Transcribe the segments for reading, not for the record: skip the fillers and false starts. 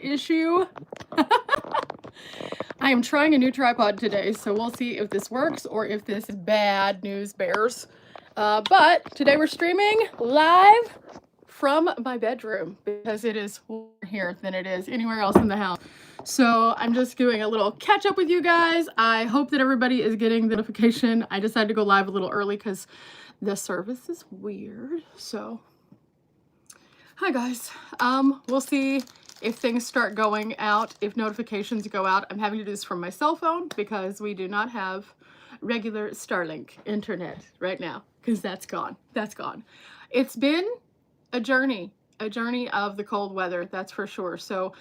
issue. I am trying a new tripod today, so we'll see if this works or if this is bad news bears. But today we're streaming live from my bedroom because it is warmer here than it is anywhere else in the house. So I'm just doing a little catch up with you guys. I hope that everybody is getting the notification. I decided to go live a little early because the service is weird. So hi guys. We'll see if things start going out, if notifications go out. I'm having to do this from my cell phone because we do not have regular Starlink internet right now because that's gone. That's gone. It's been a journey of the cold weather, that's for sure. So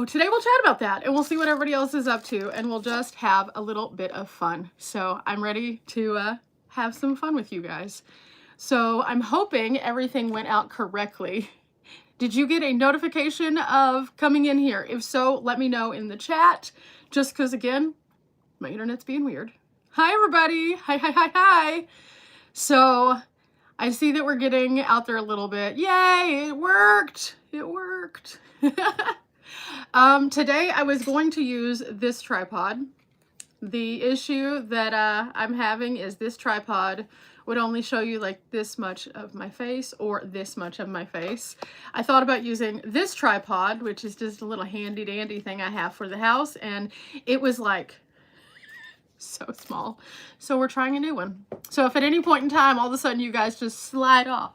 today we'll chat about that and we'll see what everybody else is up to and we'll just have a little bit of fun. So I'm ready to have some fun with you guys. So I'm hoping everything went out correctly. Did you get a notification of coming in here? If so, let me know in the chat. Just because, again, my internet's being weird. Hi, everybody. Hi, hi, hi, hi. So I see that we're getting out there a little bit. Yay, it worked. It worked. Today, I was going to use this tripod. The issue that I'm having is this tripod would only show you like this much of my face or this much of my face. I thought about using this tripod, which is just a little handy dandy thing I have for the house, and it was like so small. So we're trying a new one. So if at any point in time all of a sudden you guys just slide off,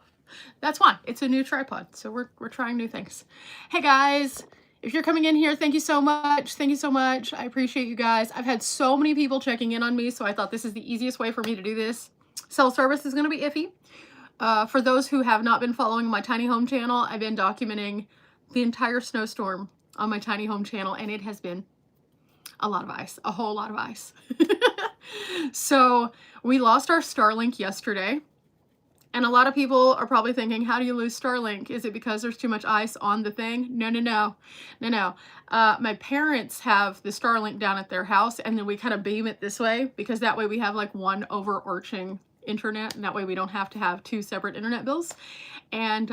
that's fine. It's a new tripod. So we're trying new things. Hey guys, if you're coming in here, thank you so much. Thank you so much. I appreciate you guys. I've had so many people checking in on me, so I thought this is the easiest way for me to do this. Cell service is going to be iffy. For those who have not been following my tiny home channel, I've been documenting the entire snowstorm on my tiny home channel, and it has been a lot of ice, a whole lot of ice. So we lost our Starlink yesterday, and a lot of people are probably thinking, how do you lose Starlink? Is it because there's too much ice on the thing? No, no, no, no, no. My parents have the Starlink down at their house, and then we kind of beam it this way because that way we have like one overarching internet, and that way we don't have to have two separate internet bills. And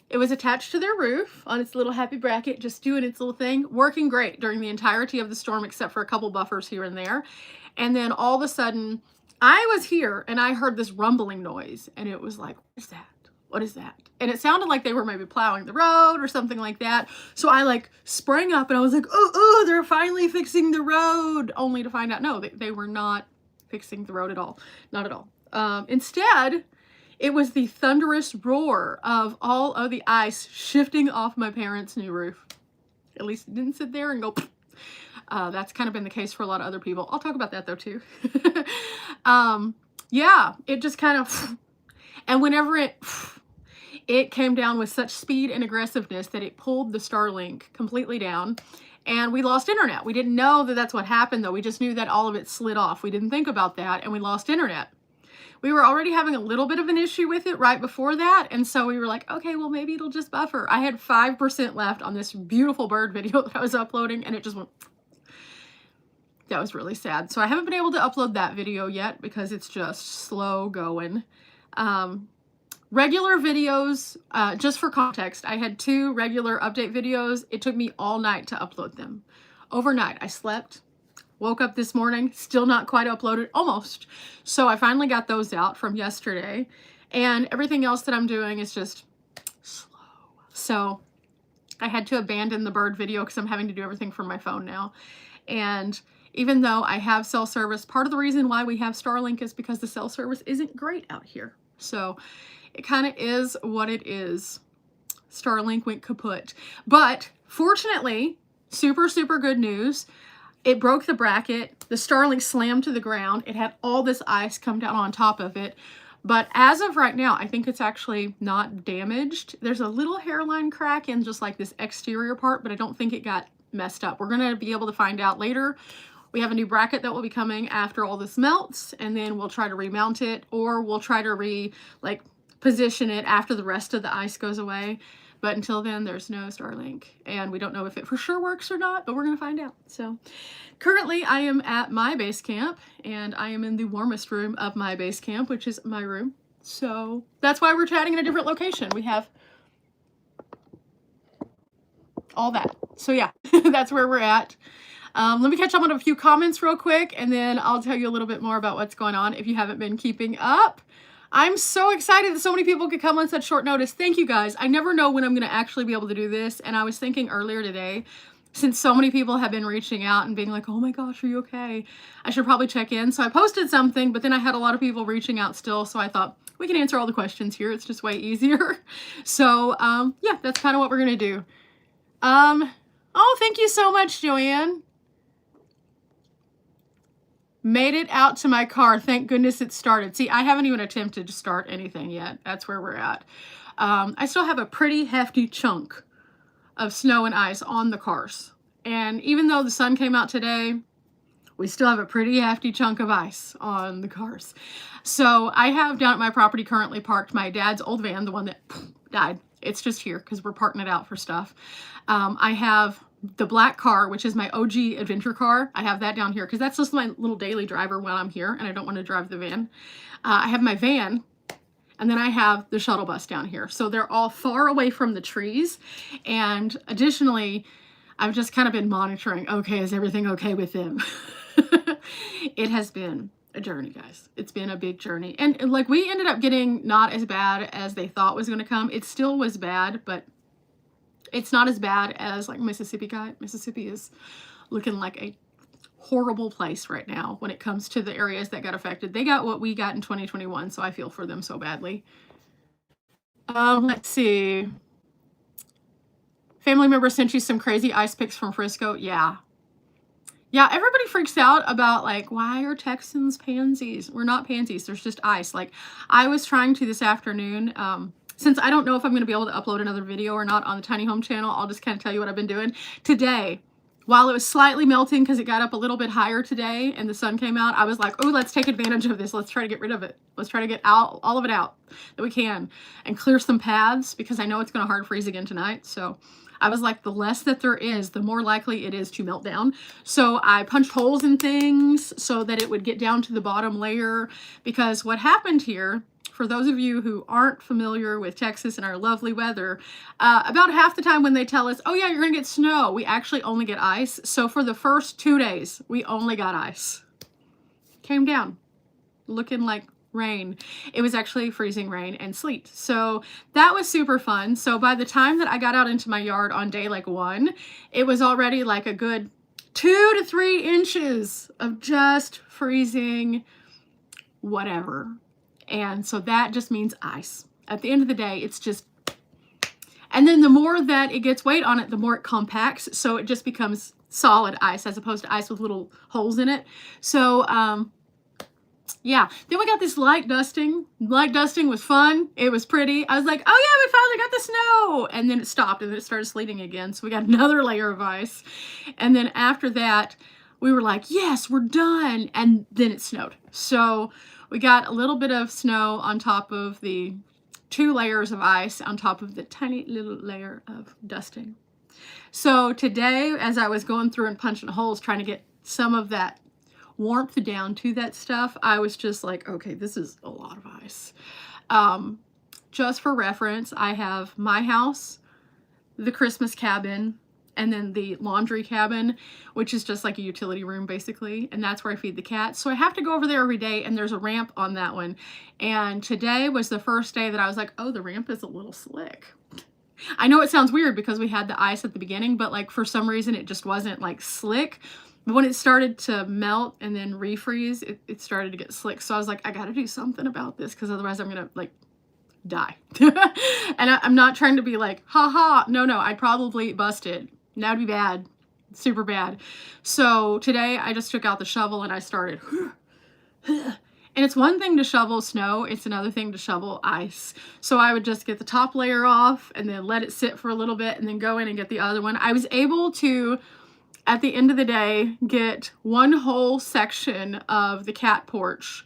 it was attached to their roof on its little happy bracket, just doing its little thing, working great during the entirety of the storm except for a couple buffers here and there. And then all of a sudden I was here and I heard this rumbling noise, and it was like, what is that? What is that? And it sounded like they were maybe plowing the road or something like that. So I like sprang up and I was like, oh, they're finally fixing the road, only to find out, no, they were not fixing the road at all. Not at all. Instead, it was the thunderous roar of all of the ice shifting off my parents' new roof. At least it didn't sit there and go, that's kind of been the case for a lot of other people. I'll talk about that though too. Yeah, it just kind of, and whenever it came down with such speed and aggressiveness that it pulled the Starlink completely down, and we lost internet. We didn't know that that's what happened though. We just knew that all of it slid off. We didn't think about that, and we lost internet. We were already having a little bit of an issue with it right before that, and so we were like, okay, well maybe it'll just buffer. I had 5% left on this beautiful bird video that I was uploading, and it just went. That was really sad. So I haven't been able to upload that video yet because it's just slow going. Regular videos, just for context, I had 2 regular update videos. It took me all night to upload them. Overnight, I slept, woke up this morning, still not quite uploaded, almost. So I finally got those out from yesterday. And everything else that I'm doing is just slow. So I had to abandon the bird video because I'm having to do everything from my phone now. And even though I have cell service, part of the reason why we have Starlink is because the cell service isn't great out here. So it kind of is what it is. Starlink went kaput. But fortunately, super, super good news. It broke the bracket. The Starlink slammed to the ground. It had all this ice come down on top of it. But as of right now, I think it's actually not damaged. There's a little hairline crack in just like this exterior part, but I don't think it got messed up. We're going to be able to find out later. We have a new bracket that will be coming after all this melts, and then we'll try to remount it, or we'll try to position it after the rest of the ice goes away. But until then, there's no Starlink, and we don't know if it for sure works or not, but we're going to find out. So currently I am at my base camp, and I am in the warmest room of my base camp, which is my room. So that's why we're chatting in a different location. We have all that. So yeah, that's where we're at. Let me catch up on a few comments real quick, and then I'll tell you a little bit more about what's going on if you haven't been keeping up. I'm so excited that so many people could come on such short notice. Thank you guys. I never know when I'm going to actually be able to do this, and I was thinking earlier today, since so many people have been reaching out and being like, oh my gosh, are you okay? I should probably check in. So I posted something, but then I had a lot of people reaching out still, so I thought we can answer all the questions here. It's just way easier. So yeah, that's kind of what we're going to do. Oh, thank you so much, Joanne. Made it out to my car. Thank goodness it started. See, I haven't even attempted to start anything yet. That's where we're at. I still have a pretty hefty chunk of snow and ice on the cars. And even though the sun came out today, we still have a pretty hefty chunk of ice on the cars. So I have down at my property currently parked my dad's old van, the one that died. It's just here because we're parking it out for stuff. I have the black car, which is my OG adventure car. I have that down here because that's just my little daily driver when I'm here and I don't want to drive the van. I have my van, and then I have the shuttle bus down here. So they're all far away from the trees. And additionally, I've just kind of been monitoring, okay, is everything okay with them? It has been a journey, guys. It's been a big journey. And like we ended up getting not as bad as they thought was going to come. It still was bad, but it's not as bad as like Mississippi got. Mississippi is looking like a horrible place right now when it comes to the areas that got affected. They got what we got in 2021, so I feel for them so badly. Let's see. Family member sent you some crazy ice pics from Frisco. Yeah. Yeah, everybody freaks out about like, why are Texans pansies? We're not pansies. There's just ice. Like I was trying to this afternoon, since I don't know if I'm going to be able to upload another video or not on the Tiny Home channel, I'll just kind of tell you what I've been doing. Today, while it was slightly melting because it got up a little bit higher today and the sun came out, I was like, oh, let's take advantage of this. Let's try to get rid of it. Let's try to get all of it out that we can and clear some paths because I know it's going to hard freeze again tonight. So I was like, the less that there is, the more likely it is to melt down. So I punched holes in things so that it would get down to the bottom layer, because what happened here, for those of you who aren't familiar with Texas and our lovely weather, about half the time when they tell us, oh yeah, you're gonna get snow, we actually only get ice. So for the first 2 days, we only got ice. Came down, looking like rain. It was actually freezing rain and sleet. So that was super fun. So by the time that I got out into my yard on day like 1, it was already like a good 2 to 3 inches of just freezing whatever. And so that just means ice. At the end of the day, it's just, and then the more that it gets weight on it, the more it compacts. So it just becomes solid ice as opposed to ice with little holes in it. So, yeah. Then we got this light dusting. Light dusting was fun. It was pretty. I was like, oh yeah, we finally got the snow. And then it stopped and then it started sleeting again. So we got another layer of ice. And then after that, we were like, yes, we're done. And then it snowed. So we got a little bit of snow on top of the 2 layers of ice on top of the tiny little layer of dusting. So today, as I was going through and punching holes, trying to get some of that warmth down to that stuff, I was just like, okay, this is a lot of ice. Just for reference, I have my house, the Christmas cabin, and then the laundry cabin, which is just like a utility room basically, and that's where I feed the cats. So I have to go over there every day, and there's a ramp on that one. And today was the first day that I was like, oh, the ramp is a little slick. I know it sounds weird because we had the ice at the beginning, but like for some reason it just wasn't like slick. But when it started to melt and then refreeze, it started to get slick. So I was like, I gotta do something about this because otherwise I'm gonna like die. And I'm not trying to be like, haha, no, I'd probably bust it. That'd be bad, super bad. So today I just took out the shovel and I started, and it's one thing to shovel snow, it's another thing to shovel ice. So I would just get the top layer off and then let it sit for a little bit and then go in and get the other one. I was able to, at the end of the day, get one whole section of the cat porch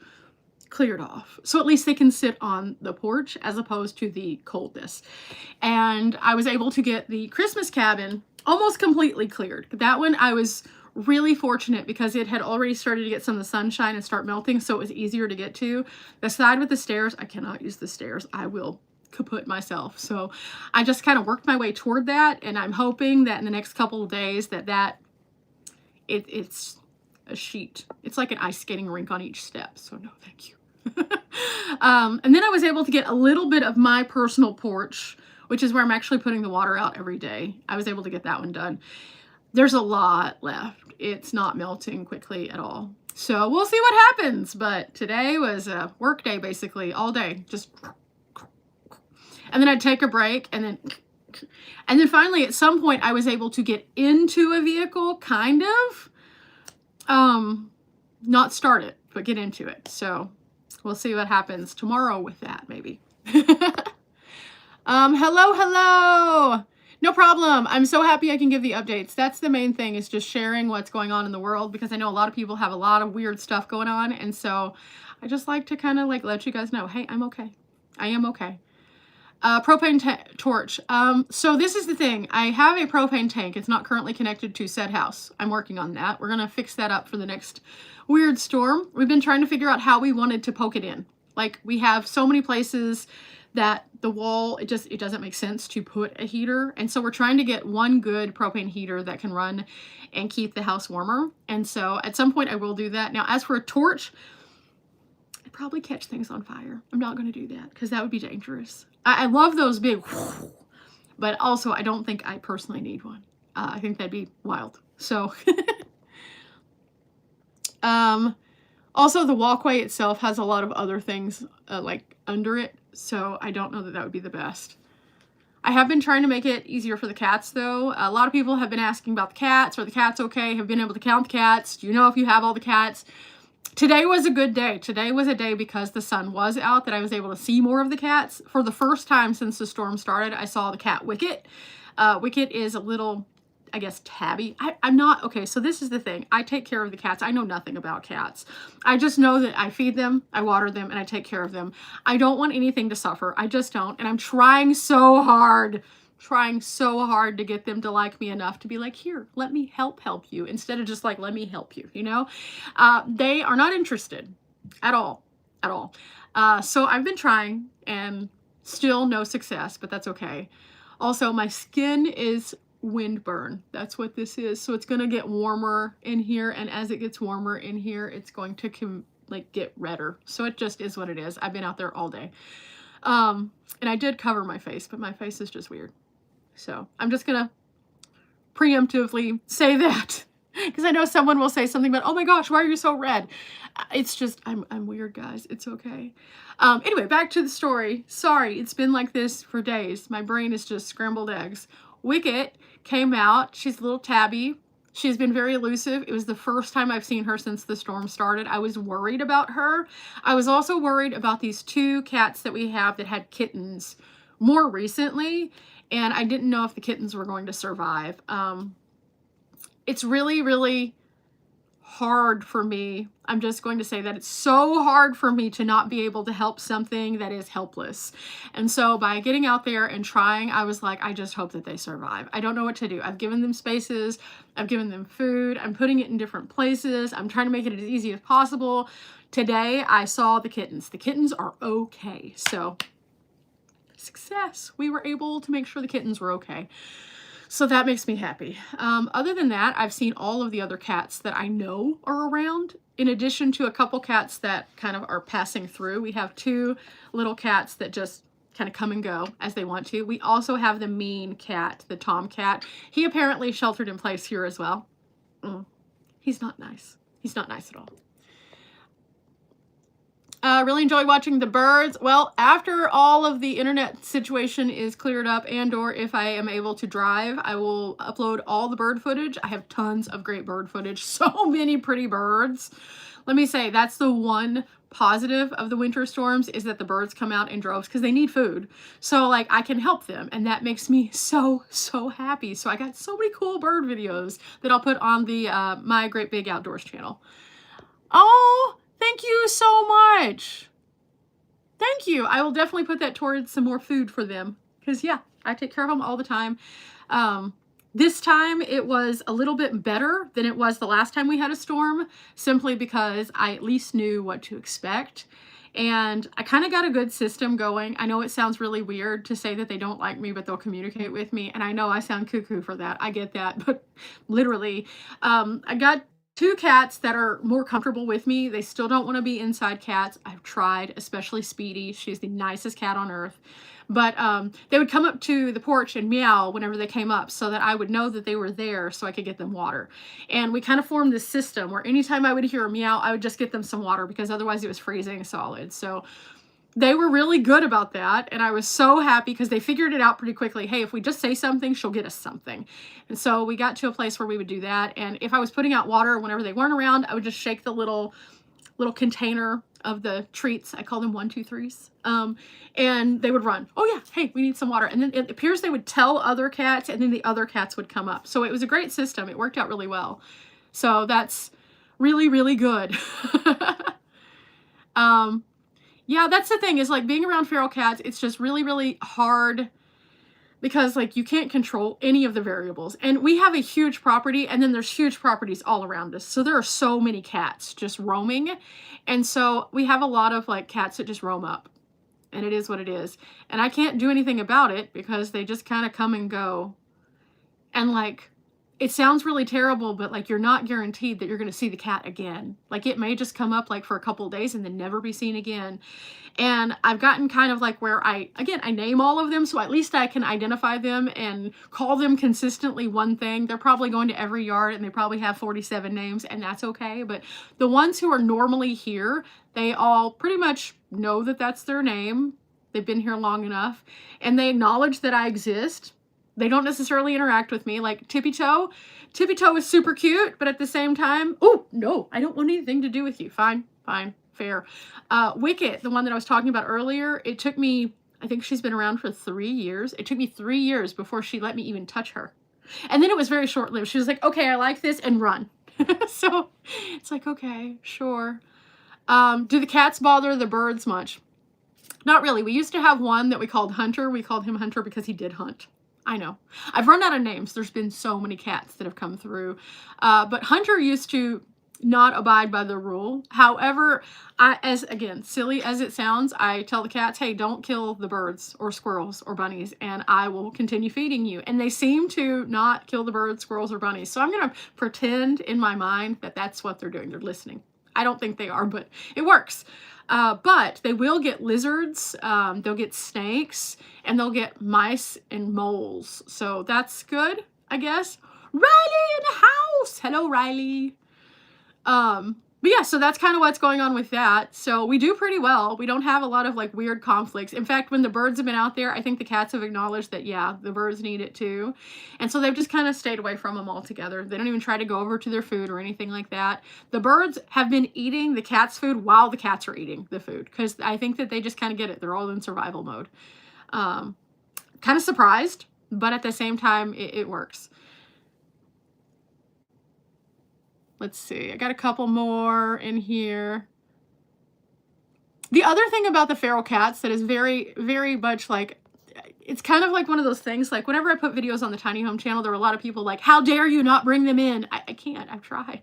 cleared off. So at least they can sit on the porch as opposed to the coldness. And I was able to get the Christmas cabin almost completely cleared. That one I was really fortunate because it had already started to get some of the sunshine and start melting, so it was easier to get to. The side with the stairs, I cannot use the stairs. I will kaput myself. So I just kind of worked my way toward that, and I'm hoping that in the next couple of days it's a sheet. It's like an ice skating rink on each step. So no, thank you. And then I was able to get a little bit of my personal porch, which is where I'm actually putting the water out every day. I was able to get that one done. There's a lot left. It's not melting quickly at all. So we'll see what happens. But today was a work day, basically, all day. Just, and then I'd take a break, and then finally at some point I was able to get into a vehicle, kind of. Not start it, but get into it. So we'll see what happens tomorrow with that, maybe. Hello. No problem. I'm so happy I can give the updates. That's the main thing, is just sharing what's going on in the world, because I know a lot of people have a lot of weird stuff going on. And so I just like to kind of like let you guys know, hey, I'm okay. I am okay. Propane torch. So this is the thing. I have a propane tank. It's not currently connected to said house. I'm working on that. We're going to fix that up for the next weird storm. We've been trying to figure out how we wanted to poke it in. Like, we have so many places that the wall, it doesn't make sense to put a heater. And so we're trying to get one good propane heater that can run and keep the house warmer. And so at some point I will do that. Now, as for a torch, I'd probably catch things on fire. I'm not going to do that because that would be dangerous. I love those big, but also I don't think I personally need one. I think that'd be wild. So, also the walkway itself has a lot of other things like under it. So I don't know that that would be the best. I have been trying to make it easier for the cats though. A lot of people have been asking about the cats. Are the cats okay? Have been able to count the cats. Do you know if you have all the cats? Today was a good day. Today was a day because the sun was out that I was able to see more of the cats. For the first time since the storm started, I saw the cat Wicket. Wicket is a little, I guess, tabby. I'm not, okay, so this is the thing. I take care of the cats. I know nothing about cats. I just know that I feed them, I water them, and I take care of them. I don't want anything to suffer. I just don't. And I'm trying so hard to get them to like me enough to be like, here, let me help you, instead of just like, let me help you, you know? They are not interested at all. So I've been trying and still no success, but that's okay. Also, my skin is windburn. That's what this is. So it's going to get warmer in here. And as it gets warmer in here, it's going to get redder. So it just is what it is. I've been out there all day. And I did cover my face, but my face is just weird. So I'm just going to preemptively say that, because I know someone will say something about, oh my gosh, why are you so red? It's just, I'm weird, guys. It's okay. Anyway, back to the story. Sorry, it's been like this for days. My brain is just scrambled eggs. Wicket came out. She's a little tabby. She's been very elusive. It was the first time I've seen her since the storm started. I was worried about her. I was also worried about these two cats that we have that had kittens more recently, and I didn't know if the kittens were going to survive. It's really, really hard for me. I'm just going to say that it's so hard for me to not be able to help something that is helpless. And so by getting out there and trying, I was like, I just hope that they survive. I don't know what to do. I've given them spaces. I've given them food. I'm putting it in different places. I'm trying to make it as easy as possible. Today, I saw the kittens. The kittens are okay. So, success. We were able to make sure the kittens were okay. So that makes me happy. Other than that, I've seen all of the other cats that I know are around, in addition to a couple cats that kind of are passing through. We have two little cats that just kind of come and go as they want to. We also have the mean cat, the tomcat. He apparently sheltered in place here as well. He's not nice. He's not nice at all. Really enjoy watching the birds. Well, after all of the internet situation is cleared up, and or if I am able to drive, I will upload all the bird footage. I have tons of great bird footage. So many pretty birds. Let me say, that's the one positive of the winter storms, is that the birds come out in droves because they need food. So like, I can help them, and that makes me so happy. So I got so many cool bird videos that I'll put on the My Great Big Outdoors channel. Oh, thank you so much. Thank you. I will definitely put that towards some more food for them, because yeah, I take care of them all the time. This time it was a little bit better than it was the last time we had a storm, simply because I at least knew what to expect. And I kind of got a good system going. I know it sounds really weird to say that they don't like me, but they'll communicate with me. And I know I sound cuckoo for that. I get that. But literally, I got 2 cats that are more comfortable with me. They still don't want to be inside cats. I've tried, especially Speedy. She's the nicest cat on earth. But they would come up to the porch and meow whenever they came up so that I would know that they were there so I could get them water. And we kind of formed this system where anytime I would hear a meow, I would just get them some water because otherwise it was freezing solid. So they were really good about that. And I was so happy because they figured it out pretty quickly. Hey, if we just say something, she'll get us something. And so we got to a place where we would do that. And if I was putting out water whenever they weren't around, I would just shake the little container of the treats. I call them 1, 2, 3s. And they would run. Oh yeah, hey, we need some water. And then it appears they would tell other cats, and then the other cats would come up. So it was a great system. It worked out really well. So that's really, really good. Yeah, that's the thing, is like being around feral cats, it's just really, really hard because like you can't control any of the variables. And we have a huge property, and then there's huge properties all around us. So there are so many cats just roaming. And so we have a lot of like cats that just roam up, and it is what it is. And I can't do anything about it because they just kind of come and go. And like, it sounds really terrible, but like you're not guaranteed that you're going to see the cat again. Like it may just come up like for a couple of days and then never be seen again. And I've gotten kind of like where I name all of them, so at least I can identify them and call them consistently one thing. They're probably going to every yard and they probably have 47 names, and that's okay. But the ones who are normally here, they all pretty much know that that's their name. They've been here long enough and they acknowledge that I exist. They don't necessarily interact with me. Like Tippy Toe. Tippy Toe is super cute, but at the same time, oh, no, I don't want anything to do with you. Fine, fine, fair. Wicket, the one that I was talking about earlier, it took me, I think she's been around for 3 years. It took me 3 years before she let me even touch her. And then it was very short-lived. She was like, okay, I like this, and run. So it's like, okay, sure. Do the cats bother the birds much? Not really. We used to have one that we called Hunter. We called him Hunter because he did hunt. I know. I've run out of names. There's been so many cats that have come through. But Hunter used to not abide by the rule. However, again, silly as it sounds, I tell the cats, hey, don't kill the birds or squirrels or bunnies, and I will continue feeding you. And they seem to not kill the birds, squirrels, or bunnies. So I'm going to pretend in my mind that that's what they're doing. They're listening. I don't think they are, but it works. But they will get lizards, they'll get snakes, and they'll get mice and moles. So that's good, I guess. Riley in the house! Hello, Riley. But yeah, so that's kind of what's going on with that. So we do pretty well. We don't have a lot of like weird conflicts. In fact, when the birds have been out there, I think the cats have acknowledged that, yeah, the birds need it too. And so they've just kind of stayed away from them altogether. They don't even try to go over to their food or anything like that. The birds have been eating the cats' food while the cats are eating the food, because I think that they just kind of get it. They're all in survival mode. Kind of surprised, but at the same time, it works. Let's see, I got a couple more in here. The other thing about the feral cats that is very, very much like, it's kind of like one of those things, like whenever I put videos on the Tiny Home channel, there were a lot of people like, how dare you not bring them in? I can't, I've tried.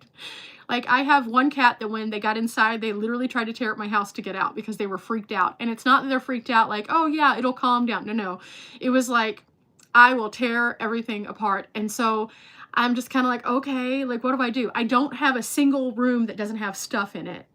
Like I have one cat that when they got inside, they literally tried to tear up my house to get out because they were freaked out. And it's not that they're freaked out like, oh yeah, it'll calm down. No, it was like, I will tear everything apart. And so I'm just kind of like, okay, like, what do I do? I don't have a single room that doesn't have stuff in it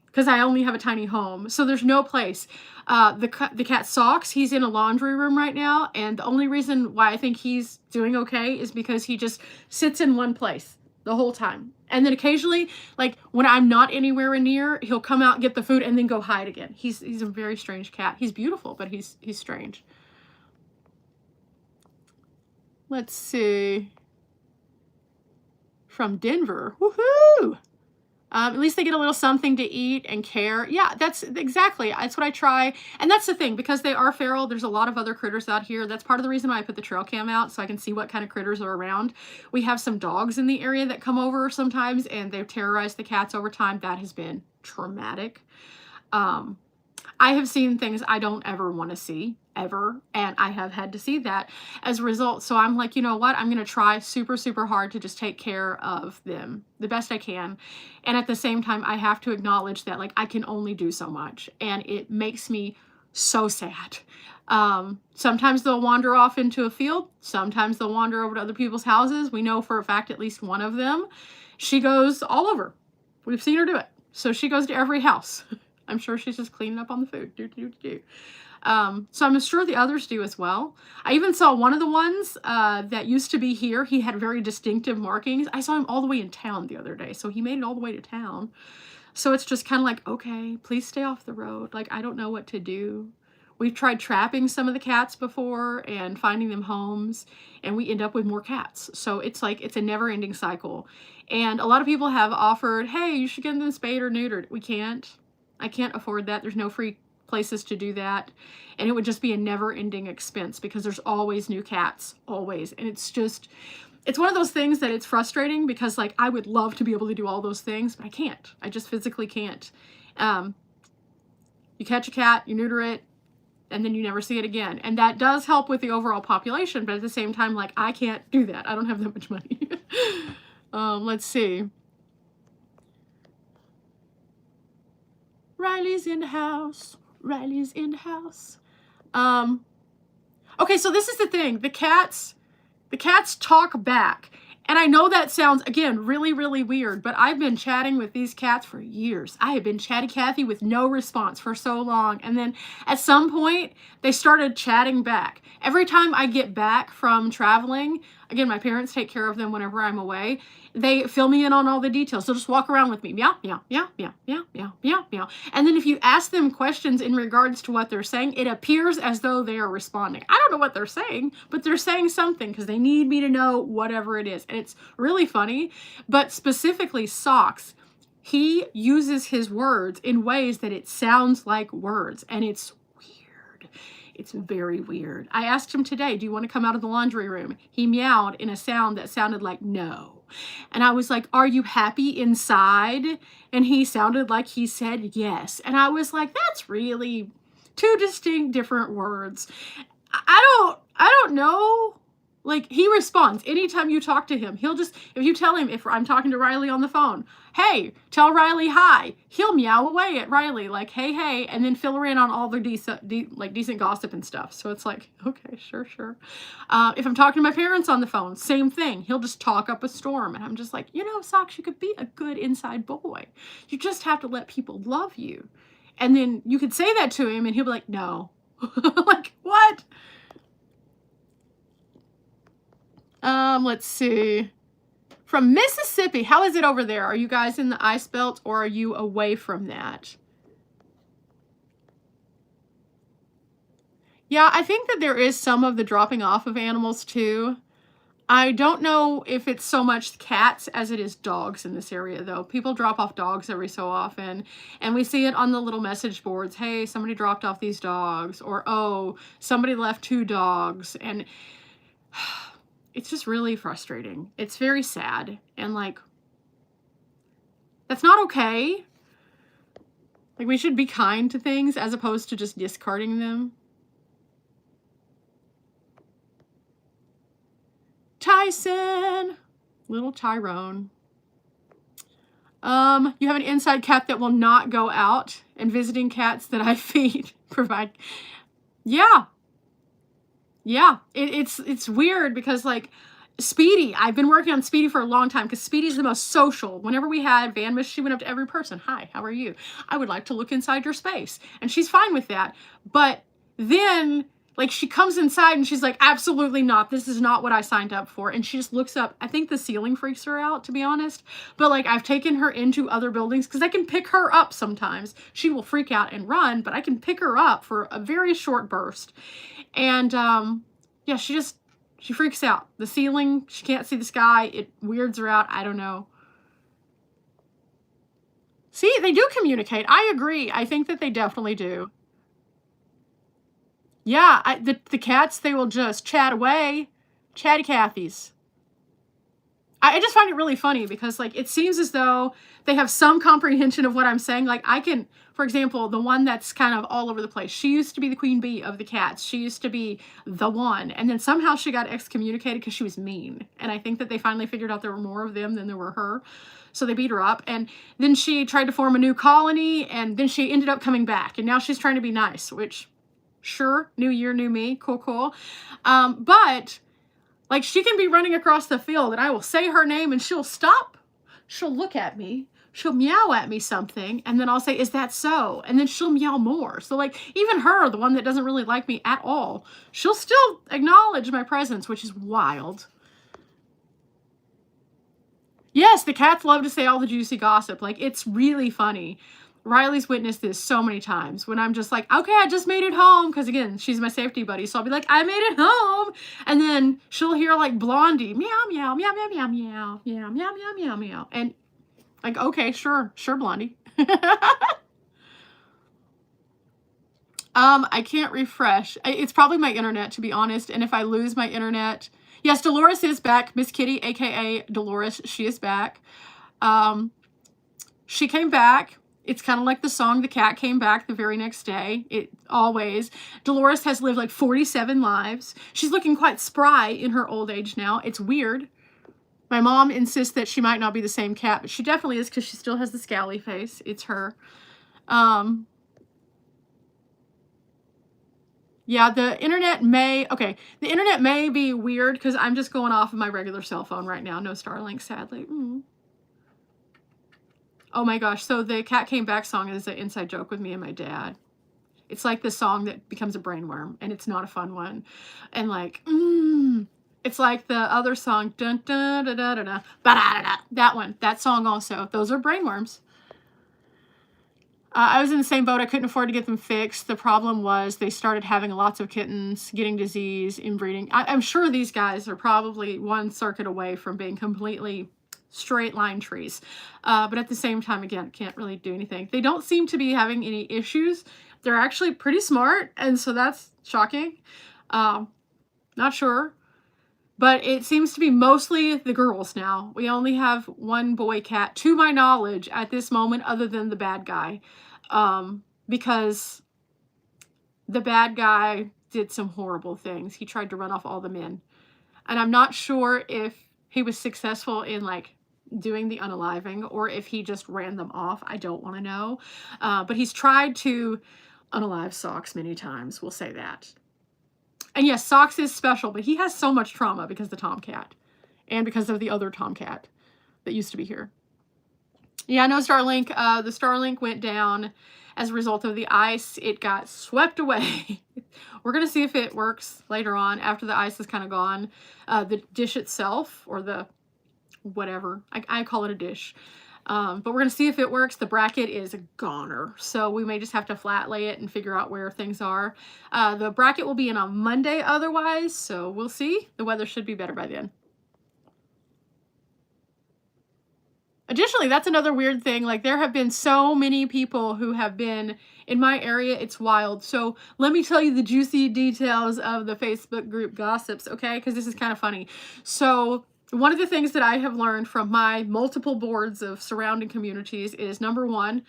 because I only have a tiny home. So there's no place. The cat Socks, he's in a laundry room right now. And the only reason why I think he's doing okay is because he just sits in one place the whole time. And then occasionally, like when I'm not anywhere near, he'll come out, get the food, and then go hide again. He's a very strange cat. He's beautiful, but he's strange. Let's see. From Denver. Woohoo! At least they get a little something to eat and care. Yeah, that's exactly. That's what I try. And that's the thing, because they are feral, there's a lot of other critters out here. That's part of the reason why I put the trail cam out, so I can see what kind of critters are around. We have some dogs in the area that come over sometimes, and they've terrorized the cats over time. That has been traumatic. I have seen things I don't ever want to see, ever, and I have had to see that as a result. So I'm like, you know what? I'm going to try super, super hard to just take care of them the best I can. And at the same time, I have to acknowledge that, like, I can only do so much, and it makes me so sad. Sometimes they'll wander off into a field. Sometimes they'll wander over to other people's houses. We know for a fact at least one of them, she goes all over. We've seen her do it. So she goes to every house. I'm sure she's just cleaning up on the food. So I'm sure the others do as well. I even saw one of the ones that used to be here. He had very distinctive markings. I saw him all the way in town the other day. So he made it all the way to town. So it's just kind of like, okay, please stay off the road. Like, I don't know what to do. We've tried trapping some of the cats before and finding them homes, and we end up with more cats. So it's like, it's a never-ending cycle. And a lot of people have offered, hey, you should get them spayed or neutered. We can't. I can't afford that. There's no free places to do that. And it would just be a never-ending expense because there's always new cats, always. And it's just, it's one of those things that it's frustrating because, like, I would love to be able to do all those things, but I can't. I just physically can't. You catch a cat, you neuter it, and then you never see it again. And that does help with the overall population, but at the same time, like, I can't do that. I don't have that much money. Let's see. Riley's in the house. Riley's in the house. Okay, so this is the thing. The cats talk back. And I know that sounds, again, really, really weird, but I've been chatting with these cats for years. I have been chatty Cathy with no response for so long. And then at some point, they started chatting back. Every time I get back from traveling, again, my parents take care of them whenever I'm away. They fill me in on all the details. They'll just walk around with me. Meow, meow, meow, meow, meow, meow, meow, meow. And then if you ask them questions in regards to what they're saying, it appears as though they are responding. I don't know what they're saying, but they're saying something because they need me to know whatever it is. And it's really funny. But specifically Socks, he uses his words in ways that it sounds like words. And it's weird. It's very weird. I asked him today, do you want to come out of the laundry room? He meowed in a sound that sounded like no. And I was like, are you happy inside? And he sounded like he said yes. And I was like, that's really two distinct different words. I don't know. Like, he responds anytime you talk to him. He'll just, if you tell him, if I'm talking to Riley on the phone, hey, tell Riley hi, he'll meow away at Riley like, hey, hey, and then fill her in on all the decent gossip and stuff. So it's like, okay, sure. If I'm talking to my parents on the phone, same thing. He'll just talk up a storm. And I'm just like, you know, Socks, you could be a good inside boy. You just have to let people love you. And then you could say that to him and he'll be like, no. Like, what? Let's see. From Mississippi, how is it over there? Are you guys in the ice belt or are you away from that? Yeah, I think that there is some of the dropping off of animals too. I don't know if it's so much cats as it is dogs in this area, though. People drop off dogs every so often, and we see it on the little message boards. Hey, somebody dropped off these dogs, or oh, somebody left 2 dogs, and it's just really frustrating. It's very sad, and like, that's not okay. Like, we should be kind to things as opposed to just discarding them. Tyson, little Tyrone. You have an inside cat that will not go out, and visiting cats that I feed provide. Yeah. It's weird because, like, Speedy, I've been working on Speedy for a long time because Speedy's the most social. Whenever we had Vanlife, she went up to every person. Hi, how are you? I would like to look inside your space. And she's fine with that. But then, like, she comes inside and she's like, absolutely not. This is not what I signed up for. And she just looks up. I think the ceiling freaks her out, to be honest. But, like, I've taken her into other buildings because I can pick her up sometimes. She will freak out and run, but I can pick her up for a very short burst. And, yeah, she freaks out. The ceiling, she can't see the sky. It weirds her out. I don't know. See, they do communicate. I agree. I think that they definitely do. Yeah, the cats, they will just chat away. Chatty Cathys. I just find it really funny because like it seems as though they have some comprehension of what I'm saying. Like I can, for example, the one that's kind of all over the place. She used to be the queen bee of the cats. She used to be the one. And then somehow she got excommunicated because she was mean. And I think that they finally figured out there were more of them than there were her. So they beat her up. And then she tried to form a new colony. And then she ended up coming back. And now she's trying to be nice, which sure, new year, new me. Cool, cool. But like she can be running across the field and I will say her name and she'll stop. She'll look at me. She'll meow at me something. And then I'll say, is that so? And then she'll meow more. So like even her, the one that doesn't really like me at all, she'll still acknowledge my presence, which is wild. Yes, the cats love to say all the juicy gossip. Like it's really funny. Riley's witnessed this so many times when I'm just like, okay, I just made it home. Because again, she's my safety buddy. So I'll be like, I made it home. And then she'll hear like Blondie, meow, meow, meow, meow, meow, meow, meow, meow, meow, meow, meow. And like, okay, sure, Blondie. I can't refresh. It's probably my internet, to be honest. And if I lose my internet, yes, Dolores is back. Miss Kitty, AKA Dolores, she is back. She came back. It's kind of like the song, the cat came back the very next day. It always. Dolores has lived like 47 lives. She's looking quite spry in her old age now. It's weird. My mom insists that she might not be the same cat, but she definitely is because she still has the scally face. It's her. Yeah, the internet may be weird because I'm just going off of my regular cell phone right now. No Starlink, sadly. Oh my gosh, so the Cat Came Back song is an inside joke with me and my dad. It's like the song that becomes a brainworm, and it's not a fun one. And like, it's like the other song, dun dun da da da da, ba da da da. That one, that song also. Those are brainworms. I was in the same boat. I couldn't afford to get them fixed. The problem was they started having lots of kittens, getting disease, inbreeding. I'm sure these guys are probably one circuit away from being completely straight line trees. But at the same time, again, can't really do anything. They don't seem to be having any issues. They're actually pretty smart. And so that's shocking. Not sure. But it seems to be mostly the girls now. We only have one boy cat, to my knowledge, at this moment, other than the bad guy. Because the bad guy did some horrible things. He tried to run off all the men. And I'm not sure if he was successful in, like, doing the unaliving or if he just ran them off. I don't want to know. But he's tried to unalive Socks many times. We'll say that. And yes, Socks is special, but he has so much trauma because of the tomcat and because of the other tomcat that used to be here. Yeah, no Starlink. The Starlink went down as a result of the ice. It got swept away. We're going to see if it works later on after the ice is kind of gone. The dish itself, or the whatever, I call it a dish. But we're going to see if it works. The bracket is a goner, so we may just have to flat lay it and figure out where things are. The bracket will be in on Monday otherwise, so we'll see. The weather should be better by then. Additionally, that's another weird thing. Like, there have been so many people who have been in my area. It's wild. So let me tell you the juicy details of the Facebook group gossips, okay? Because this is kind of funny. So one of the things that I have learned from my multiple boards of surrounding communities is, number one,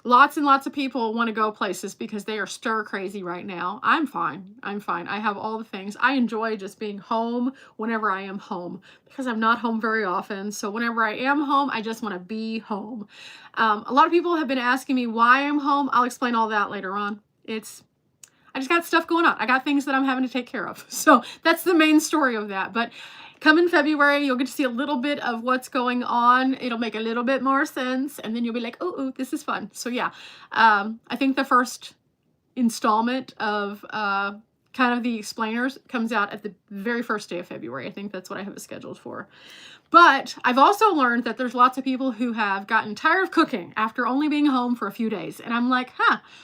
lots and lots of people want to go places because they are stir crazy right now. I'm fine. I'm fine. I have all the things. I enjoy just being home whenever I am home because I'm not home very often. So whenever I am home, I just want to be home. A lot of people have been asking me why I'm home. I'll explain all that later on. I just got stuff going on. I got things that I'm having to take care of. So that's the main story of that. But come in February, you'll get to see a little bit of what's going on. It'll make a little bit more sense. And then you'll be like, oh, this is fun. So yeah, I think the first installment of kind of the explainers comes out at the very first day of February. I think that's what I have it scheduled for. But I've also learned that there's lots of people who have gotten tired of cooking after only being home for a few days. And I'm like,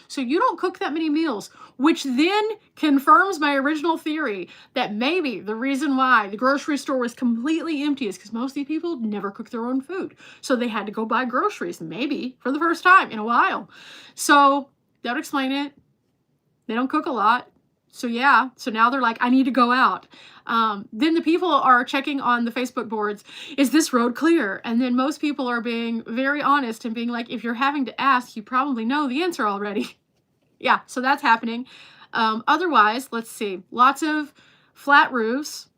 so you don't cook that many meals, which then confirms my original theory that maybe the reason why the grocery store was completely empty is because most of these people never cook their own food. So they had to go buy groceries, maybe for the first time in a while. So that would explain it. They don't cook a lot. So yeah, so now they're like, I need to go out. Then the people are checking on the Facebook boards, is this road clear? And then most people are being very honest and being like, if you're having to ask, you probably know the answer already. Yeah, so that's happening. Otherwise, let's see, lots of flat roofs,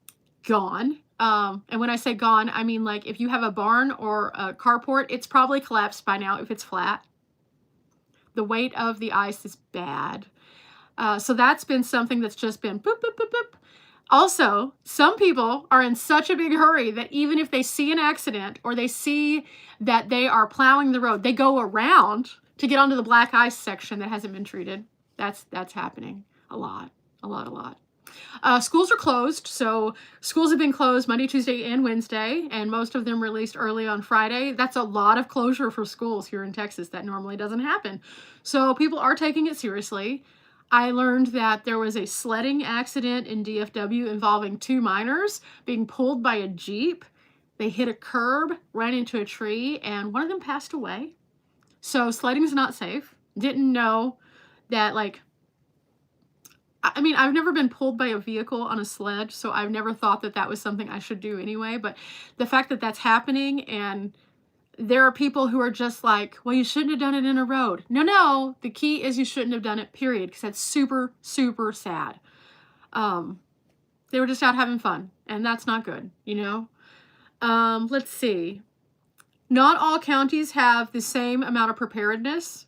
gone. And when I say gone, I mean like if you have a barn or a carport, it's probably collapsed by now if it's flat. The weight of the ice is bad. So that's been something that's just been boop, boop, boop, boop. Also, some people are in such a big hurry that even if they see an accident or they see that they are plowing the road, they go around to get onto the black ice section that hasn't been treated. That's happening a lot. Schools are closed, so schools have been closed Monday, Tuesday, and Wednesday, and most of them released early on Friday. That's a lot of closure for schools here in Texas. That normally doesn't happen. So people are taking it seriously. I learned that there was a sledding accident in DFW involving 2 minors being pulled by a Jeep. They hit a curb, ran into a tree, and one of them passed away. So sledding's not safe. Didn't know that, like, I mean, I've never been pulled by a vehicle on a sled, so I've never thought that that was something I should do anyway. But the fact that that's happening, and there are people who are just like, well, you shouldn't have done it in a road. No, the key is you shouldn't have done it, period, because that's super, super sad. They were just out having fun, and that's not good, you know? Let's see. Not all counties have the same amount of preparedness.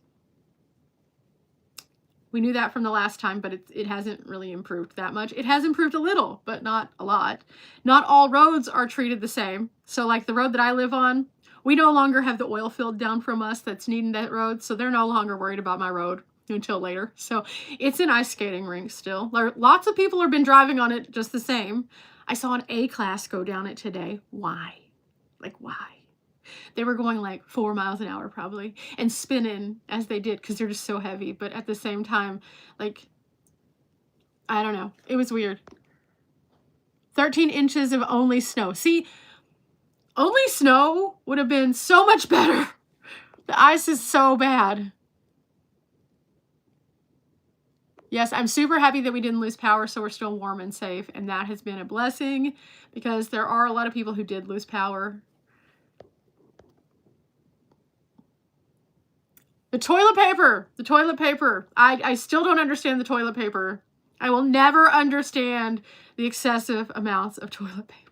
We knew that from the last time, but it hasn't really improved that much. It has improved a little, but not a lot. Not all roads are treated the same. So like the road that I live on, we no longer have the oil field down from us that's needing that road, so they're no longer worried about my road until later. So it's an ice skating rink still. Lots of people have been driving on it just the same. I saw an A-class go down it today. Why? Like, why? They were going like 4 miles an hour probably and spinning as they did because they're just so heavy. But at the same time, like, I don't know. It was weird. 13 inches of only snow. See, only snow would have been so much better. The ice is so bad. Yes, I'm super happy that we didn't lose power, so we're still warm and safe. And that has been a blessing because there are a lot of people who did lose power. The toilet paper. I still don't understand the toilet paper. I will never understand the excessive amounts of toilet paper.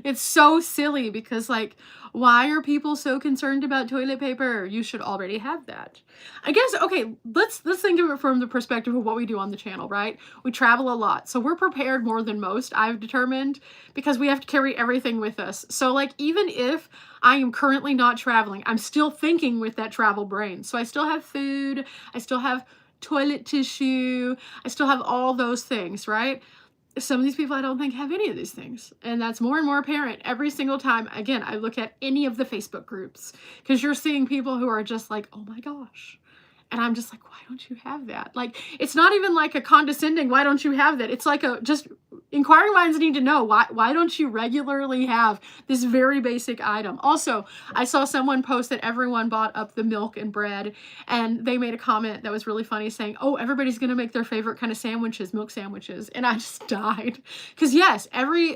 It's so silly because, like, why are people so concerned about toilet paper? You should already have that. I guess, okay, let's think of it from the perspective of what we do on the channel, right? We travel a lot, so we're prepared more than most, I've determined, because we have to carry everything with us. So, like, even if I am currently not traveling, I'm still thinking with that travel brain. So I still have food, I still have toilet tissue, I still have all those things, right? Some of these people I don't think have any of these things. And that's more and more apparent every single time, again, I look at any of the Facebook groups. Because you're seeing people who are just like, oh my gosh. And I'm just like, why don't you have that? Like, it's not even like a condescending, why don't you have that? It's like a, just, inquiring minds need to know, why don't you regularly have this very basic item? Also, I saw someone post that everyone bought up the milk and bread, and they made a comment that was really funny saying, oh, everybody's going to make their favorite kind of sandwiches, milk sandwiches. And I just died. Because yes,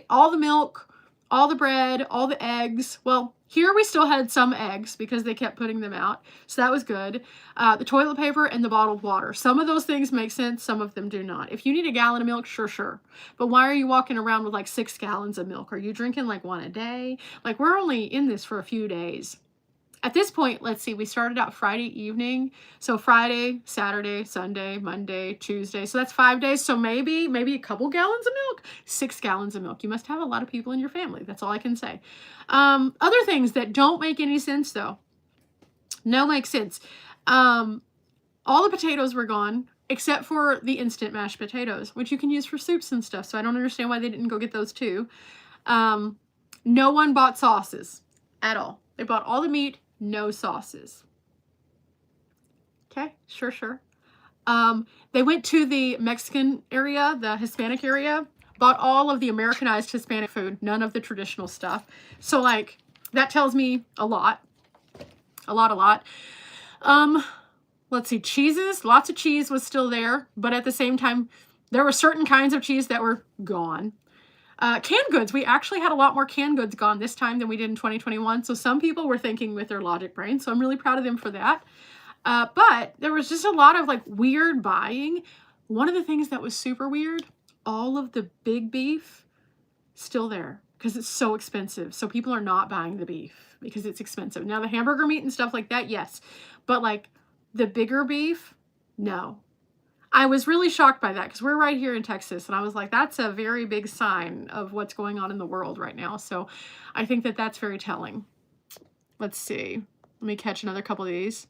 all the milk, all the bread, all the eggs, well, here we still had some eggs because they kept putting them out. So that was good. The toilet paper and the bottled water. Some of those things make sense. Some of them do not. If you need a gallon of milk, sure. But why are you walking around with like 6 gallons of milk? Are you drinking like 1 a day? Like, we're only in this for a few days. At this point, let's see, we started out Friday evening. So Friday, Saturday, Sunday, Monday, Tuesday. So that's 5 days. So maybe a couple gallons of milk, 6 gallons of milk. You must have a lot of people in your family. That's all I can say. Other things that don't make any sense though. No make sense. All the potatoes were gone except for the instant mashed potatoes, which you can use for soups and stuff. So I don't understand why they didn't go get those too. No one bought sauces at all. They bought all the meat, no sauces. Okay, sure. They went to the Mexican area, the Hispanic area, bought all of the Americanized Hispanic food, none of the traditional stuff. So, like, that tells me a lot. A lot. Let's see, cheeses, lots of cheese was still there, but at the same time, There were certain kinds of cheese that were gone. Canned goods, we actually had a lot more canned goods gone this time than we did in 2021. So some people were thinking with their logic brain. So I'm really proud of them for that. But there was just a lot of like weird buying. One of the things that was super weird, all of the big beef still there because it's so expensive. So people are not buying the beef because it's expensive. Now the hamburger meat and stuff like that, yes. But like the bigger beef, no. I was really shocked by that because we're right here in Texas, and I was like, that's a very big sign of what's going on in the world right now. So I think that that's very telling. Let's see. Let me catch another couple of these.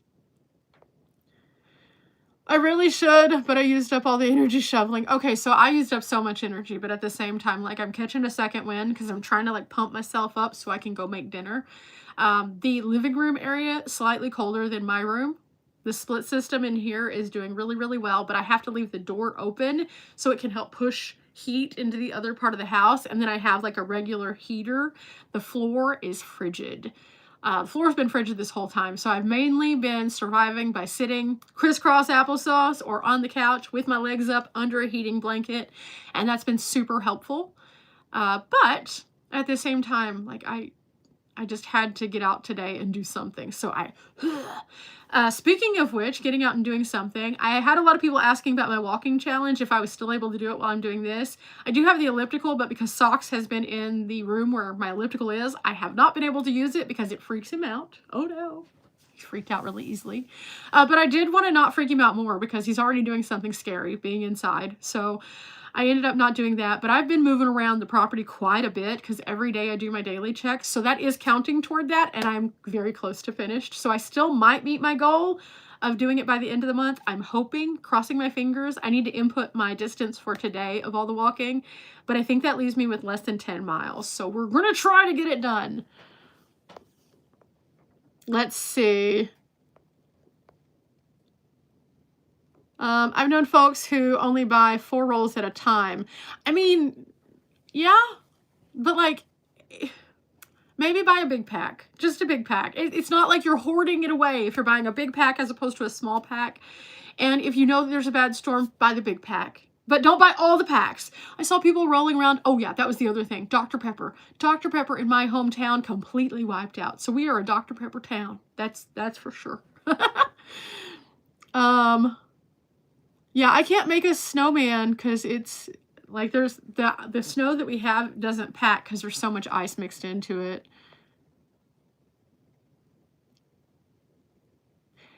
I really should, but I used up all the energy shoveling. Okay, so I used up so much energy, but at the same time, like I'm catching a second wind because I'm trying to like pump myself up so I can go make dinner. The living room area, slightly colder than my room. The split system in here is doing really, really well, but I have to leave the door open so it can help push heat into the other part of the house. And then I have like a regular heater. The floor is frigid. The floor's been frigid this whole time. So I've mainly been surviving by sitting crisscross applesauce or on the couch with my legs up under a heating blanket. And that's been super helpful. But at the same time, like I just had to get out today and do something. So speaking of which, getting out and doing something, I had a lot of people asking about my walking challenge, if I was still able to do it while I'm doing this. I do have the elliptical, but because Socks has been in the room where my elliptical is, I have not been able to use it because it freaks him out. Oh no. He's freaked out really easily. But I did want to not freak him out more because he's already doing something scary being inside. So I ended up not doing that, but I've been moving around the property quite a bit because every day I do my daily checks. So that is counting toward that, and I'm very close to finished. So I still might meet my goal of doing it by the end of the month. I'm hoping, crossing my fingers. I need to input my distance for today of all the walking, but I think that leaves me with less than 10 miles. So we're going to try to get it done. Let's see. I've known folks who only buy 4 rolls at a time. I mean, yeah, but like, maybe buy a big pack, just a big pack. It's not like you're hoarding it away if you're buying a big pack as opposed to a small pack. And if you know there's a bad storm, buy the big pack. But don't buy all the packs. I saw people rolling around. Oh yeah, that was the other thing. Dr. Pepper. Dr. Pepper in my hometown completely wiped out. So we are a Dr. Pepper town. That's for sure. Yeah, I can't make a snowman because it's like there's the snow that we have doesn't pack because there's so much ice mixed into it.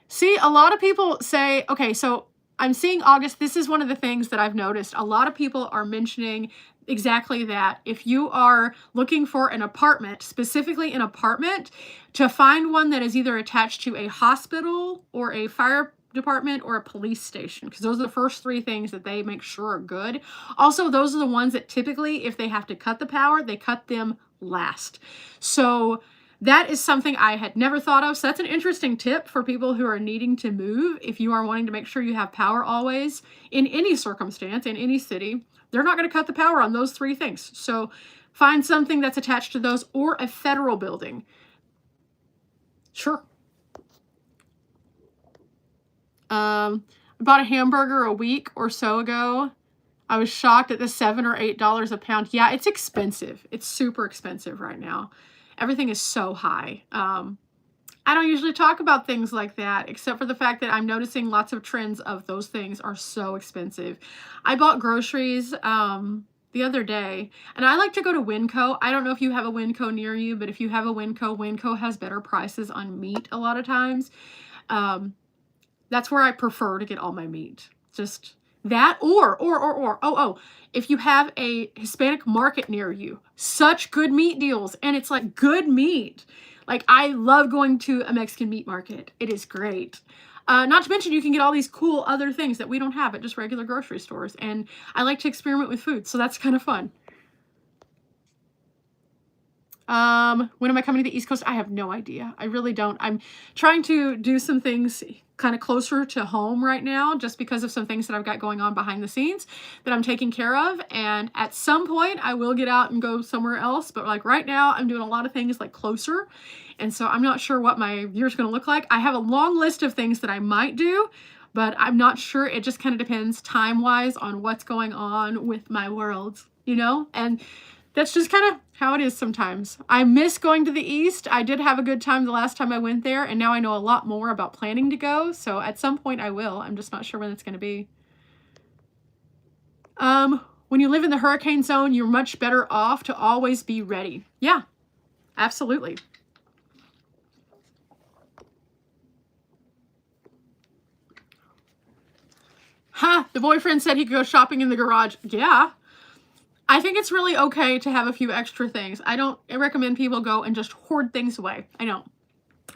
See, a lot of people say, okay, so I'm seeing August. This is one of the things that I've noticed. A lot of people are mentioning exactly that. If you are looking for an apartment, specifically an apartment, to find one that is either attached to a hospital or a fire department or a police station, because those are the first 3 things that they make sure are good. Also, those are the ones that typically, if they have to cut the power, they cut them last. So that is something I had never thought of. So that's an interesting tip for people who are needing to move. If you are wanting to make sure you have power always in any circumstance, in any city, they're not going to cut the power on those 3 things. So find something that's attached to those, or a federal building. Sure. I bought a hamburger a week or so ago. I was shocked at the $7 or $8 a pound. Yeah, it's expensive. It's super expensive right now. Everything is so high. I don't usually talk about things like that, except for the fact that I'm noticing lots of trends of those things are so expensive. I bought groceries the other day, and I like to go to Winco. I don't know if you have a Winco near you, but if you have a Winco, Winco has better prices on meat a lot of times. That's where I prefer to get all my meat. Just that, or, if you have a Hispanic market near you, such good meat deals, and it's like good meat. Like, I love going to a Mexican meat market. It is great. Not to mention, you can get all these cool other things that we don't have at just regular grocery stores, and I like to experiment with food, so that's kind of fun. When am I coming to the East Coast? I have no idea. I really don't. I'm trying to do some things kind of closer to home right now, just because of some things that I've got going on behind the scenes that I'm taking care of. And at some point I will get out and go somewhere else. But like right now I'm doing a lot of things like closer. And so I'm not sure what my year's going to look like. I have a long list of things that I might do, but I'm not sure. It just kind of depends time-wise on what's going on with my world, you know? And that's just kind of how it is sometimes. I miss going to the East. I did have a good time the last time I went there, and now I know a lot more about planning to go, so at some point I will. I'm just not sure when it's going to be. When you live in the hurricane zone, you're much better off to always be ready. Yeah, absolutely. The boyfriend said he could go shopping in the garage. Yeah. I think it's really okay to have a few extra things. I don't recommend people go and just hoard things away. I know.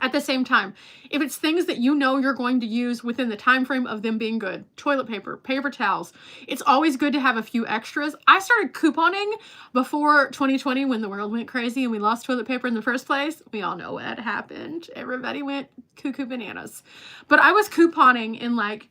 At the same time, if it's things that you know you're going to use within the time frame of them being good, toilet paper, paper towels, it's always good to have a few extras. I started couponing before 2020 when the world went crazy and we lost toilet paper in the first place. We all know what happened. Everybody went cuckoo bananas. But I was couponing in like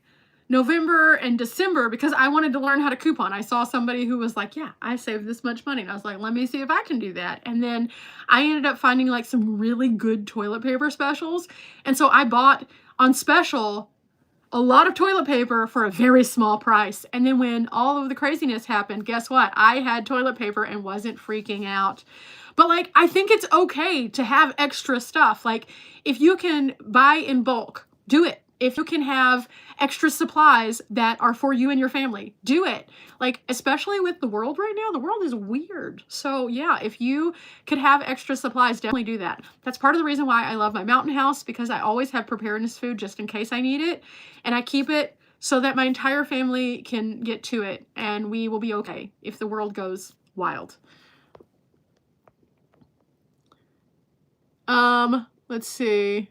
November and December because I wanted to learn how to coupon. I saw somebody who was like, yeah, I saved this much money. And I was like, let me see if I can do that. And then I ended up finding like some really good toilet paper specials. And so I bought on special a lot of toilet paper for a very small price. And then when all of the craziness happened, guess what? I had toilet paper and wasn't freaking out. But like, I think it's okay to have extra stuff. Like if you can buy in bulk, do it. If you can have extra supplies that are for you and your family, do it. Like, especially with the world right now, the world is weird. So yeah, if you could have extra supplies, definitely do that. That's part of the reason why I love my mountain house, because I always have preparedness food just in case I need it. And I keep it so that my entire family can get to it and we will be okay if the world goes wild. Let's see.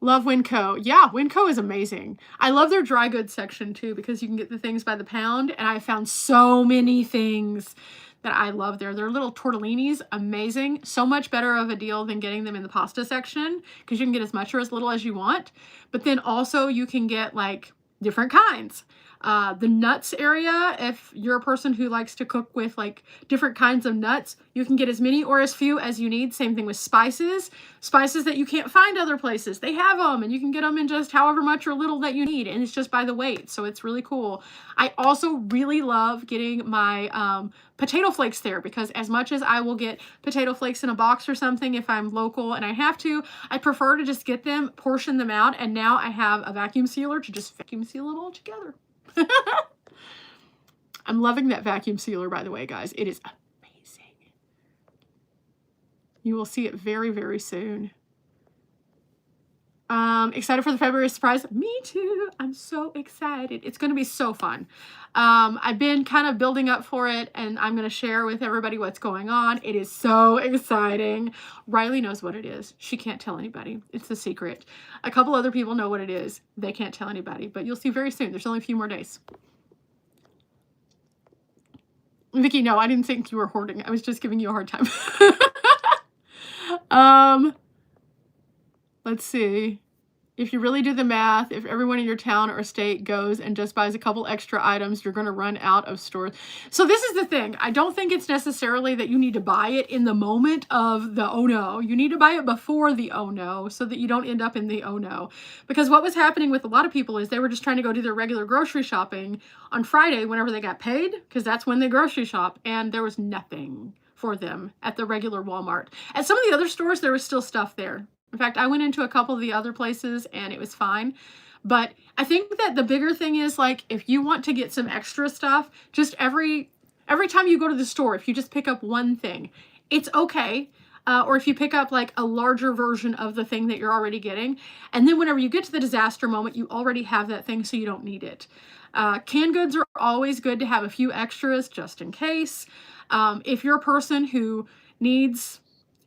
Love Winco. Yeah, Winco is amazing. I love their dry goods section too, because you can get the things by the pound, and I found so many things that I love there. Their little tortellinis, amazing. So much better of a deal than getting them in the pasta section, because you can get as much or as little as you want. But then also you can get like different kinds. The nuts area, if you're a person who likes to cook with like different kinds of nuts, you can get as many or as few as you need. Same thing with spices. Spices that you can't find other places, they have them, and you can get them in just however much or little that you need, and it's just by the weight, so it's really cool. I also really love getting my potato flakes there, because as much as I will get potato flakes in a box or something if I'm local and I have to, I prefer to just get them, portion them out, and now I have a vacuum sealer to just vacuum seal it all together. I'm loving that vacuum sealer, by the way, guys. It is amazing. You will see it very, very soon. Excited for the February surprise? Me too. I'm so excited. It's going to be so fun. I've been kind of building up for it, and I'm going to share with everybody what's going on. It is so exciting. Riley knows what it is. She can't tell anybody. It's a secret. A couple other people know what it is. They can't tell anybody, but you'll see very soon. There's only a few more days. Vicky, no, I didn't think you were hoarding. I was just giving you a hard time. Let's see. If you really do the math, if everyone in your town or state goes and just buys a couple extra items, you're going to run out of stores. So this is the thing. I don't think it's necessarily that you need to buy it in the moment of the oh no. You need to buy it before the oh no, so that you don't end up in the oh no. Because what was happening with a lot of people is they were just trying to go do their regular grocery shopping on Friday whenever they got paid, because that's when they grocery shop, and there was nothing for them at the regular Walmart. At some of the other stores, there was still stuff there. In fact, I went into a couple of the other places and it was fine. But I think that the bigger thing is, like, if you want to get some extra stuff, just every time you go to the store, if you just pick up one thing, it's okay. Or if you pick up like a larger version of the thing that you're already getting. And then whenever you get to the disaster moment, you already have that thing, so you don't need it. Canned goods are always good to have a few extras just in case. If you're a person who needs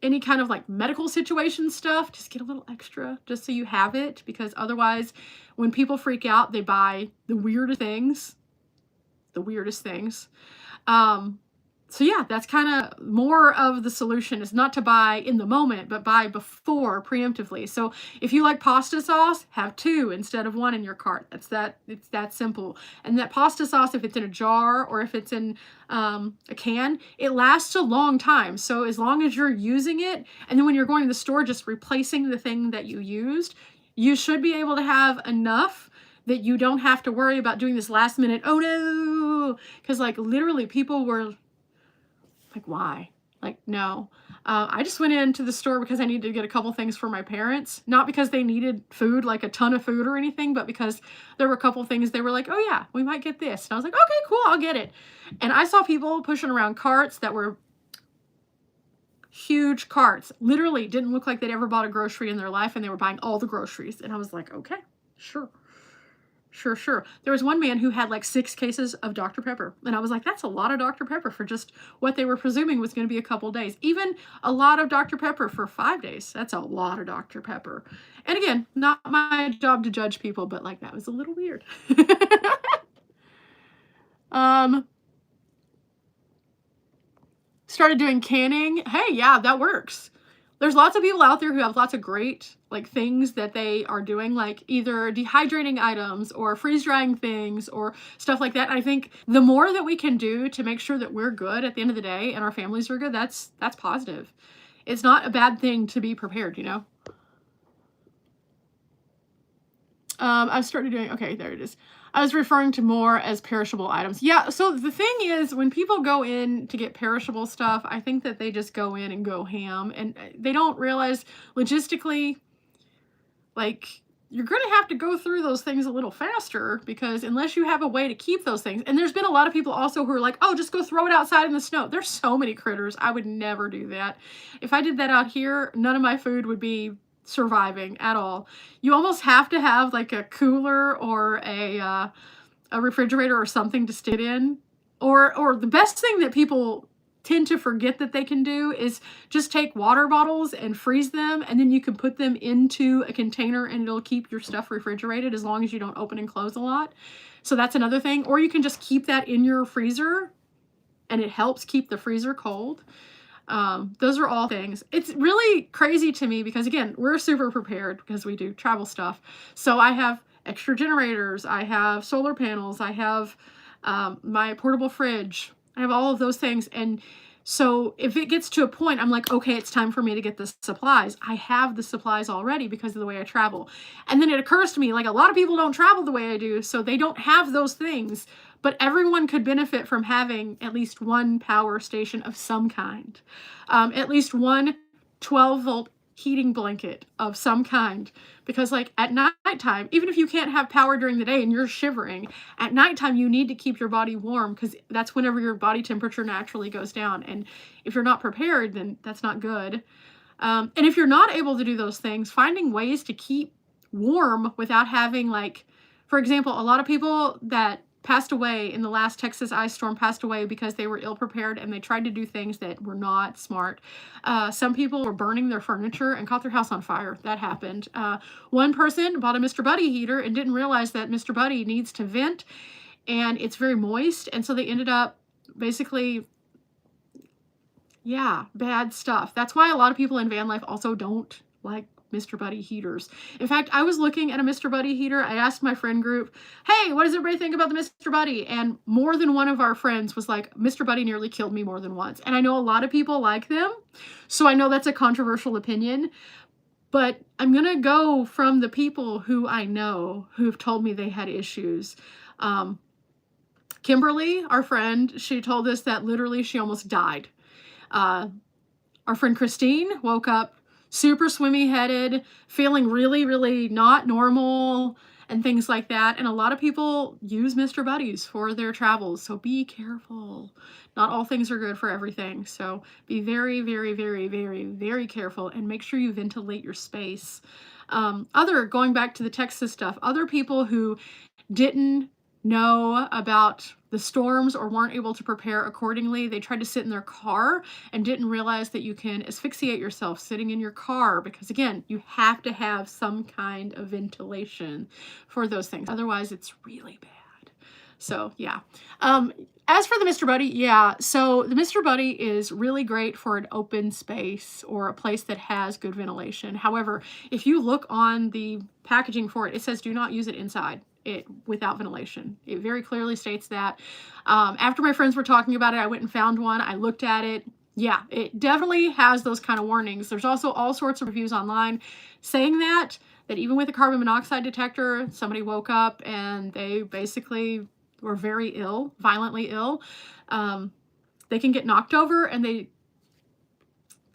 any kind of like medical situation stuff, just get a little extra just so you have it, because otherwise when people freak out, they buy the weirdest things. So yeah, that's kind of more of the solution, is not to buy in the moment, but buy before, preemptively. So if you like pasta sauce, have 2 instead of 1 in your cart. It's that simple. And that pasta sauce, if it's in a jar or if it's in a can, it lasts a long time. So as long as you're using it, and then when you're going to the store, just replacing the thing that you used, you should be able to have enough that you don't have to worry about doing this last minute, oh no, because like literally people were like, why? Like, no. I just went into the store because I needed to get a couple things for my parents, not because they needed food, like a ton of food or anything, but because there were a couple things they were like, oh yeah, we might get this. And I was like, okay, cool, I'll get it. And I saw people pushing around carts that were huge carts, literally didn't look like they'd ever bought a grocery in their life, and they were buying all the groceries. And I was like, okay, sure. Sure. There was one man who had like 6 cases of Dr. Pepper. And I was like, that's a lot of Dr. Pepper for just what they were presuming was going to be a couple days. Even a lot of Dr. Pepper for 5 days. That's a lot of Dr. Pepper. And again, not my job to judge people, but like that was a little weird. Started doing canning. Hey, yeah, that works. There's lots of people out there who have lots of great like things that they are doing, like either dehydrating items or freeze drying things or stuff like that. And I think the more that we can do to make sure that we're good at the end of the day and our families are good, that's positive. It's not a bad thing to be prepared, you know? I've started doing, okay, there it is. I was referring to more as perishable items. Yeah, so the thing is, when people go in to get perishable stuff, I think that they just go in and go ham, and they don't realize logistically, like, you're going to have to go through those things a little faster, because unless you have a way to keep those things, and there's been a lot of people also who are like, oh, just go throw it outside in the snow. There's so many critters. I would never do that. If I did that out here, none of my food would be surviving at all. You almost have to have like a cooler or a refrigerator or something to stick it in. Or the best thing that people tend to forget that they can do is just take water bottles and freeze them, and then you can put them into a container and it'll keep your stuff refrigerated as long as you don't open and close a lot. So that's another thing. Or you can just keep that in your freezer and it helps keep the freezer cold. Those are all things. It's really crazy to me because, again, we're super prepared because we do travel stuff. So I have extra generators, I have solar panels, I have my portable fridge, I have all of those things. And so if it gets to a point, I'm like, okay, it's time for me to get the supplies. I have the supplies already because of the way I travel. And then it occurs to me, like, a lot of people don't travel the way I do, so they don't have those things. But everyone could benefit from having at least one power station of some kind. At least one 12-volt heating blanket of some kind. Because like at nighttime, even if you can't have power during the day and you're shivering, at nighttime you need to keep your body warm because that's whenever your body temperature naturally goes down. And if you're not prepared, then that's not good. And if you're not able to do those things, finding ways to keep warm without having, like, for example, a lot of people that passed away in the last Texas ice storm passed away because they were ill prepared and they tried to do things that were not smart. Some people were burning their furniture and caught their house on fire. That happened. One person bought a Mr. Buddy heater and didn't realize that Mr. Buddy needs to vent and it's very moist. And so they ended up basically, yeah, bad stuff. That's why a lot of people in van life also don't like Mr. Buddy heaters. In fact, I was looking at a Mr. Buddy heater. I asked my friend group, hey, what does everybody think about the Mr. Buddy? And more than one of our friends was like, Mr. Buddy nearly killed me more than once. And I know a lot of people like them, so I know that's a controversial opinion, but I'm going to go from the people who I know who've told me they had issues. Kimberly, our friend, she told us that literally she almost died. Our friend Christine woke up super swimmy headed, feeling really, really not normal and things like that. And a lot of people use Mr. Buddies for their travels. So be careful. Not all things are good for everything. So be very, very, very, very, very careful and make sure you ventilate your space. Going back to the Texas stuff, other people who didn't know about the storms or weren't able to prepare accordingly, they tried to sit in their car and didn't realize that you can asphyxiate yourself sitting in your car because, again, you have to have some kind of ventilation for those things. Otherwise, it's really bad. So, yeah. As for the Mr. Buddy, yeah, so the Mr. Buddy is really great for an open space or a place that has good ventilation. However, if you look on the packaging for it, it says do not use it inside. Without ventilation. It very clearly states that. After my friends were talking about it, I went and found one. I looked at it. Yeah, it definitely has those kind of warnings. There's also all sorts of reviews online saying that even with a carbon monoxide detector, somebody woke up and they basically were very ill, violently ill. They can get knocked over and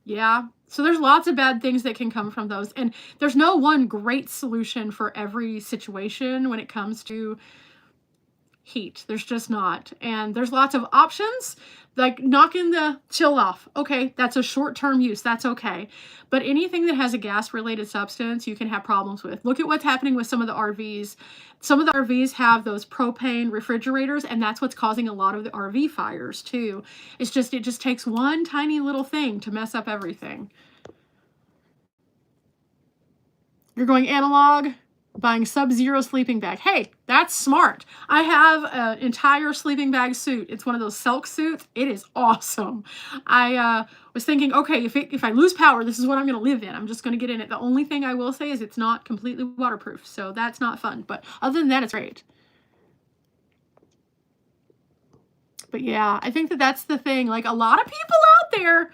yeah. So there's lots of bad things that can come from those. And there's no one great solution for every situation when it comes to heat. There's just not. And there's lots of options, like knocking the chill off. Okay, that's a short-term use. That's okay. But anything that has a gas-related substance, you can have problems with. Look at what's happening with some of the RVs. Some of the RVs have those propane refrigerators, and that's what's causing a lot of the RV fires too. It just takes one tiny little thing to mess up everything. You're going analog, buying Sub-Zero sleeping bag. Hey, that's smart. I have an entire sleeping bag suit. It's one of those silk suits. It is awesome. I was thinking, okay, if I lose power, this is what I'm going to live in. I'm just going to get in it. The only thing I will say is it's not completely waterproof, so that's not fun. But other than that, it's great. But yeah, I think that that's the thing. Like, a lot of people out there,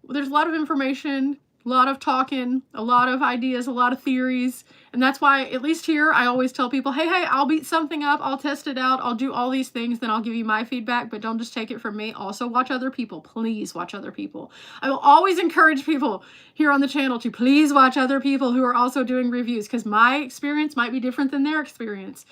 there's a lot of information, a lot of talking, a lot of ideas, a lot of theories. And that's why, at least here, I always tell people, hey, I'll beat something up, I'll test it out, I'll do all these things, then I'll give you my feedback, but don't just take it from me. Also, watch other people. Please watch other people. I will always encourage people here on the channel to please watch other people who are also doing reviews, because my experience might be different than their experience.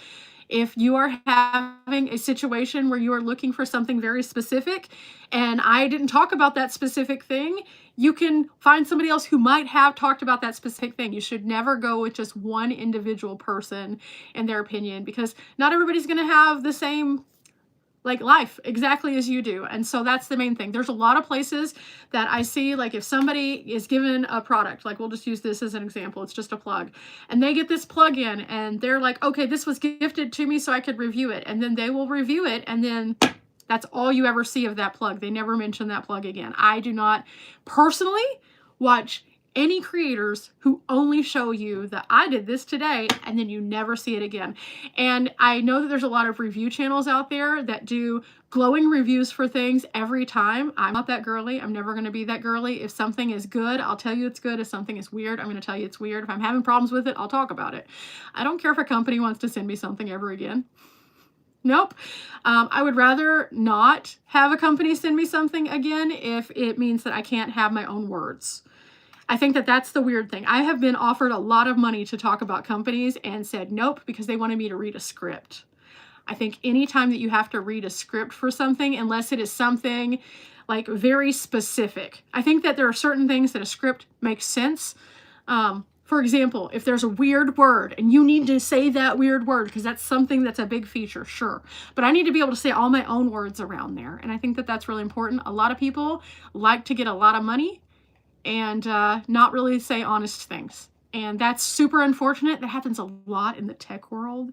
If you are having a situation where you are looking for something very specific and I didn't talk about that specific thing, you can find somebody else who might have talked about that specific thing. You should never go with just one individual person and their opinion, because not everybody's going to have the same life exactly as you do. And so that's the main thing. There's a lot of places that I see, like if somebody is given a product, like we'll just use this as an example, it's just a plug, and they get this plug in and they're like, okay, this was gifted to me so I could review it. And then they will review it, and then that's all you ever see of that plug. They never mention that plug again. I do not personally watch any creators who only show you that I did this today and then you never see it again. And I know that there's a lot of review channels out there that do glowing reviews for things every time. I'm not that girly. I'm never going to be that girly. If something is good, I'll tell you it's good. If something is weird, I'm going to tell you it's weird. If I'm having problems with it, I'll talk about it. I don't care if a company wants to send me something ever again. Nope. I would rather not have a company send me something again if it means that I can't have my own words. I think that that's the weird thing. I have been offered a lot of money to talk about companies and said nope, because they wanted me to read a script. I think anytime that you have to read a script for something, unless it is something like very specific, I think that there are certain things that a script makes sense. For example, if there's a weird word and you need to say that weird word because that's something that's a big feature, sure. But I need to be able to say all my own words around there. And I think that that's really important. A lot of people like to get a lot of money and not really say honest things. And that's super unfortunate. That happens a lot in the tech world.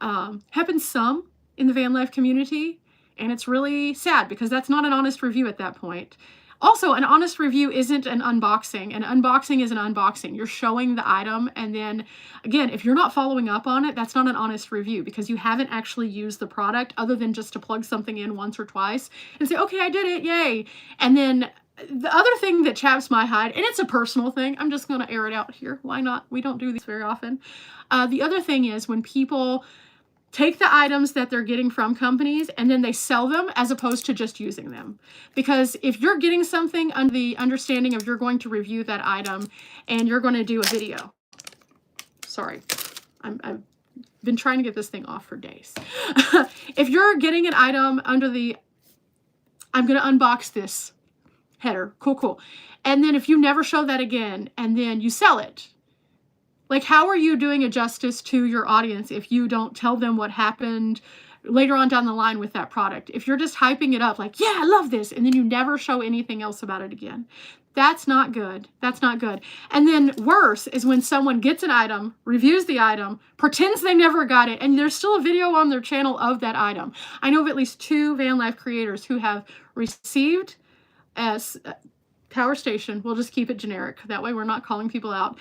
Happens some in the van life community. And it's really sad because that's not an honest review at that point. Also, an honest review isn't an unboxing. An unboxing is an unboxing. You're showing the item, and then, again, if you're not following up on it, that's not an honest review because you haven't actually used the product other than just to plug something in once or twice and say, okay, I did it, yay. And then the other thing that chaps my hide, and it's a personal thing, I'm just going to air it out here. Why not? We don't do these very often. The other thing is when people take the items that they're getting from companies and then they sell them as opposed to just using them. Because if you're getting something under the understanding of you're going to review that item and you're going to do a video. Sorry, I've been trying to get this thing off for days. If you're getting an item under the, I'm going to unbox this header, cool. And then if you never show that again and then you sell it, like, how are you doing a justice to your audience if you don't tell them what happened later on down the line with that product? If you're just hyping it up like, yeah, I love this, and then you never show anything else about it again. That's not good. That's not good. And then worse is when someone gets an item, reviews the item, pretends they never got it, and there's still a video on their channel of that item. I know of at least 2 van life creators who have received as power station, we'll just keep it generic, that way we're not calling people out,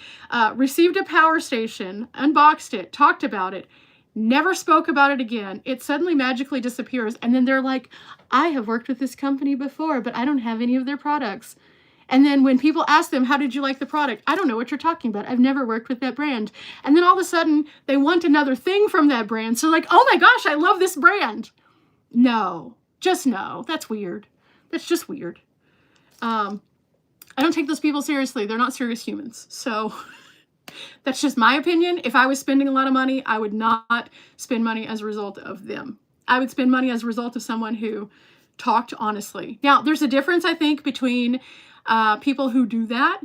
received a power station, unboxed it, talked about it, never spoke about it again. It suddenly magically disappears, and then they're like, I have worked with this company before, but I don't have any of their products. And then when people ask them, how did you like the product? I don't know what you're talking about. I've never worked with that brand. And then all of a sudden they want another thing from that brand. So like, oh my gosh, I love this brand. No, just no. That's weird. That's just weird. I don't take those people seriously. They're not serious humans. So that's just my opinion. If I was spending a lot of money, I would not spend money as a result of them. I would spend money as a result of someone who talked honestly. Now, there's a difference, I think, between people who do that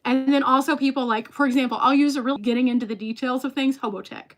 and then also people like, for example, I'll use a real getting into the details of things, Hobotech.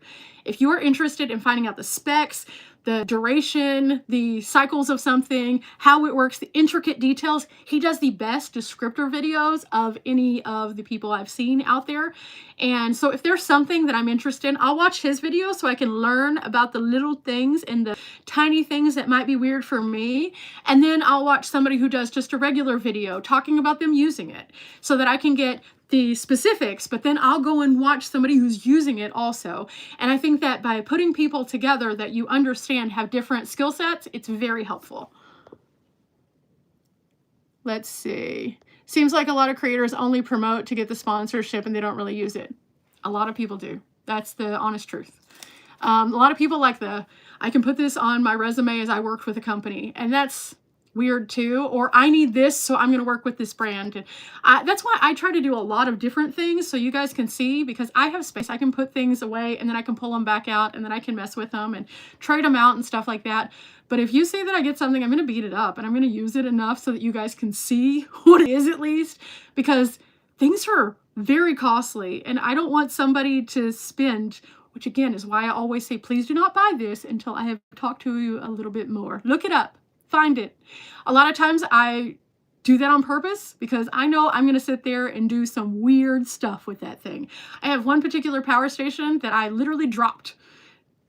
If you are interested in finding out the specs, the duration, the cycles of something, how it works, the intricate details, he does the best descriptor videos of any of the people I've seen out there. And so if there's something that I'm interested in, I'll watch his videos so I can learn about the little things and the tiny things that might be weird for me. And then I'll watch somebody who does just a regular video talking about them using it so that I can get the specifics, but then I'll go and watch somebody who's using it also. And I think that by putting people together that you understand have different skill sets, it's very helpful. Let's see. Seems like a lot of creators only promote to get the sponsorship and they don't really use it. A lot of people do. That's the honest truth. A lot of people like I can put this on my resume as I worked with a company, and that's weird too. Or I need this, so I'm going to work with this brand. And that's why I try to do a lot of different things so you guys can see, because I have space. I can put things away and then I can pull them back out and then I can mess with them and trade them out and stuff like that. But if you say that I get something, I'm going to beat it up and I'm going to use it enough so that you guys can see what it is at least, because things are very costly and I don't want somebody to spend, which again is why I always say, please do not buy this until I have talked to you a little bit more. Look it up. Find it. A lot of times I do that on purpose because I know I'm going to sit there and do some weird stuff with that thing. I have one particular power station that I literally dropped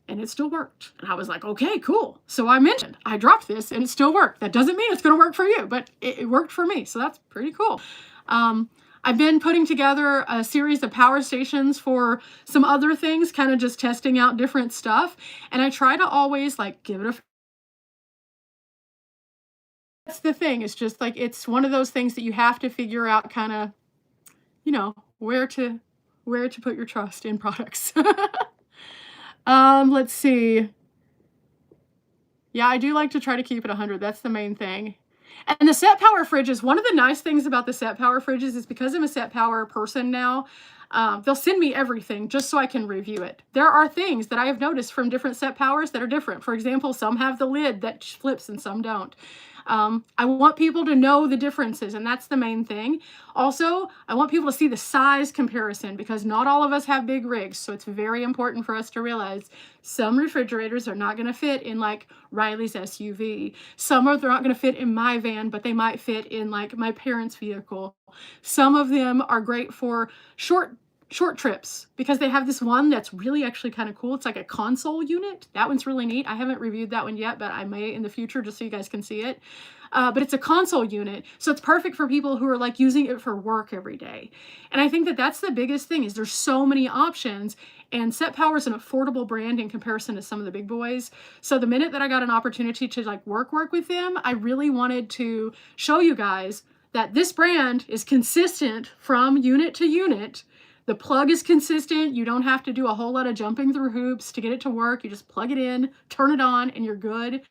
and it still worked. And I was like, okay, cool. So I mentioned I dropped this and it still worked. That doesn't mean it's going to work for you, but it worked for me. So that's pretty cool. I've been putting together a series of power stations for some other things, kind of just testing out different stuff. And I try to always like give it a That's the thing. It's just like, it's one of those things that you have to figure out kind of, you know, where to put your trust in products. Let's see. Yeah, I do like to try to keep it 100. That's the main thing. And the set power fridges, one of the nice things about the set power fridges is because I'm a set power person now, they'll send me everything just so I can review it. There are things that I have noticed from different set powers that are different. For example, some have the lid that flips and some don't. I want people to know the differences, and that's the main thing. Also, I want people to see the size comparison because not all of us have big rigs, so it's very important for us to realize some refrigerators are not going to fit in like Riley's SUV. Some are not going to fit in my van, but they might fit in like my parents' vehicle. Some of them are great for short trips because they have this one that's really actually kind of cool. It's like a console unit. That one's really neat. I haven't reviewed that one yet, but I may in the future just so you guys can see it. But it's a console unit. So it's perfect for people who are like using it for work every day. And I think that that's the biggest thing is there's so many options, and Set Power is an affordable brand in comparison to some of the big boys. So the minute that I got an opportunity to like work with them, I really wanted to show you guys that this brand is consistent from unit to unit. The plug is consistent. You don't have to do a whole lot of jumping through hoops to get it to work. You just plug it in, turn it on, and you're good.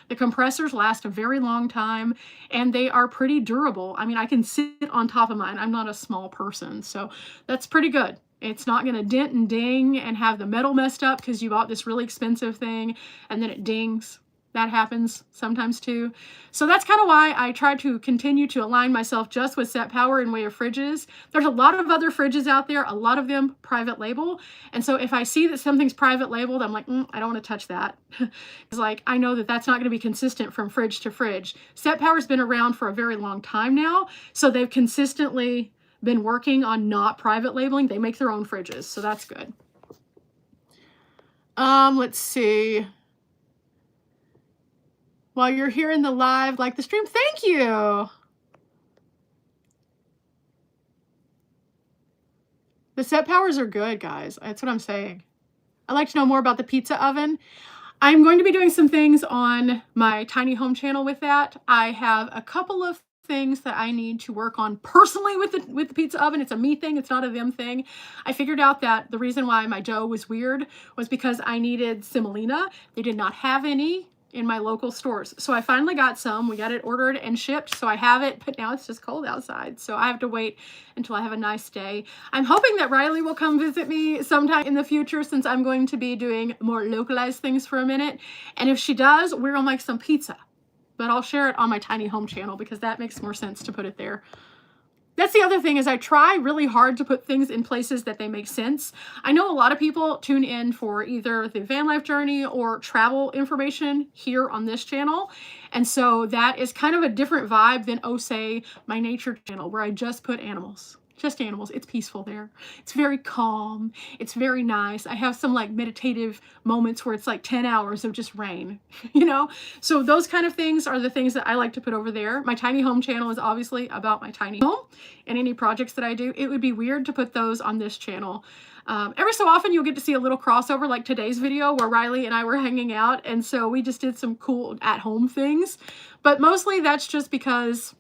The compressors last a very long time, and they are pretty durable. I mean, I can sit on top of mine. I'm not a small person, so that's pretty good. It's not going to dent and ding and have the metal messed up because you bought this really expensive thing, and then it dings. That happens sometimes too. So that's kind of why I try to continue to align myself just with Set Power in way of fridges. There's a lot of other fridges out there, a lot of them private label. And so if I see that something's private labeled, I'm like, I don't want to touch that. It's like, I know that that's not going to be consistent from fridge to fridge. Set Power's been around for a very long time now. So they've consistently been working on not private labeling. They make their own fridges. So that's good. Let's see. While you're here in the live, like the stream, thank you. The Set Powers are good, guys. That's what I'm saying. I'd like to know more about the pizza oven. I'm going to be doing some things on my tiny home channel with that. I have a couple of things that I need to work on personally with the pizza oven. It's a me thing, it's not a them thing. I figured out that the reason why my dough was weird was because I needed semolina. They did not have any in my local stores. So I finally got some. We got it ordered and shipped, so I have it, but now it's just cold outside. So I have to wait until I have a nice day. I'm hoping that Riley will come visit me sometime in the future, since I'm going to be doing more localized things for a minute. And if she does, we're gonna make some pizza. But I'll share it on my tiny home channel because that makes more sense to put it there. That's the other thing, is I try really hard to put things in places that they make sense. I know a lot of people tune in for either the van life journey or travel information here on this channel. And so that is kind of a different vibe than, oh, say, my nature channel, where I just put animals. Just animals. It's peaceful there. It's very calm. It's very nice. I have some like meditative moments where it's like 10 hours of just rain, you know? So those kind of things are the things that I like to put over there. My tiny home channel is obviously about my tiny home and any projects that I do. It would be weird to put those on this channel. Every so often you'll get to see a little crossover, like today's video where Riley and I were hanging out. And so we just did some cool at-home things. But mostly that's just because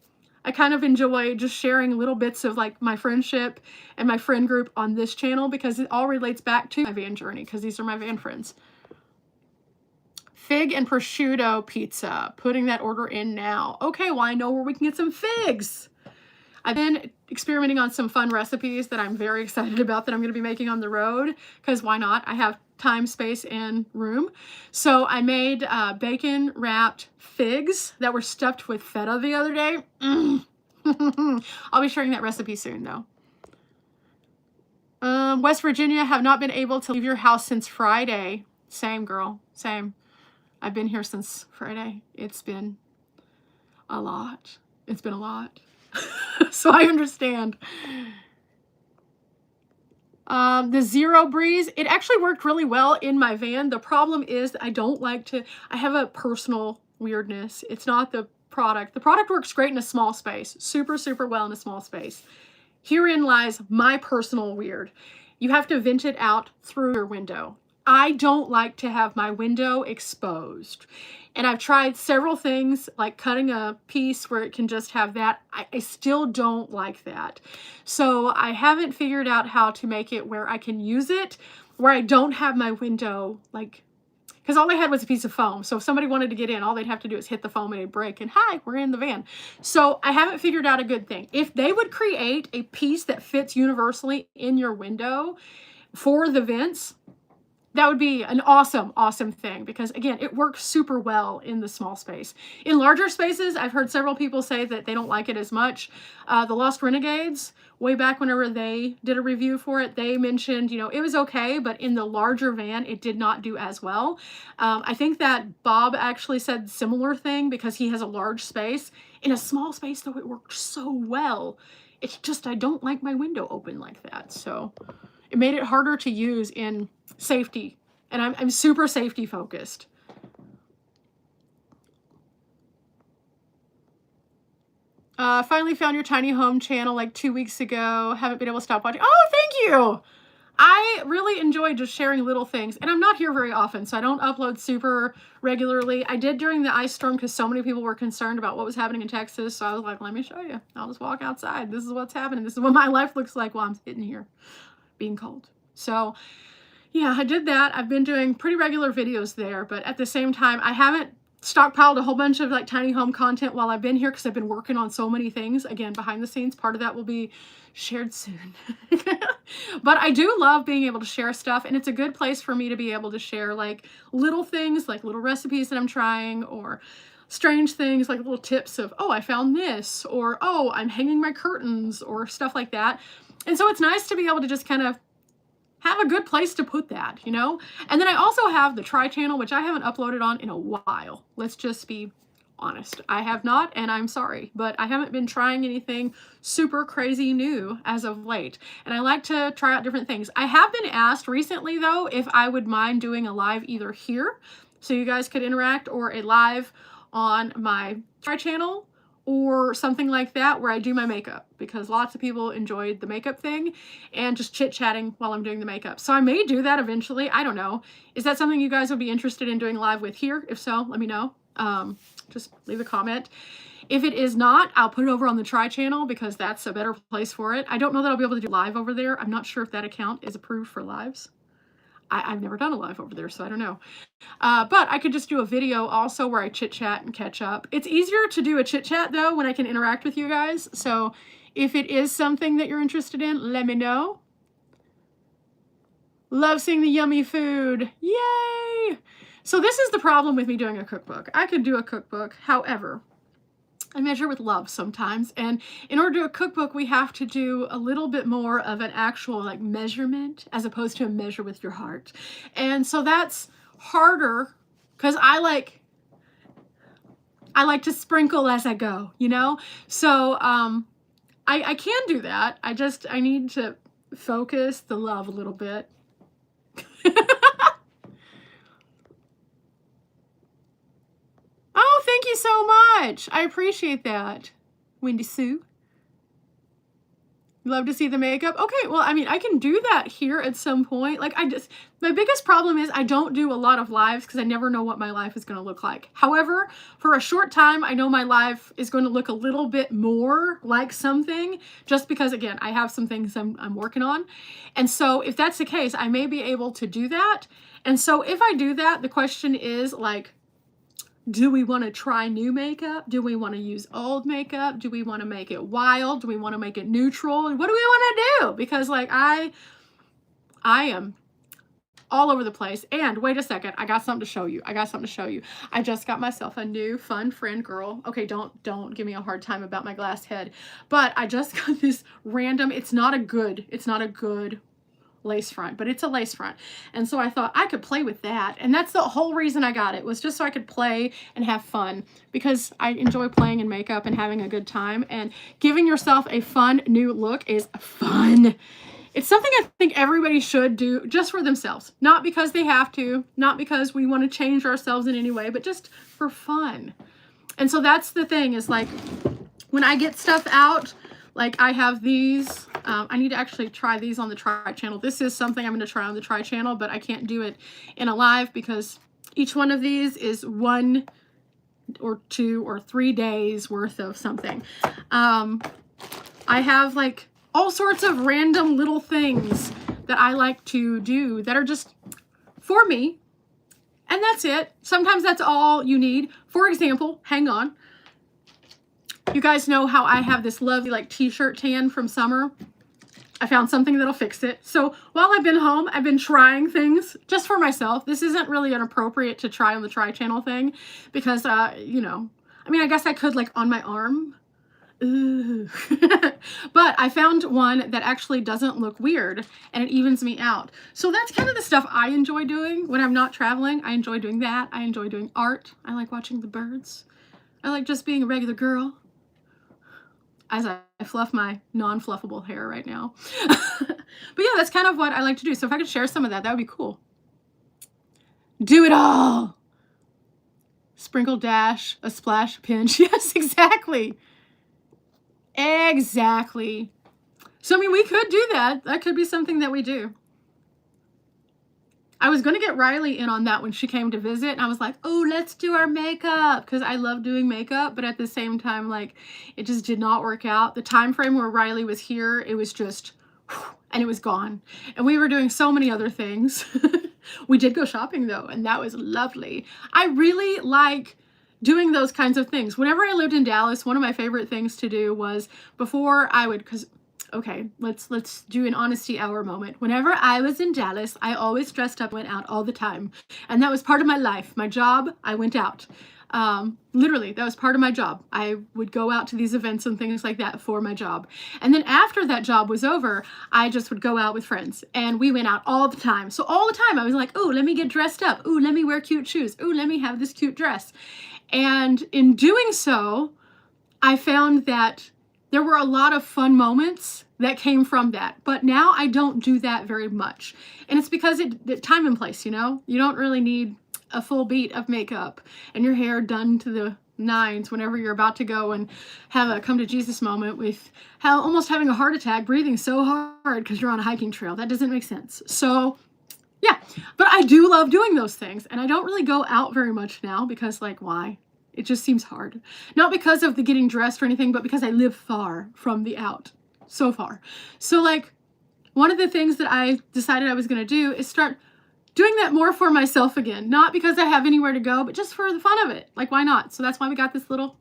I kind of enjoy just sharing little bits of like my friendship and my friend group on this channel, because it all relates back to my van journey, because these are my van friends. Fig and prosciutto pizza. Putting that order in now. Okay, well, I know where we can get some figs. I've been experimenting on some fun recipes that I'm very excited about that I'm going to be making on the road, because why not? I have time, space, and room. So I made bacon wrapped figs that were stuffed with feta the other day. I'll be sharing that recipe soon though. West Virginia, have not been able to leave your house since Friday. Same, girl, same. I've been here since Friday. It's been a lot. It's been a lot. So I understand. The Zero Breeze, it actually worked really well in my van. The problem is I don't like to, I have a personal weirdness. It's not the product. The product works great in a small space. Super, super well in a small space. Herein lies my personal weird. You have to vent it out through your window. I don't like to have my window exposed. And I've tried several things, like cutting a piece where it can just have that. I still don't like that. So I haven't figured out how to make it where I can use it, where I don't have my window, like, because all I had was a piece of foam. So if somebody wanted to get in, all they'd have to do is hit the foam and it'd break, and hi, we're in the van. So I haven't figured out a good thing. If they would create a piece that fits universally in your window for the vents, that would be an awesome, awesome thing, because again, it works super well in the small space. In larger spaces, I've heard several people say that they don't like it as much. The Lost Renegades, way back whenever they did a review for it, they mentioned, you know, it was okay, but in the larger van, it did not do as well. I think that Bob actually said similar thing, because he has a large space. In a small space, though, it worked so well. It's just, I don't like my window open like that. So it made it harder to use in safety, and I'm super safety focused. Finally found your tiny home channel like 2 weeks ago. Haven't been able to stop watching. Oh, thank you. I really enjoy just sharing little things, and I'm not here very often, so I don't upload super regularly. I did during the ice storm because so many people were concerned about what was happening in Texas, so I was like, let me show you. I'll just walk outside. This is what's happening. This is what my life looks like while I'm sitting here being cold. So yeah, I did that. I've been doing pretty regular videos there, but at the same time, I haven't stockpiled a whole bunch of like tiny home content while I've been here, because I've been working on so many things. Again, behind the scenes, part of that will be shared soon. But I do love being able to share stuff, and it's a good place for me to be able to share like little things, like little recipes that I'm trying, or strange things like little tips of, oh, I found this, or oh, I'm hanging my curtains, or stuff like that. And so it's nice to be able to just kind of have a good place to put that, you know? And then I also have the Try channel, which I haven't uploaded on in a while. Let's just be honest. I have not, and I'm sorry, but I haven't been trying anything super crazy new as of late. And I like to try out different things. I have been asked recently, though, if I would mind doing a live either here, so you guys could interact, or a live on my Try channel, or something like that where I do my makeup, because lots of people enjoyed the makeup thing and just chit-chatting while I'm doing the makeup. So I may do that eventually. I don't know. Is that something you guys would be interested in doing live with here? If so, let me know. Just leave a comment. If it is not, I'll put it over on the Try channel because that's a better place for it. I don't know that I'll be able to do live over there. I'm not sure if that account is approved for lives. I've never done a live over there, so I don't know. But I could just do a video also where I chit-chat and catch up. It's easier to do a chit-chat, though, when I can interact with you guys. So if it is something that you're interested in, let me know. Love seeing the yummy food. Yay! So this is the problem with me doing a cookbook. I could do a cookbook, however, I measure with love sometimes, and in order to do a cookbook, we have to do a little bit more of an actual like measurement as opposed to a measure with your heart. And so that's harder because I like to sprinkle as I go, you know? So I can do that. I need to focus the love a little bit. Oh, thank you so much. I appreciate that, Wendy Sue. Love to see the makeup. Okay, well, I mean, I can do that here at some point. Like, my biggest problem is I don't do a lot of lives because I never know what my life is going to look like. However, for a short time, I know my life is going to look a little bit more like something just because, again, I have some things I'm working on. And so if that's the case, I may be able to do that. And so if I do that, the question is like, do we want to try new makeup? Do we want to use old makeup? Do we want to make it wild? Do we want to make it neutral? What do we want to do? Because like I am all over the place. And wait a second, I got something to show you. I just got myself a new fun friend girl. Okay, don't give me a hard time about my glass head. But I just got this random, it's not a good lace front, but it's a lace front. And so I thought I could play with that. And that's the whole reason I got it, was just so I could play and have fun, because I enjoy playing in makeup and having a good time, and giving yourself a fun new look is fun. It's something I think everybody should do just for themselves, not because they have to, not because we want to change ourselves in any way, but just for fun. And so that's the thing, is like when I get stuff out, like I have these, I need to actually try these on the Try channel. This is something I'm going to try on the Try channel, but I can't do it in a live because each one of these is 1 or 2 or 3 days worth of something. I have like all sorts of random little things that I like to do that are just for me. And that's it. Sometimes that's all you need. For example, hang on. You guys know how I have this lovely like t-shirt tan from summer. I found something that'll fix it. So while I've been home, I've been trying things just for myself. This isn't really inappropriate to try on the Try channel thing because, you know, I mean, I guess I could like on my arm. Ooh. But I found one that actually doesn't look weird and it evens me out. So that's kind of the stuff I enjoy doing when I'm not traveling. I enjoy doing that. I enjoy doing art. I like watching the birds. I like just being a regular girl. As I fluff my non-fluffable hair right now. But yeah, that's kind of what I like to do. So if I could share some of that, that would be cool. Do it all. Sprinkle, dash, a splash, pinch. Yes, exactly. Exactly. So, I mean, we could do that. That could be something that we do. I was going to get Riley in on that when she came to visit, and I was like, oh, let's do our makeup, because I love doing makeup, but at the same time, like, it just did not work out. The time frame where Riley was here, it was just, and it was gone. And we were doing so many other things. We did go shopping, though, and that was lovely. I really like doing those kinds of things. Whenever I lived in Dallas, one of my favorite things to do was before I would, because okay, let's do an honesty hour moment. Whenever I was in Dallas, I always dressed up, went out all the time. And that was part of my life. My job, I went out. Literally, that was part of my job. I would go out to these events and things like that for my job. And then after that job was over, I just would go out with friends. And we went out all the time. So all the time I was like, oh, let me get dressed up. Oh, let me wear cute shoes. Oh, let me have this cute dress. And in doing so, I found that there were a lot of fun moments that came from that. But now I don't do that very much. And it's because it time and place, you know? You don't really need a full beat of makeup and your hair done to the nines whenever you're about to go and have a come to Jesus moment with almost having a heart attack, breathing so hard because you're on a hiking trail. That doesn't make sense. So yeah, but I do love doing those things, and I don't really go out very much now because, like, why? It just seems hard. Not because of the getting dressed or anything, but because I live far from the out. So far. So, like, one of the things that I decided I was going to do is start doing that more for myself again. Not because I have anywhere to go, but just for the fun of it. Like, why not? So that's why we got this little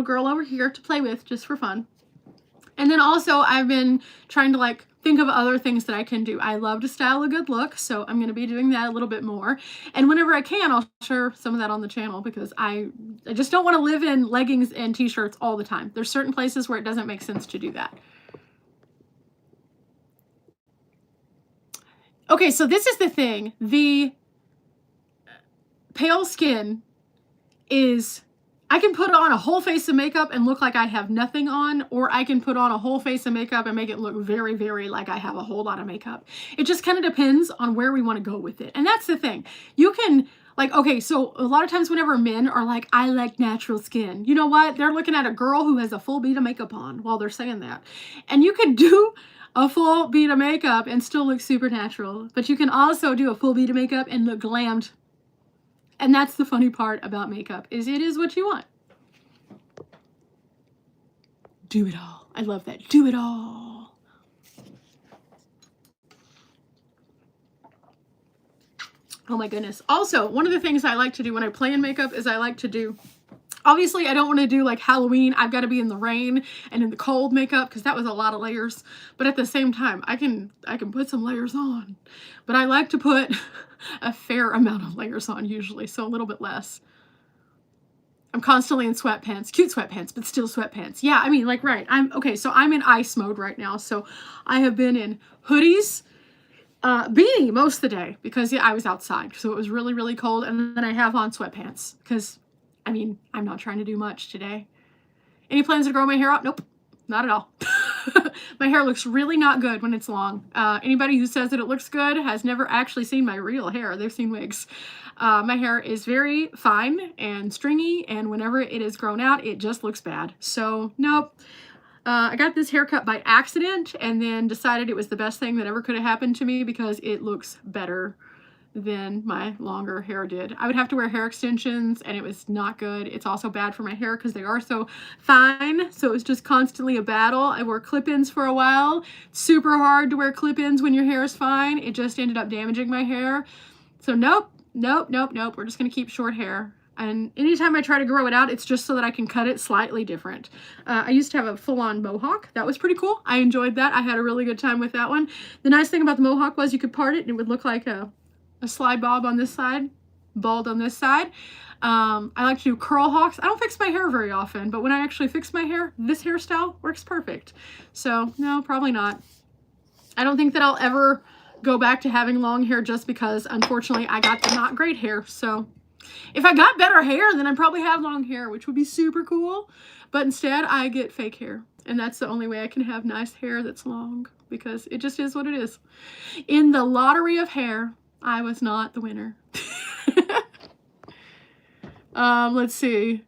girl over here to play with just for fun. And then also I've been trying to, like, think of other things that I can do. I love to style a good look, so I'm going to be doing that a little bit more. And whenever I can, I'll share some of that on the channel because I just don't want to live in leggings and t-shirts all the time. There's certain places where it doesn't make sense to do that. Okay, so this is the thing. The pale skin is, I can put on a whole face of makeup and look like I have nothing on, or I can put on a whole face of makeup and make it look very, very like I have a whole lot of makeup. It just kind of depends on where we want to go with it. And that's the thing. You can, like, okay, so a lot of times whenever men are like, I like natural skin, you know what? They're looking at a girl who has a full bead of makeup on while they're saying that. And you can do a full bead of makeup and still look super natural. But you can also do a full bead of makeup and look glammed. And that's the funny part about makeup, is it is what you want. Do it all. I love that. Do it all. Oh my goodness. Also, one of the things I like to do when I play in makeup is I like to do, obviously I don't want to do like Halloween. I've got to be in the rain and in the cold makeup because that was a lot of layers. But at the same time, I can put some layers on. But I like to put a fair amount of layers on usually, so a little bit less. I'm constantly in sweatpants, cute sweatpants, but still sweatpants. Yeah, I mean, like, right. Okay, so I'm in ice mode right now. So I have been in hoodies, beanie most of the day because, yeah, I was outside. So it was really, really cold. And then I have on sweatpants because, I mean, I'm not trying to do much today. Any plans to grow my hair out? Nope, not at all. My hair looks really not good when it's long. Anybody who says that it looks good has never actually seen my real hair. They've seen wigs. My hair is very fine and stringy, and whenever it is grown out, it just looks bad. So, nope. I got this haircut by accident and then decided it was the best thing that ever could have happened to me because it looks better than my longer hair did. I would have to wear hair extensions and it was not good. It's also bad for my hair because they are so fine. So it was just constantly a battle. I wore clip-ins for a while. Super hard to wear clip-ins when your hair is fine. It just ended up damaging my hair. So nope, nope, nope, nope. We're just gonna keep short hair. And anytime I try to grow it out, it's just so that I can cut it slightly different. I used to have a full-on mohawk. That was pretty cool. I enjoyed that. I had a really good time with that one. The nice thing about the mohawk was you could part it and it would look like a slide bob on this side, bald on this side. I like to do curl hawks. I don't fix my hair very often, but when I actually fix my hair, this hairstyle works perfect. So no, probably not. I don't think that I'll ever go back to having long hair just because, unfortunately, I got the not great hair. So if I got better hair, then I'd probably have long hair, which would be super cool. But instead, I get fake hair. And that's the only way I can have nice hair that's long because it just is what it is. In the lottery of hair, I was not the winner. Let's see.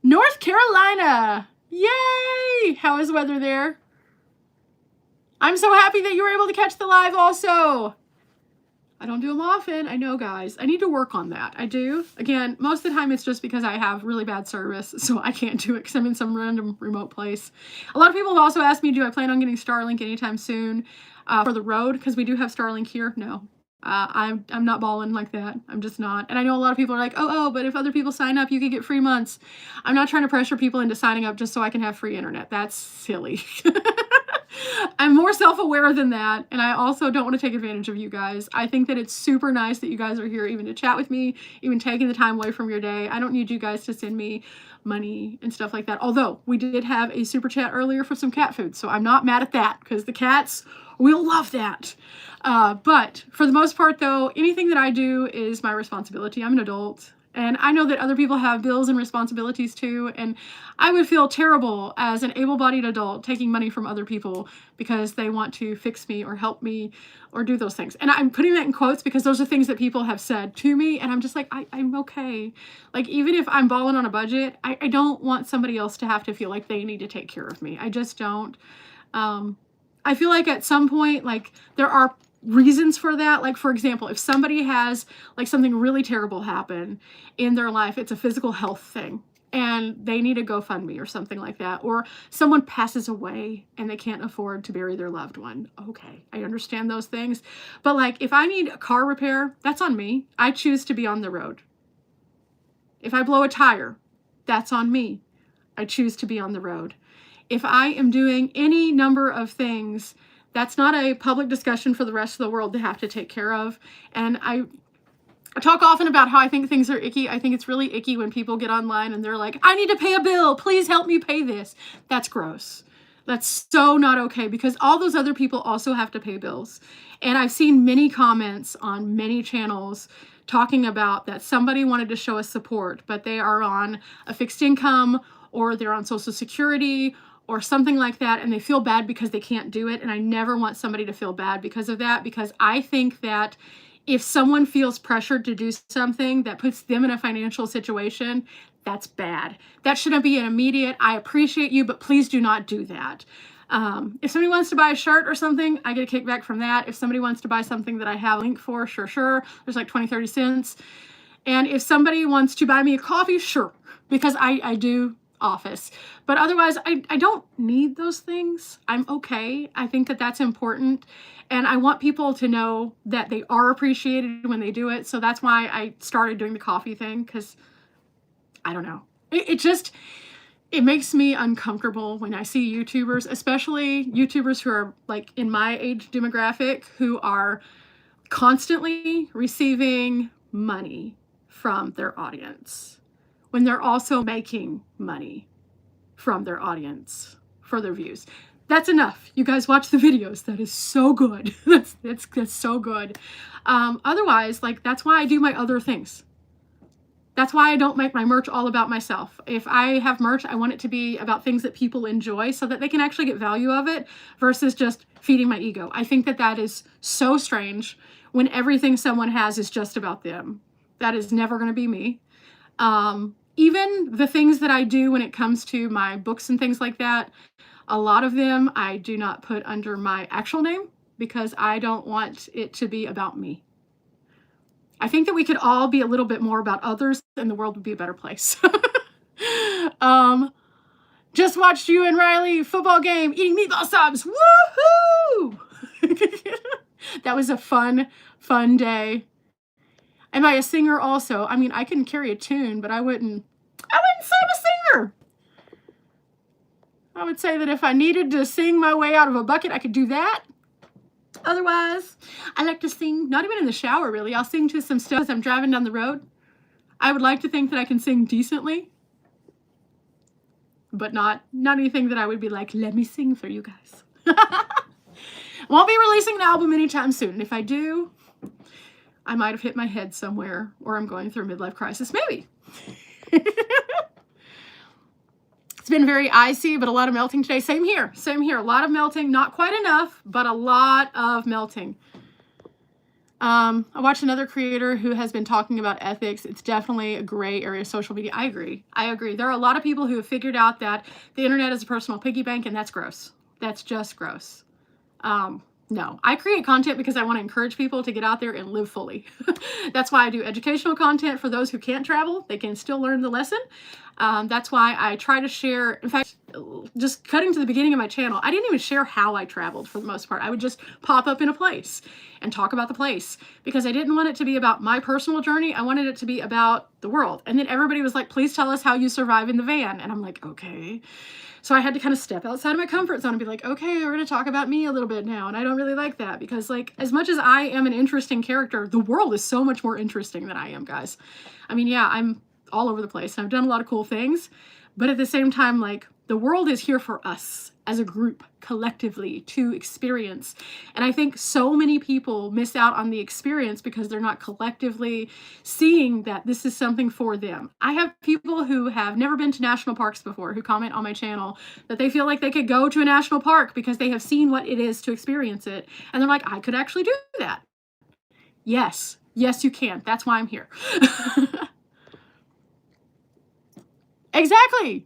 North Carolina. Yay! How is the weather there? I'm so happy that you were able to catch the live also. I don't do them often. I know, guys. I need to work on that. I do. Again, most of the time it's just because I have really bad service, so I can't do it because I'm in some random remote place. A lot of people have also asked me, do I plan on getting Starlink anytime soon for the road? Because we do have Starlink here. No. I'm not balling like that. I'm just not. And I know a lot of people are like, oh, but if other people sign up, you could get free months. I'm not trying to pressure people into signing up just so I can have free internet. That's silly. I'm more self-aware than that, and I also don't want to take advantage of you guys. I think that it's super nice that you guys are here even to chat with me, even taking the time away from your day. I don't need you guys to send me money and stuff like that. Although, we did have a super chat earlier for some cat food, so I'm not mad at that, because the cats will love that. But for the most part, though, anything that I do is my responsibility. I'm an adult, And I know that other people have bills and responsibilities too, and I would feel terrible as an able-bodied adult taking money from other people because they want to fix me or help me or do those things. And I'm putting that in quotes because those are things that people have said to me, and I'm just like, I'm okay. Like, even if I'm balling on a budget, I don't want somebody else to have to feel like they need to take care of me. I just don't. I feel like at some point, like, there are reasons for that. Like, for example, if somebody has like something really terrible happen in their life, it's a physical health thing and they need a GoFundMe or something like that, or someone passes away and they can't afford to bury their loved one. Okay, I understand those things. But like, if I need a car repair, that's on me. I choose to be on the road. If I blow a tire, that's on me. I choose to be on the road. If I am doing any number of things, that's not a public discussion for the rest of the world to have to take care of. And I talk often about how I think things are icky. I think it's really icky when people get online and they're like, I need to pay a bill. Please help me pay this. That's gross. That's so not okay, because all those other people also have to pay bills. And I've seen many comments on many channels talking about that somebody wanted to show us support, but they are on a fixed income or they're on Social Security or something like that, and they feel bad because they can't do it. And I never want somebody to feel bad because of that, because I think that if someone feels pressured to do something that puts them in a financial situation, that's bad. That shouldn't be an immediate, I appreciate you, but please do not do that. If somebody wants to buy a shirt or something, I get a kickback from that. If somebody wants to buy something that I have a link for, sure. There's like 20, 30 cents. And if somebody wants to buy me a coffee, sure, because I do office. But otherwise, I don't need those things. I'm okay. I think that that's important. And I want people to know that they are appreciated when they do it. So that's why I started doing the coffee thing, because I don't know. It makes me uncomfortable when I see YouTubers, especially YouTubers who are like in my age demographic, who are constantly receiving money from their audience, when they're also making money from their audience for their views. That's enough. You guys watch the videos. That is so good. that's so good. Otherwise, like, that's why I do my other things. That's why I don't make my merch all about myself. If I have merch, I want it to be about things that people enjoy so that they can actually get value of it versus just feeding my ego. I think that that is so strange when everything someone has is just about them. That is never going to be me. Even the things that I do when it comes to my books and things like that, a lot of them I do not put under my actual name because I don't want it to be about me. I think that we could all be a little bit more about others and the world would be a better place. Just watched you and Riley football game eating meatball subs. Woohoo! That was a fun day. Am I a singer also? I mean, I can carry a tune, but I wouldn't say I'm a singer. I would say that if I needed to sing my way out of a bucket, I could do that. Otherwise, I like to sing, not even in the shower, really. I'll sing to some stuff as I'm driving down the road. I would like to think that I can sing decently, but not anything that I would be like, let me sing for you guys. Won't be releasing an album anytime soon. If I do, I might have hit my head somewhere, or I'm going through a midlife crisis. Maybe. It's been very icy, but a lot of melting today. Same here. A lot of melting. Not quite enough, but a lot of melting. I watched another creator who has been talking about ethics. It's definitely a gray area of social media. I agree. There are a lot of people who have figured out that the internet is a personal piggy bank, and that's gross. That's just gross. No, I create content because I want to encourage people to get out there and live fully. That's why I do educational content for those who can't travel. They can still learn the lesson. That's why I try to share. In fact, just cutting to the beginning of my channel, I didn't even share how I traveled for the most part. I would just pop up in a place and talk about the place because I didn't want it to be about my personal journey. I wanted it to be about the world. And then everybody was like, please tell us how you survive in the van. And I'm like, okay. So I had to kind of step outside of my comfort zone and be like, okay, we're going to talk about me a little bit now. And I don't really like that because, like, as much as I am an interesting character, the world is so much more interesting than I am, guys. I mean, yeah, I'm all over the place and I've done a lot of cool things, but at the same time, like, the world is here for us as a group, collectively, to experience. And I think so many people miss out on the experience because they're not collectively seeing that this is something for them. I have people who have never been to national parks before who comment on my channel that they feel like they could go to a national park because they have seen what it is to experience it. And they're like, I could actually do that. Yes, you can. That's why I'm here. Exactly.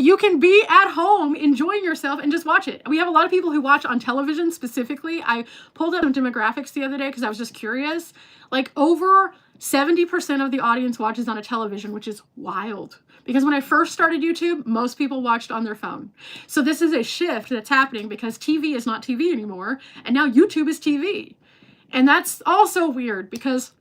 You can be at home enjoying yourself and just watch it. We have a lot of people who watch on television specifically. I pulled up some demographics the other day because I was just curious. Like over 70% of the audience watches on a television, which is wild. Because when I first started YouTube, most people watched on their phone. So this is a shift that's happening because TV is not TV anymore. And now YouTube is TV. And that's also weird because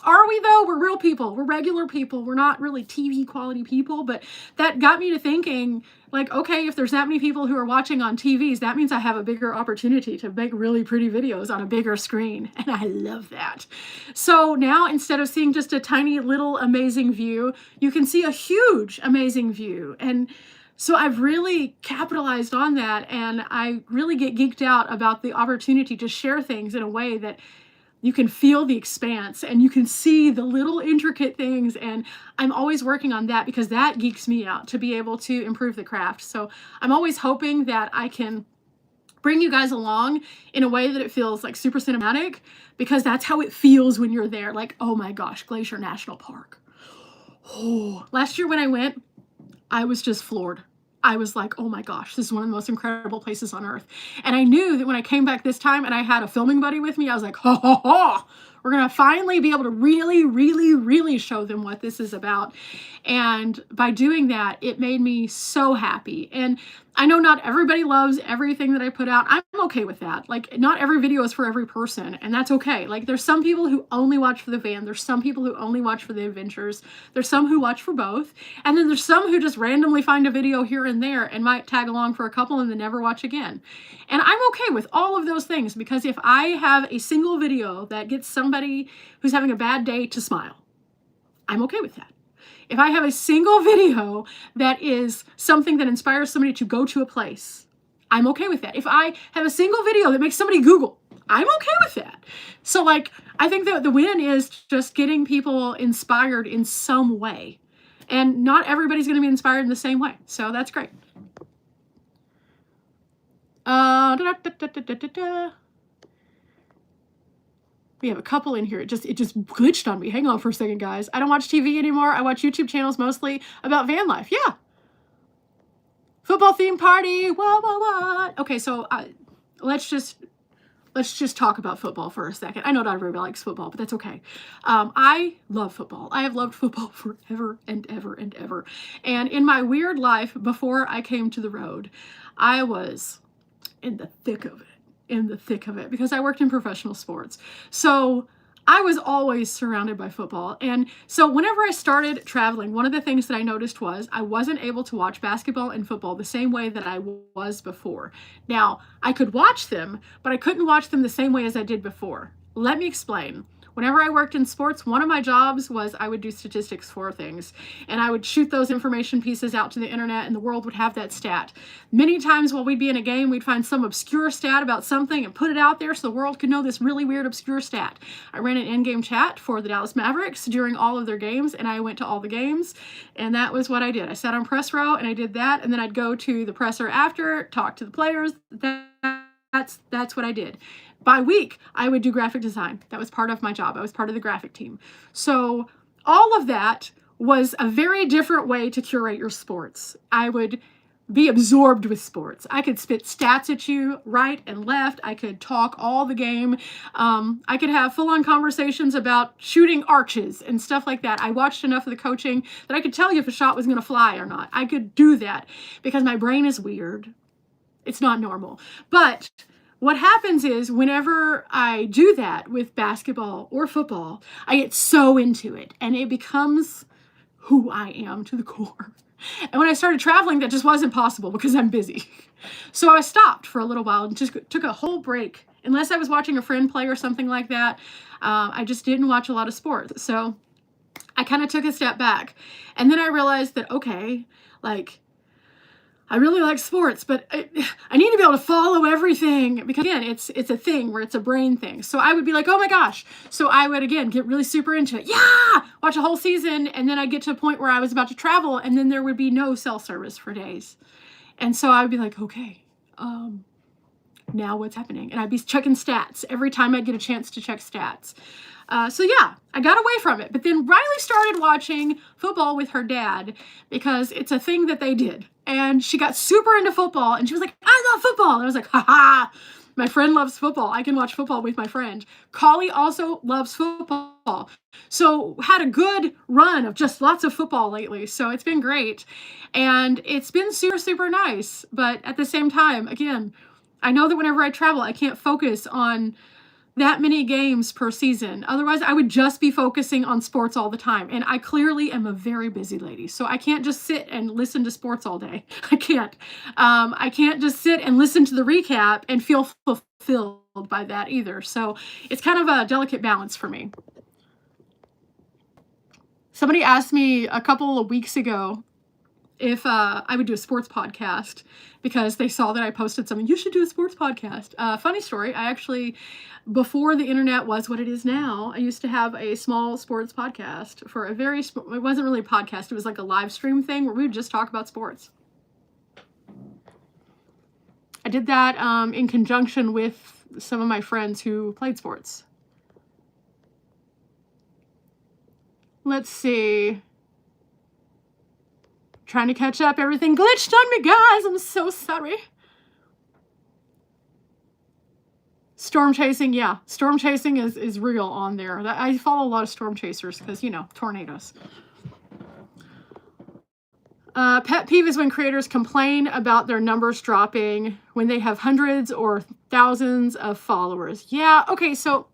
are we though? We're real people. We're regular people. We're not really TV quality people. But that got me to thinking, like, okay, if there's that many people who are watching on TVs, that means I have a bigger opportunity to make really pretty videos on a bigger screen. And I love that. So now instead of seeing just a tiny little amazing view, you can see a huge amazing view. And so I've really capitalized on that. And I really get geeked out about the opportunity to share things in a way that you can feel the expanse and you can see the little intricate things. And I'm always working on that because that geeks me out to be able to improve the craft. So I'm always hoping that I can bring you guys along in a way that it feels like super cinematic, because that's how it feels when you're there. Like, oh my gosh, Glacier National Park. Oh, last year when I went, I was just floored. I was like, oh my gosh, this is one of the most incredible places on earth. And I knew that when I came back this time and I had a filming buddy with me, I was like, ho, ho, ho, we're going to finally be able to really show them what this is about. And by doing that, it made me so happy. And I know not everybody loves everything that I put out. I'm okay with that. Like, not every video is for every person, and that's okay. Like, there's some people who only watch for the van. There's some people who only watch for the adventures. There's some who watch for both. And then there's some who just randomly find a video here and there and might tag along for a couple and then never watch again. And I'm okay with all of those things, because if I have a single video that gets somebody who's having a bad day to smile, I'm okay with that. If I have a single video that is something that inspires somebody to go to a place, I'm okay with that. If I have a single video that makes somebody Google, I'm okay with that. So, like, I think that the win is just getting people inspired in some way. And not everybody's going to be inspired in the same way. So that's great. We have a couple in here. It just glitched on me. Hang on for a second, guys. I don't watch TV anymore. I watch YouTube channels mostly about van life. Yeah. Football theme party. What? Okay, so let's just talk about football for a second. I know not everybody likes football, but that's okay. I love football. I have loved football forever and ever and ever. And in my weird life before I came to the road, I was in the thick of it because I worked in professional sports. So I was always surrounded by football. And so whenever I started traveling, one of the things that I noticed was I wasn't able to watch basketball and football the same way that I was before. Now, I could watch them, but I couldn't watch them the same way as I did before. Let me explain. Whenever I worked in sports, one of my jobs was I would do statistics for things, and I would shoot those information pieces out to the internet, and the world would have that stat. Many times while we'd be in a game, we'd find some obscure stat about something and put it out there so the world could know this really weird obscure stat. I ran an in-game chat for the Dallas Mavericks during all of their games, and I went to all the games, and that was what I did. I sat on press row and I did that, and then I'd go to the presser after, talk to the players. That's what I did. By week, I would do graphic design. That was part of my job. I was part of the graphic team. So all of that was a very different way to curate your sports. I would be absorbed with sports. I could spit stats at you right and left. I could talk all the game. I could have full-on conversations about shooting arches and stuff like that. I watched enough of the coaching that I could tell you if a shot was going to fly or not. I could do that because my brain is weird. It's not normal. But what happens is whenever I do that with basketball or football, I get so into it and it becomes who I am to the core. And when I started traveling, that just wasn't possible because I'm busy. So I stopped for a little while and just took a whole break. Unless I was watching a friend play or something like that, I just didn't watch a lot of sports. So I kind of took a step back. And then I realized that, okay, like, I really like sports, but I need to be able to follow everything, because again, it's a thing where it's a brain thing. So I would be like, oh my gosh. So I would, again, get really super into it. Yeah, watch a whole season. And then I'd get to a point where I was about to travel, and then there would be no cell service for days. And so I would be like, okay, now what's happening? And I'd be checking stats every time I'd get a chance to check stats. So yeah, I got away from it. But then Riley started watching football with her dad, because it's a thing that they did. And she got super into football, and she was like, I love football. And I was like, haha, my friend loves football. I can watch football with my friend. Collie also loves football. So had a good run of just lots of football lately. So it's been great. And it's been super, super nice. But at the same time, again, I know that whenever I travel, I can't focus on that many games per season. Otherwise, I would just be focusing on sports all the time. And I clearly am a very busy lady. So I can't just sit and listen to sports all day. I can't. I can't just sit and listen to the recap and feel fulfilled by that either. So it's kind of a delicate balance for me. Somebody asked me a couple of weeks ago if I would do a sports podcast, because they saw that I posted something. You should do a sports podcast. Funny story. I actually, before the internet was what it is now, I used to have a small sports podcast for a very, it wasn't really a podcast. It was like a live stream thing where we would just talk about sports. I did that in conjunction with some of my friends who played sports. Let's see. Trying to catch up. Everything glitched on me, guys. I'm so sorry. Storm chasing. Yeah, storm chasing is real on there. I follow a lot of storm chasers because, you know, tornadoes. Pet peeve is when creators complain about their numbers dropping when they have hundreds or thousands of followers. Yeah, okay, so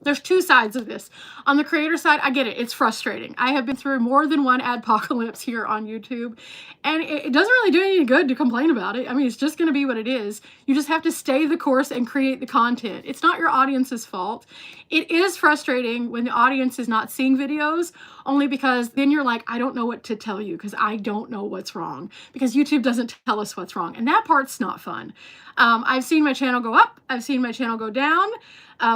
there's two sides of this. On the creator side, I get it. It's frustrating. I have been through more than one adpocalypse here on YouTube, and it doesn't really do any good to complain about it. I mean, it's just going to be what it is. You just have to stay the course and create the content. It's not your audience's fault. It is frustrating when the audience is not seeing videos, only because then you're like, I don't know what to tell you because I don't know what's wrong, because YouTube doesn't tell us what's wrong. And that part's not fun. I've seen my channel go up. I've seen my channel go down.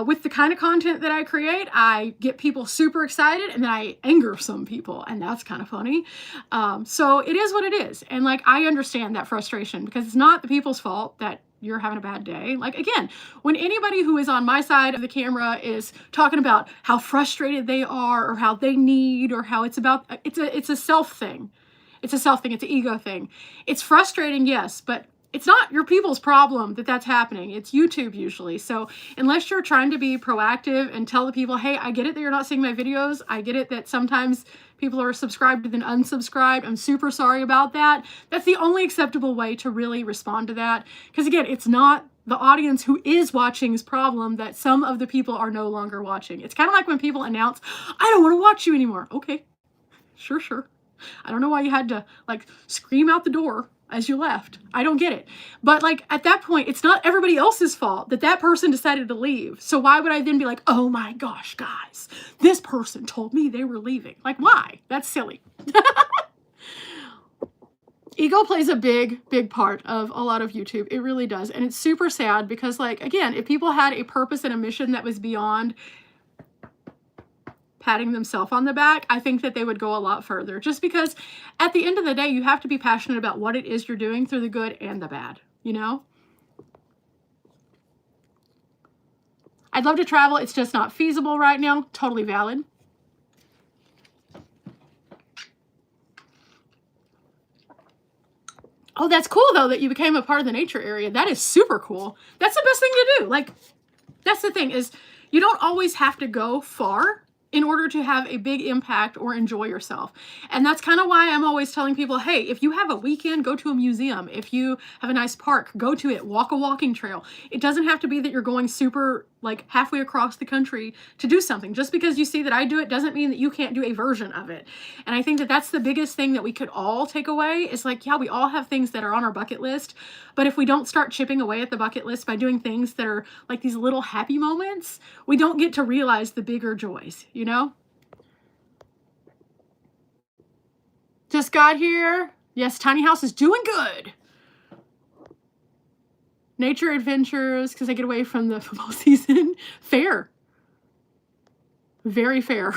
With the kind of content that I create, I get people super excited, and then I anger some people, and that's kind of funny. So it is what it is. And like, I understand that frustration, because it's not the people's fault that you're having a bad day. Like, again, when anybody who is on my side of the camera is talking about how frustrated they are, or how they need, or how it's about, it's a self thing. It's a self thing. It's an ego thing. It's frustrating, yes, but it's not your people's problem that that's happening. It's YouTube usually. So unless you're trying to be proactive and tell the people, hey, I get it that you're not seeing my videos. I get it that sometimes people are subscribed and then unsubscribed. I'm super sorry about that. That's the only acceptable way to really respond to that. Because again, it's not the audience who is watching's problem that some of the people are no longer watching. It's kind of like when people announce, I don't want to watch you anymore. Okay, sure. I don't know why you had to like scream out the door as you left. I don't get it. But like, at that point, it's not everybody else's fault that that person decided to leave. So why would I then be like, oh my gosh, guys, this person told me they were leaving? Like, why? That's silly. Ego plays a big part of a lot of YouTube. It really does. And it's super sad because, like, again, if people had a purpose and a mission that was beyond patting themselves on the back, I think that they would go a lot further. Just because at the end of the day, you have to be passionate about what it is you're doing through the good and the bad, you know? I'd love to travel. It's just not feasible right now. Totally valid. Oh, that's cool, though, that you became a part of the nature area. That is super cool. That's the best thing to do. Like, that's the thing, is you don't always have to go far in order to have a big impact or enjoy yourself. And that's kind of why I'm always telling people, hey, if you have a weekend, go to a museum. If you have a nice park, go to it, walk a walking trail. It doesn't have to be that you're going super like halfway across the country to do something. Just because you see that I do it doesn't mean that you can't do a version of it. And I think that that's the biggest thing that we could all take away is like, yeah, we all have things that are on our bucket list, but if we don't start chipping away at the bucket list by doing things that are like these little happy moments, we don't get to realize the bigger joys, you know? Just got here. Yes, tiny house is doing good. Nature adventures, because I get away from the football season. Fair. Very fair.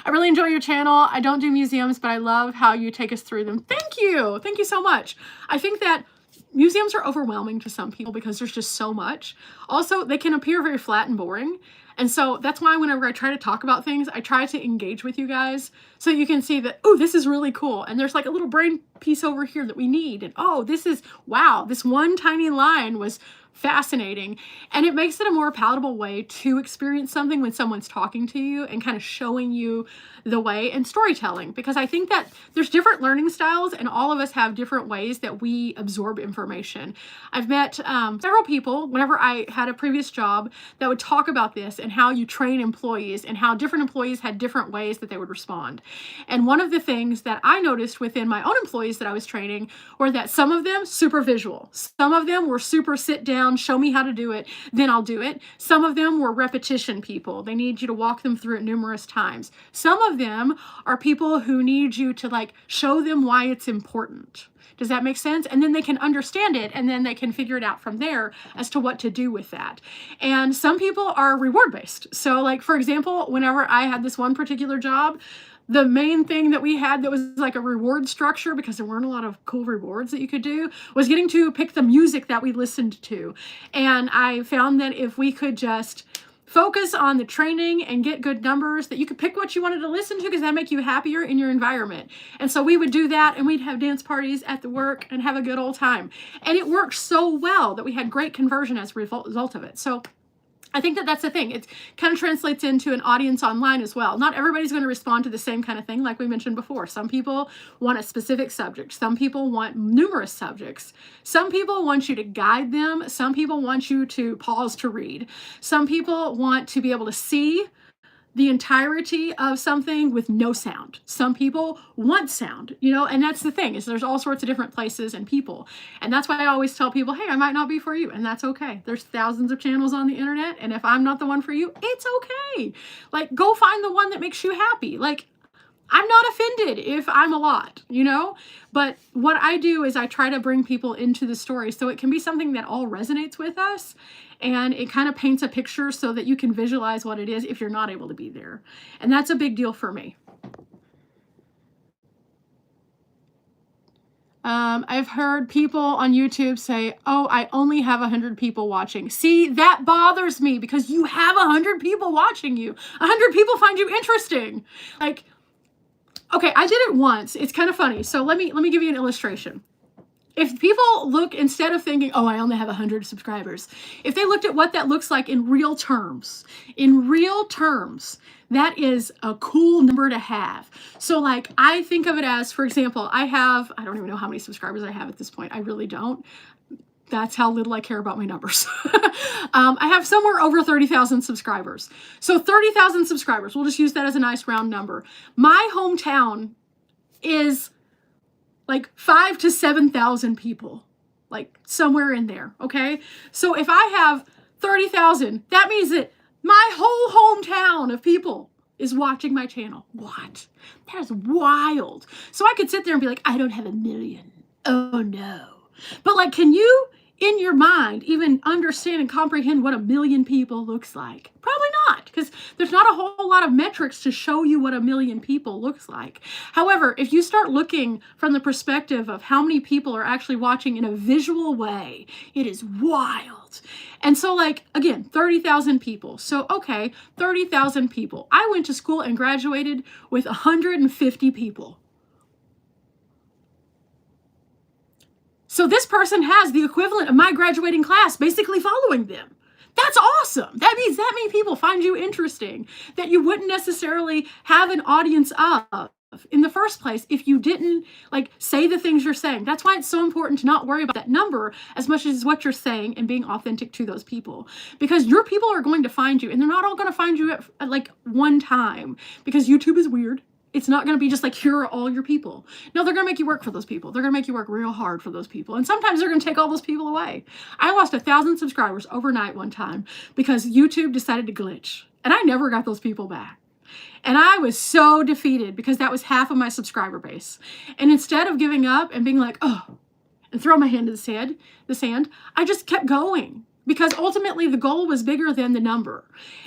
I really enjoy your channel. I don't do museums, but I love how you take us through them. Thank you. Thank you so much. I think that museums are overwhelming to some people because there's just so much. Also, they can appear very flat and boring. And so that's why whenever I try to talk about things, I try to engage with you guys so you can see that, oh, this is really cool. And there's like a little brain piece over here that we need. And oh, this is, wow, this one tiny line was fascinating. And it makes it a more palatable way to experience something when someone's talking to you and kind of showing you the way, and storytelling, because I think that there's different learning styles and all of us have different ways that we absorb information. I've met several people whenever I had a previous job that would talk about this and how you train employees and how different employees had different ways that they would respond. And one of the things that I noticed within my own employees that I was training were that some of them super visual, some of them were super sit down, show me how to do it, then I'll do it. Some of them were repetition people. They need you to walk them through it numerous times. Some of them are people who need you to like show them why it's important. Does that make sense? And then they can understand it and then they can figure it out from there as to what to do with that. And some people are reward based. So like, for example, whenever I had this one particular job, the main thing that we had that was like a reward structure, because there weren't a lot of cool rewards that you could do, was getting to pick the music that we listened to. And I found that if we could just focus on the training and get good numbers, that you could pick what you wanted to listen to because that'd make you happier in your environment. And so we would do that and we'd have dance parties at the work and have a good old time. And it worked so well that we had great conversion as a result of it. So I think that that's the thing. It kind of translates into an audience online as well. Not everybody's going to respond to the same kind of thing like we mentioned before. Some people want a specific subject. Some people want numerous subjects. Some people want you to guide them. Some people want you to pause to read. Some people want to be able to see the entirety of something with no sound. Some people want sound, you know, and that's the thing, is there's all sorts of different places and people. And that's why I always tell people, hey, I might not be for you, and that's okay. There's thousands of channels on the internet, and if I'm not the one for you, it's okay. Like, go find the one that makes you happy. Like, I'm not offended if I'm a lot, you know? But what I do is I try to bring people into the story so it can be something that all resonates with us, and it kind of paints a picture so that you can visualize what it is if you're not able to be there. And that's a big deal for me. I've heard people on YouTube say, oh, I only have 100 people watching. See, that bothers me because you have 100 people watching you. 100 people find you interesting. Like, okay, I did it once. It's kind of funny. So let me give you an illustration. If people look, instead of thinking, oh, I only have 100 subscribers, if they looked at what that looks like in real terms, that is a cool number to have. So like, I think of it as, for example, I don't even know how many subscribers I have at this point. I really don't. That's how little I care about my numbers. I have somewhere over 30,000 subscribers. So 30,000 subscribers, we'll just use that as a nice round number. My hometown is like 5,000 to 7,000 people, like somewhere in there, okay? So if I have 30,000, that means that my whole hometown of people is watching my channel. What? That is wild. So I could sit there and be like, I don't have 1 million. Oh no. But like, can you, in your mind, even understand and comprehend what 1 million people looks like? Probably not, because there's not a whole lot of metrics to show you what 1 million people looks like. However, if you start looking from the perspective of how many people are actually watching in a visual way, it is wild. And so like, again, 30,000 people. So, okay, 30,000 people. I went to school and graduated with 150 people. So this person has the equivalent of my graduating class basically following them. That's awesome. That means that many people find you interesting that you wouldn't necessarily have an audience of in the first place if you didn't like say the things you're saying. That's why it's so important to not worry about that number as much as what you're saying and being authentic to those people, because your people are going to find you, and they're not all going to find you at like one time, because YouTube is weird. It's not going to be just like, here are all your people. No, they're going to make you work for those people. They're going to make you work real hard for those people. And sometimes they're going to take all those people away. I lost 1,000 subscribers overnight one time because YouTube decided to glitch. And I never got those people back. And I was so defeated because that was half of my subscriber base. And instead of giving up and being like, oh, and throw my hand in the sand. I just kept going because ultimately the goal was bigger than the number.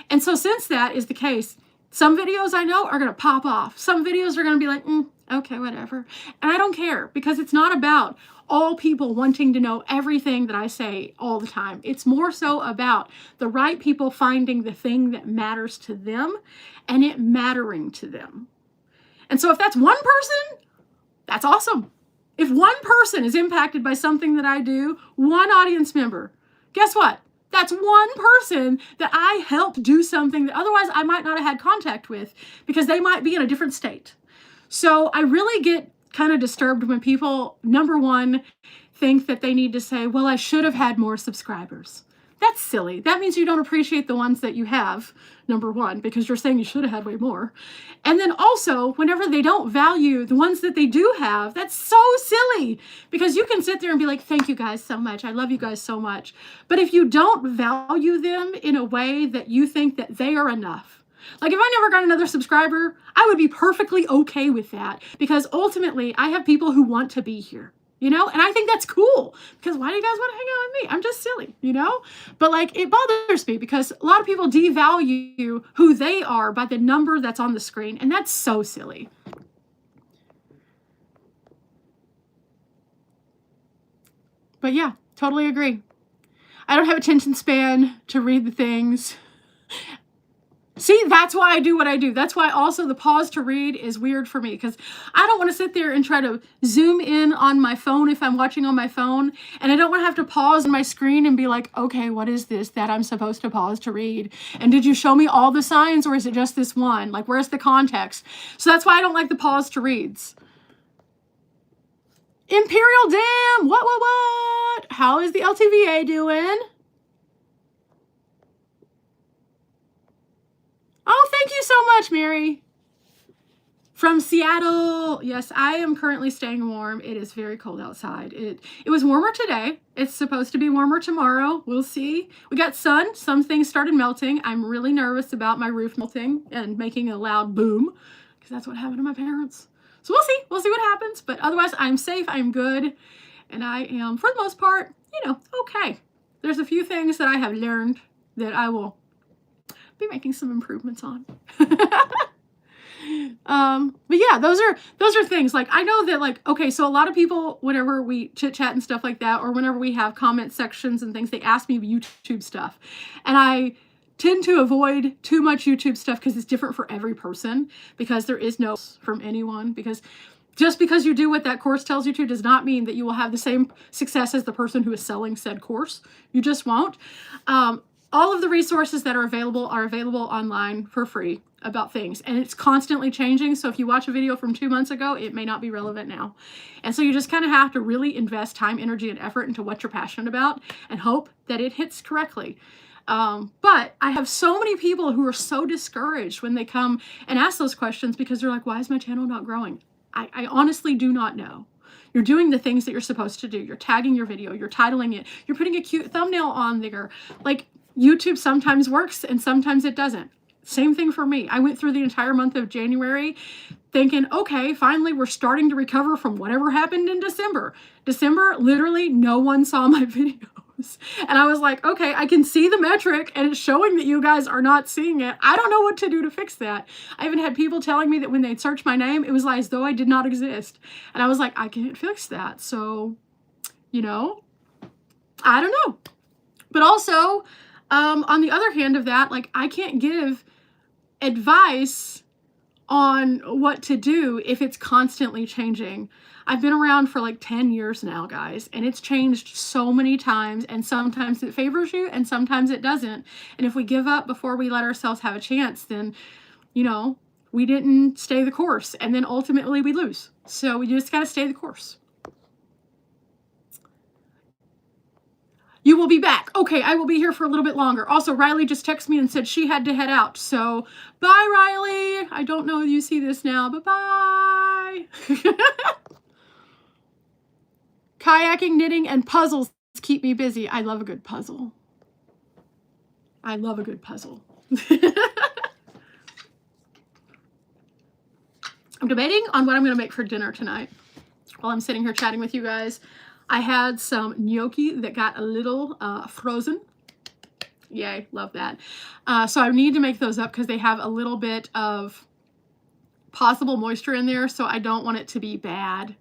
And so since that is the case, some videos I know are going to pop off. Some videos are going to be like, okay, whatever. And I don't care because it's not about all people wanting to know everything that I say all the time. It's more so about the right people finding the thing that matters to them and it mattering to them. And so if that's one person, that's awesome. If one person is impacted by something that I do, one audience member, guess what? That's one person that I helped do something that otherwise I might not have had contact with because they might be in a different state. So I really get kind of disturbed when people, number one, think that they need to say, well, I should have had more subscribers. That's silly. That means you don't appreciate the ones that you have, number one, because you're saying you should have had way more. And then also, whenever they don't value the ones that they do have, that's so silly because you can sit there and be like, thank you guys so much. I love you guys so much. But if you don't value them in a way that you think that they are enough, like if I never got another subscriber, I would be perfectly okay with that because ultimately I have people who want to be here. And I think that's cool because why do you guys want to hang out with me? I'm just silly, But like it bothers me because a lot of people devalue who they are by the number that's on the screen. And that's so silly. But yeah, totally agree. I don't have attention span to read the things. See, that's why I do what I do. That's why also the pause to read is weird for me because I don't want to sit there and try to zoom in on my phone if I'm watching on my phone. And I don't want to have to pause on my screen and be like, okay, what is this that I'm supposed to pause to read? And did you show me all the signs or is it just this one? Like, where's the context? So that's why I don't like the pause to reads. Imperial Dam, what? How is the LTVA doing? Oh, thank you so much, Mary. From Seattle. Yes, I am currently staying warm. It is very cold outside. It was warmer today. It's supposed to be warmer tomorrow. We'll see. We got sun. Some things started melting. I'm really nervous about my roof melting and making a loud boom because that's what happened to my parents. So we'll see. We'll see what happens. But otherwise, I'm safe. I'm good. And I am, for the most part, okay. There's a few things that I have learned that I will be making some improvements on. But yeah, those are things like I know that like, okay, so a lot of people, whenever we chit chat and stuff like that, or whenever we have comment sections and things, they ask me YouTube stuff. And I tend to avoid too much YouTube stuff because it's different for every person because there is no from anyone because just because you do what that course tells you to does not mean that you will have the same success as the person who is selling said course. You just won't. All of the resources that are available online for free about things. And it's constantly changing. So if you watch a video from 2 months ago, it may not be relevant now. And so you just kind of have to really invest time, energy, and effort into what you're passionate about and hope that it hits correctly. But I have so many people who are so discouraged when they come and ask those questions because they're like, why is my channel not growing? I honestly do not know. You're doing the things that you're supposed to do. You're tagging your video. You're titling it. You're putting a cute thumbnail on there. Like, YouTube sometimes works and sometimes it doesn't. Same thing for me. I went through the entire month of January thinking, okay, finally we're starting to recover from whatever happened in December. December, literally no one saw my videos. And I was like, okay, I can see the metric and it's showing that you guys are not seeing it. I don't know what to do to fix that. I even had people telling me that when they'd search my name, it was like as though I did not exist. And I was like, I can't fix that. So, I don't know. But also, on the other hand of that, like I can't give advice on what to do if it's constantly changing. I've been around for like 10 years now, guys, and it's changed so many times, and sometimes it favors you and sometimes it doesn't. And if we give up before we let ourselves have a chance, then, we didn't stay the course, and then ultimately we lose. So we just got to stay the course. You will be back. Okay, I will be here for a little bit longer. Also, Riley just texted me and said she had to head out. So, bye, Riley. I don't know if you see this now, but bye. Kayaking, knitting, and puzzles keep me busy. I love a good puzzle. I love a good puzzle. I'm debating on what I'm going to make for dinner tonight while I'm sitting here chatting with you guys. I had some gnocchi that got a little frozen. Yay, love that. So I need to make those up because they have a little bit of possible moisture in there, so I don't want it to be bad.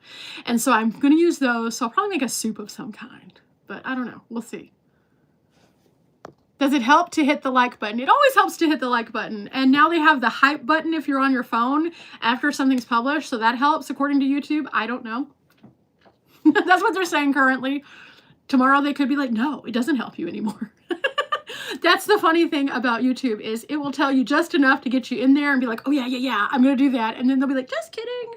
And so I'm going to use those. So I'll probably make a soup of some kind, but I don't know. We'll see. Does it help to hit the like button? It always helps to hit the like button. And now they have the hype button if you're on your phone after something's published. So that helps according to YouTube. I don't know. That's what they're saying currently. Tomorrow they could be like, no, it doesn't help you anymore. That's the funny thing about YouTube is it will tell you just enough to get you in there and be like, oh yeah, I'm going to do that. And then they'll be like, just kidding.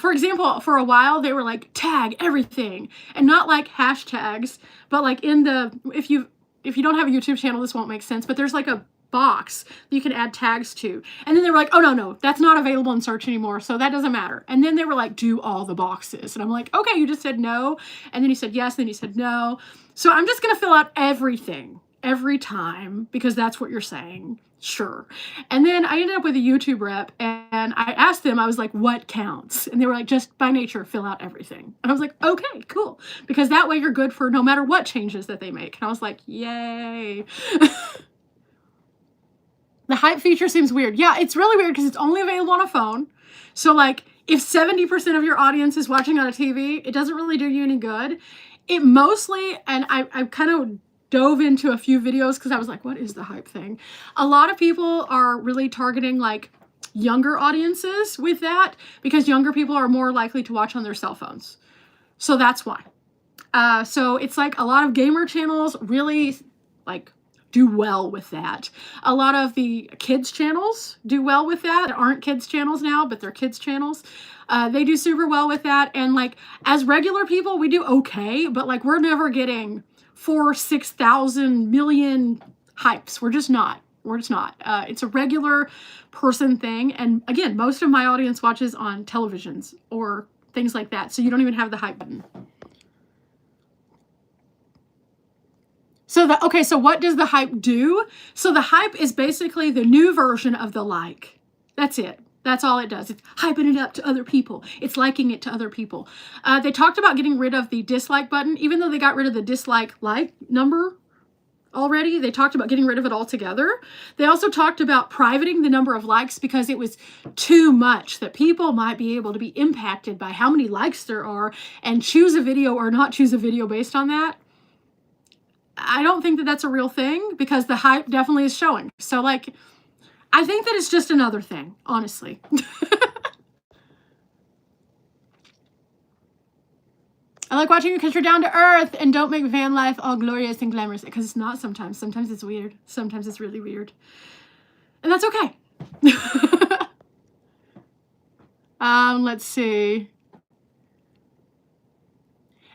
For example, for a while they were like, tag everything, and not like hashtags, but like in the, if you don't have a YouTube channel, this won't make sense, but there's like a box that you can add tags to. And then they were like, oh no, that's not available in search anymore, so that doesn't matter. And then they were like, do all the boxes. And I'm like, okay, you just said no. And then you said yes, and then you said no. So I'm just going to fill out everything every time because that's what you're saying. Sure. And then I ended up with a YouTube rep and I asked them, I was like, what counts? And they were like, just by nature, fill out everything. And I was like, okay, cool. Because that way you're good for no matter what changes that they make. And I was like, yay. The hype feature seems weird. Yeah, it's really weird because it's only available on a phone. So like if 70% of your audience is watching on a TV, it doesn't really do you any good. It mostly, and I kind of dove into a few videos because I was like, what is the hype thing? A lot of people are really targeting like younger audiences with that because younger people are more likely to watch on their cell phones. So that's why. So it's like a lot of gamer channels really like do well with that. A lot of the kids channels do well with that. There aren't kids channels now, but they're kids channels. They do super well with that. And like as regular people, we do okay, but like we're never getting 4,000, 6,000 million hypes. We're just not. It's a regular person thing. And again, most of my audience watches on televisions or things like that. So you don't even have the hype button. So what does the hype do? So the hype is basically the new version of the like. That's it. That's all it does. It's hyping it up to other people. It's liking it to other people. They talked about getting rid of the dislike button, even though they got rid of the dislike number already. They talked about getting rid of it altogether. They also talked about privating the number of likes because it was too much, that people might be able to be impacted by how many likes there are and choose a video or not choose a video based on that. I don't think that that's a real thing because the hype definitely is showing. So like, I think that it's just another thing, honestly. I like watching you because you're down to earth and don't make van life all glorious and glamorous, because it's not sometimes. Sometimes it's weird. Sometimes it's really weird. And that's okay. Let's see.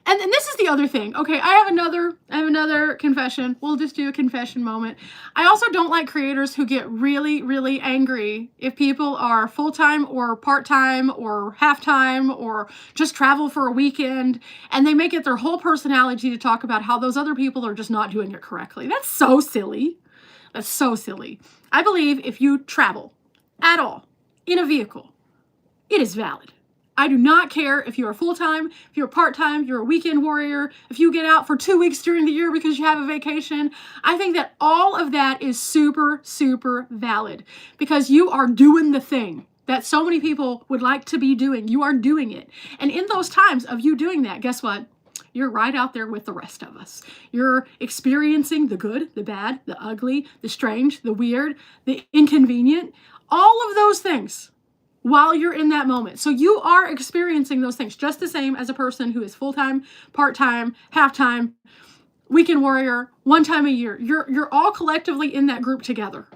And this is the other thing. Okay, I have another confession. We'll just do a confession moment. I also don't like creators who get really, really angry if people are full-time or part-time or half-time or just travel for a weekend, and they make it their whole personality to talk about how those other people are just not doing it correctly. That's so silly. That's so silly. I believe if you travel at all in a vehicle, it is valid. I do not care if you are full-time, if you're part-time, you're a weekend warrior, if you get out for 2 weeks during the year because you have a vacation. I think that all of that is super, super valid because you are doing the thing that so many people would like to be doing. You are doing it. And in those times of you doing that, guess what? You're right out there with the rest of us. You're experiencing the good, the bad, the ugly, the strange, the weird, the inconvenient, all of those things while you're in that moment. So you are experiencing those things just the same as a person who is full-time, part-time, half-time, weekend warrior, one time a year. You're all collectively in that group together.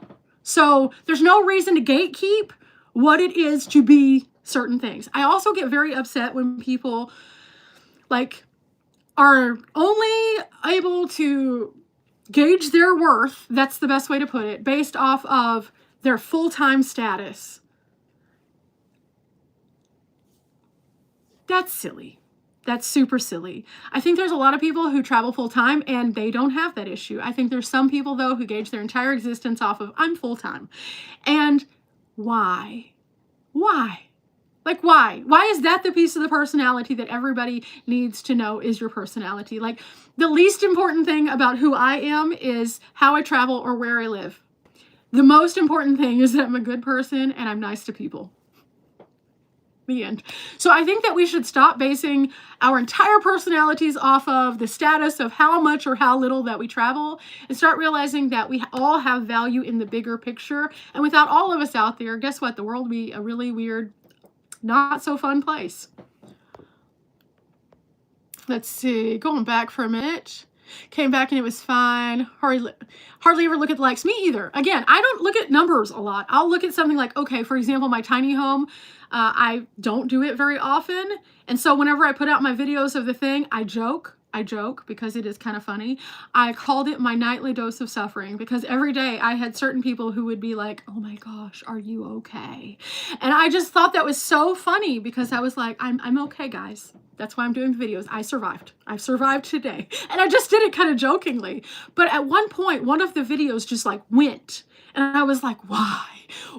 So there's no reason to gatekeep what it is to be certain things. I also get very upset when people like are only able to gauge their worth, that's the best way to put it, based off of their full-time status. That's silly. That's super silly. I think there's a lot of people who travel full-time and they don't have that issue. I think there's some people, though, who gauge their entire existence off of, I'm full-time. And why? Why? Like, why? Why is that the piece of the personality that everybody needs to know is your personality? Like, the least important thing about who I am is how I travel or where I live. The most important thing is that I'm a good person and I'm nice to people. The end. So I think that we should stop basing our entire personalities off of the status of how much or how little that we travel and start realizing that we all have value in the bigger picture. And without all of us out there, guess what? The world would be a really weird, not so fun place. Let's see, going back for a minute. Came back and it was fine. Hardly ever look at the likes. Me either. Again, I don't look at numbers a lot. I'll look at something like, okay, for example, my tiny home. I don't do it very often. And so whenever I put out my videos of the thing, I joke because it is kind of funny. I called it my nightly dose of suffering because every day I had certain people who would be like, oh my gosh, are you okay? And I just thought that was so funny because I was like, I'm okay, guys. That's why I'm doing videos. I survived. I've survived today. And I just did it kind of jokingly. But at one point, one of the videos just like went. And I was like, why?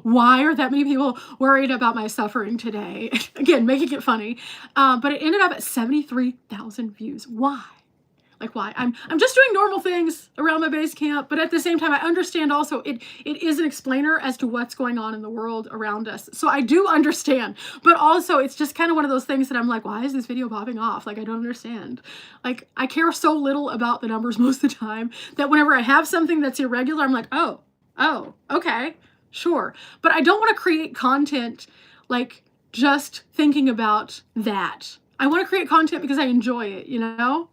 Why are that many people worried about my suffering today? Again, making it funny. But it ended up at 73,000 views. Why? Like, why? I'm just doing normal things around my base camp, but at the same time, I understand also it is an explainer as to what's going on in the world around us. So I do understand, but also it's just kind of one of those things that I'm like, why is this video popping off? Like, I don't understand. Like, I care so little about the numbers most of the time that whenever I have something that's irregular, I'm like, oh, okay, sure. But I don't want to create content like just thinking about that. I want to create content because I enjoy it, you know?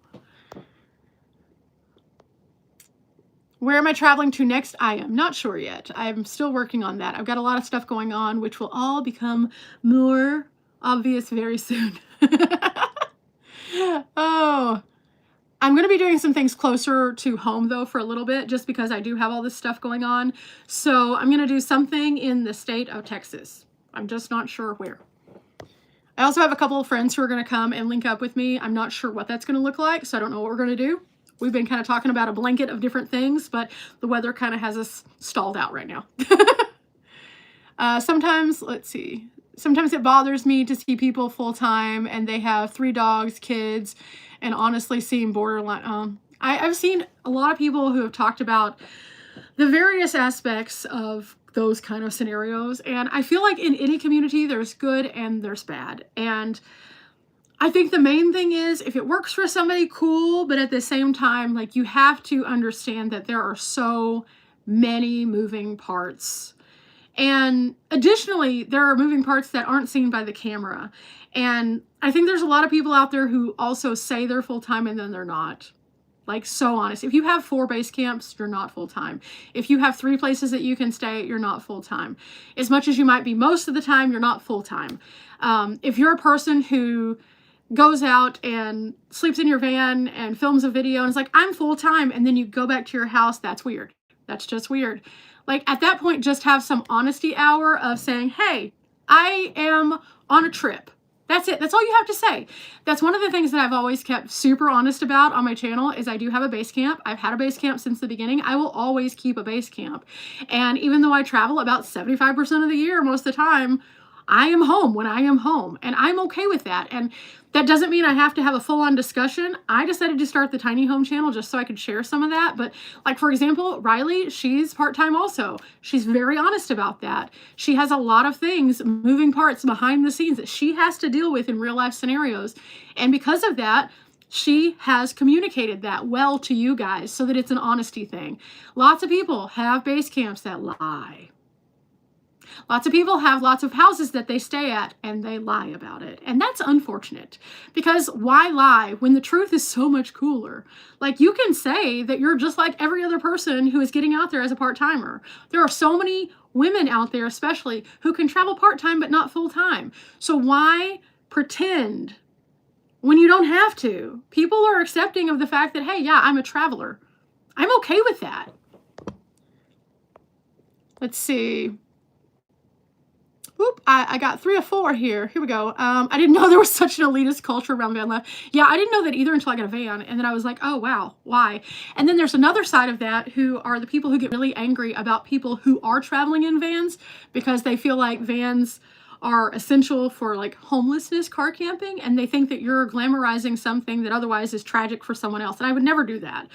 Where am I traveling to next? I am not sure yet. I'm still working on that. I've got a lot of stuff going on, which will all become more obvious very soon. Oh, I'm going to be doing some things closer to home though for a little bit, just because I do have all this stuff going on. So I'm going to do something in the state of Texas. I'm just not sure where. I also have a couple of friends who are going to come and link up with me. I'm not sure what that's going to look like, so I don't know what we're going to do. We've been kind of talking about a blanket of different things, but the weather kind of has us stalled out right now. Sometimes, let's see, sometimes it bothers me to see people full-time and they have 3 dogs, kids, and honestly seem borderline. I've seen a lot of people who have talked about the various aspects of those kind of scenarios, and I feel like in any community there's good and there's bad. And I think the main thing is if it works for somebody, cool, but at the same time, like, you have to understand that there are so many moving parts. And additionally, there are moving parts that aren't seen by the camera. And I think there's a lot of people out there who also say they're full-time and then they're not. Like, so honest. If you have 4 base camps, you're not full-time. If you have 3 places that you can stay, you're not full-time. As much as you might be most of the time, you're not full-time. If you're a person who goes out and sleeps in your van and films a video and is like, I'm full-time, and then you go back to your house, that's weird. That's just weird. Like, at that point, just have some honesty hour of saying, hey, I am on a trip. That's it. That's all you have to say. That's one of the things that I've always kept super honest about on my channel is I do have a base camp. I've had a base camp since the beginning. I will always keep a base camp. And even though I travel about 75% of the year most of the time, I am home when I am home, and I'm okay with that. And that doesn't mean I have to have a full-on discussion. I decided to start the tiny home channel just so I could share some of that. But like, for example, Riley, she's part-time also. She's very honest about that. She has a lot of things, moving parts behind the scenes that she has to deal with in real life scenarios. And because of that, she has communicated that well to you guys so that it's an honesty thing. Lots of people have base camps that lie. Lots of people have lots of houses that they stay at and they lie about it. And that's unfortunate, because why lie when the truth is so much cooler? Like, you can say that you're just like every other person who is getting out there as a part-timer. There are so many women out there, especially, who can travel part-time but not full-time. So why pretend when you don't have to? People are accepting of the fact that, hey, yeah, I'm a traveler. I'm okay with that. Let's see. Oop, I got 3 or 4 here. Here we go. I didn't know there was such an elitist culture around van life. Yeah, I didn't know that either until I got a van. And then I was like, oh, wow, why? And then there's another side of that who are the people who get really angry about people who are traveling in vans because they feel like vans are essential for like homelessness car camping, and they think that you're glamorizing something that otherwise is tragic for someone else. And I would never do that.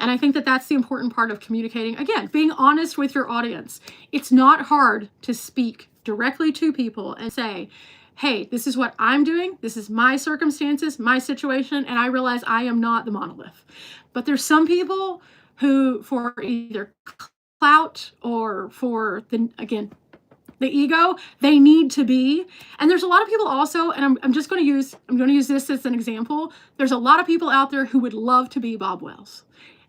And I think that that's the important part of communicating. Again, being honest with your audience. It's not hard to speak directly to people and say, hey, this is what I'm doing. This is my circumstances, my situation, and I realize I am not the monolith. But there's some people who, for either clout or for the, again, the ego, they need to be. And there's a lot of people also, and I'm going to use this as an example. There's a lot of people out there who would love to be Bob Wells.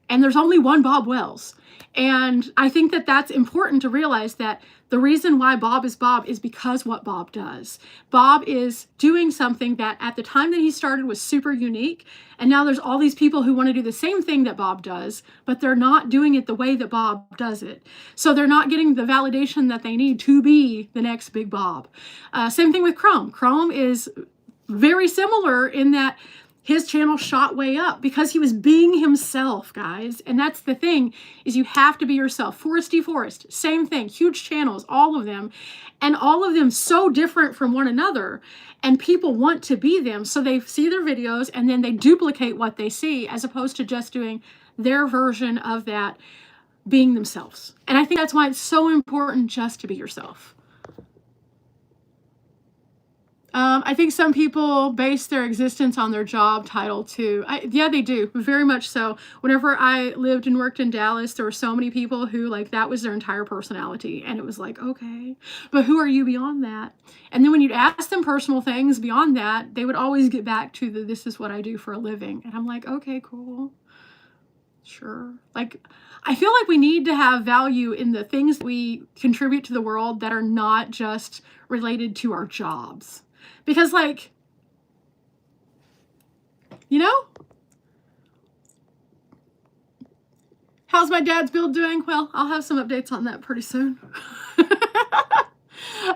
And there's only one Bob Wells. And I think that that's important to realize, that the reason why Bob is because what Bob does. Bob is doing something that at the time that he started was super unique. And now there's all these people who want to do the same thing that Bob does, but they're not doing it the way that Bob does it. So they're not getting the validation that they need to be the next big Bob. Same thing with Chrome. Chrome is very similar in that his channel shot way up because he was being himself, guys. And that's the thing, is you have to be yourself. Foresty Forest, same thing, huge channels, all of them. And all of them so different from one another. And people want to be them. So they see their videos and then they duplicate what they see, as opposed to just doing their version of that, being themselves. And I think that's why it's so important just to be yourself. I think some people base their existence on their job title too. Yeah, they do, very much so. Whenever I lived and worked in Dallas, there were so many people who, like, that was their entire personality. And it was like, okay, but who are you beyond that? And then when you'd ask them personal things beyond that, they would always get back to the, this is what I do for a living. And I'm like, okay, cool. Sure. Like, I feel like we need to have value in the things we contribute to the world that are not just related to our jobs. Because, like, you know, how's my dad's build doing? Well, I'll have some updates on that pretty soon.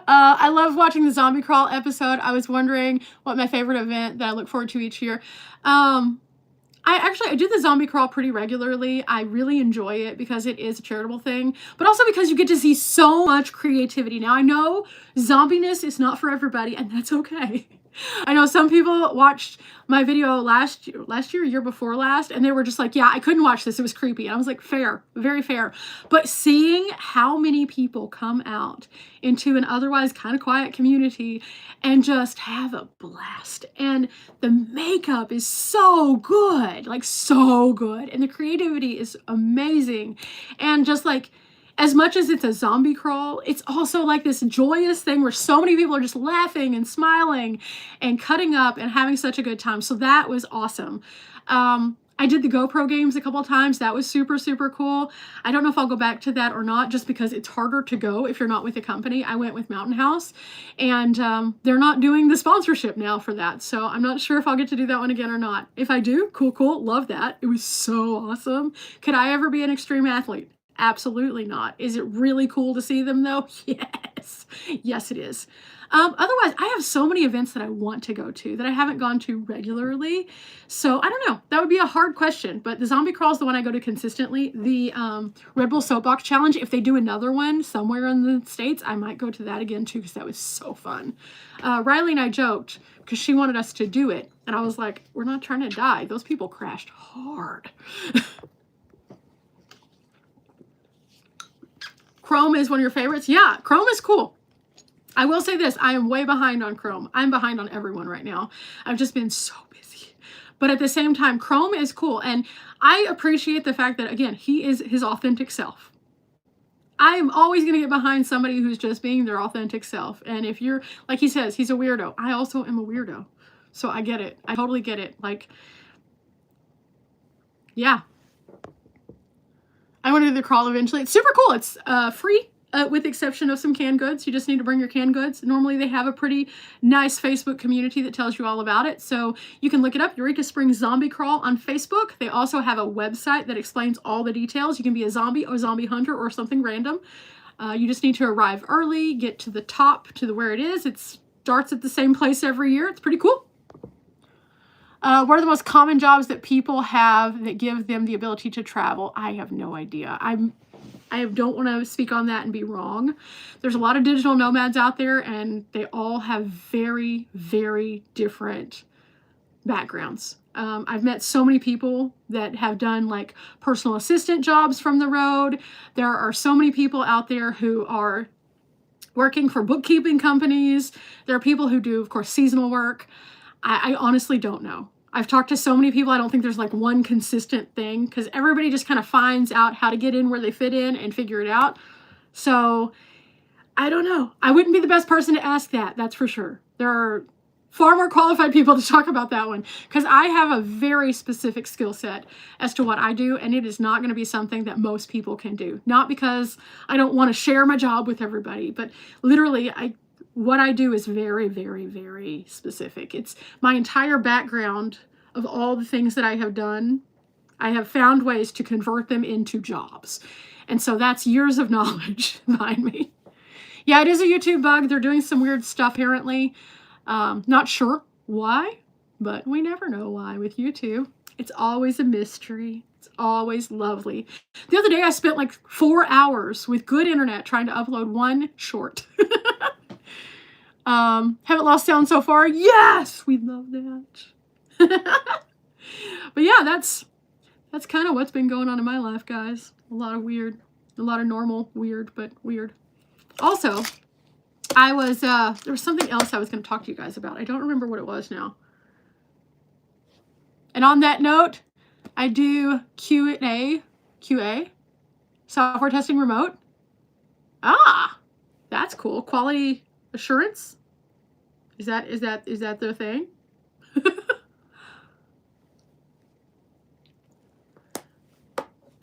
I love watching the zombie crawl episode. I was wondering what my favorite event that I look forward to each year. I do the zombie crawl pretty regularly. I really enjoy it because it is a charitable thing, but also because you get to see so much creativity. Now, I know zombiness is not for everybody, and that's okay. I know some people watched my video last year, year before last, and they were just like, yeah, I couldn't watch this. It was creepy. And I was like, fair, very fair. But seeing how many people come out into an otherwise kind of quiet community and just have a blast. And the makeup is so good, like so good. And the creativity is amazing. And just like, as much as it's a zombie crawl, it's also like this joyous thing where so many people are just laughing and smiling and cutting up and having such a good time. So that was awesome. I did the GoPro games a couple of times. That was super, super cool. I don't know if I'll go back to that or not, just because it's harder to go if you're not with a company. I went with Mountain House, and they're not doing the sponsorship now for that. So I'm not sure if I'll get to do that one again or not. If I do, cool, cool. Love that. It was so awesome. Could I ever be an extreme athlete? Absolutely not. Is it really cool to see them though? Yes. Yes, it is. Otherwise, I have so many events that I want to go to that I haven't gone to regularly. So I don't know. That would be a hard question, but the zombie crawl is the one I go to consistently. The Red Bull Soapbox Challenge, if they do another one somewhere in the States, I might go to that again too, because that was so fun. Riley and I joked because she wanted us to do it. And I was like, we're not trying to die. Those people crashed hard. Chrome is one of your favorites? Yeah, Chrome is cool. I will say this, I am way behind on Chrome. I'm behind on everyone right now. I've just been so busy. But at the same time, Chrome is cool. And I appreciate the fact that, again, he is his authentic self. I am always going to get behind somebody who's just being their authentic self. And if you're, like he says, he's a weirdo. I also am a weirdo. So I get it. I totally get it. Like, yeah. I want to do the crawl eventually. It's super cool. It's free with the exception of some canned goods. You just need to bring your canned goods. Normally they have a pretty nice Facebook community that tells you all about it. So you can look it up, Eureka Springs Zombie Crawl on Facebook. They also have a website that explains all the details. You can be a zombie or zombie hunter or something random. You just need to arrive early, get to the top, to where it is. It starts at the same place every year. It's pretty cool. What are the most common jobs that people have that give them the ability to travel? I have no idea. I don't want to speak on that and be wrong. There's a lot of digital nomads out there, and they all have very, very different backgrounds. I've met so many people that have done like personal assistant jobs from the road. There are so many people out there who are working for bookkeeping companies. There are people who do, of course, seasonal work. I honestly don't know. I've talked to so many people, I don't think there's like one consistent thing, because everybody just kind of finds out how to get in where they fit in and figure it out. So I don't know. I wouldn't be the best person to ask that, that's for sure. There are far more qualified people to talk about that one, because I have a very specific skill set as to what I do, and it is not going to be something that most people can do. Not because I don't want to share my job with everybody, but literally what I do is very, very, very specific. It's my entire background of all the things that I have done. I have found ways to convert them into jobs. And so that's years of knowledge behind me. Yeah, it is a YouTube bug. They're doing some weird stuff apparently. Not sure why, but we never know why with YouTube. It's always a mystery. It's always lovely. The other day I spent like 4 hours with good internet trying to upload one short. Haven't lost sound so far. Yes, we love that. But yeah, that's kind of what's been going on in my life, guys. A lot of weird, a lot of normal weird, but weird. Also, I was there was something else I was going to talk to you guys about. I don't remember what it was now. And on that note, I do QA, software testing remote. Ah, that's cool. Quality assurance. Is that their thing?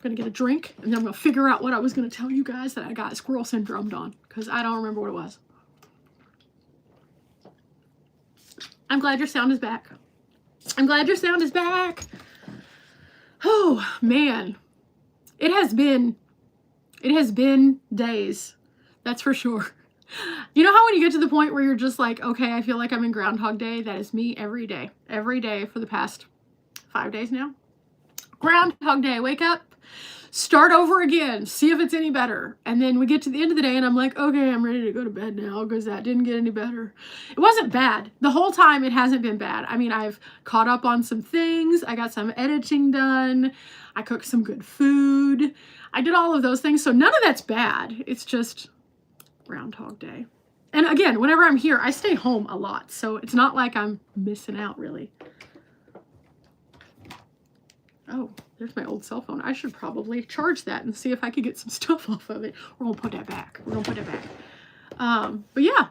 I'm gonna get a drink and then I'm gonna figure out what I was gonna tell you guys that I got squirrel syndrome on, because I don't remember what it was. I'm glad your sound is back. I'm glad your sound is back. Oh man, it has been days, that's for sure. You know how when you get to the point where you're just like, okay, I feel like I'm in Groundhog Day? That is me every day for the past 5 days now. Groundhog Day, wake up, start over again, see if it's any better. And then we get to the end of the day and I'm like, okay, I'm ready to go to bed now because that didn't get any better. It wasn't bad. The whole time it hasn't been bad. I mean, I've caught up on some things. I got some editing done. I cooked some good food. I did all of those things. So none of that's bad. It's just Groundhog Day. And again, whenever I'm here, I stay home a lot. So it's not like I'm missing out really. Oh, there's my old cell phone. I should probably charge that and see if I could get some stuff off of it. We're gonna put that back. We're gonna put that back. But yeah,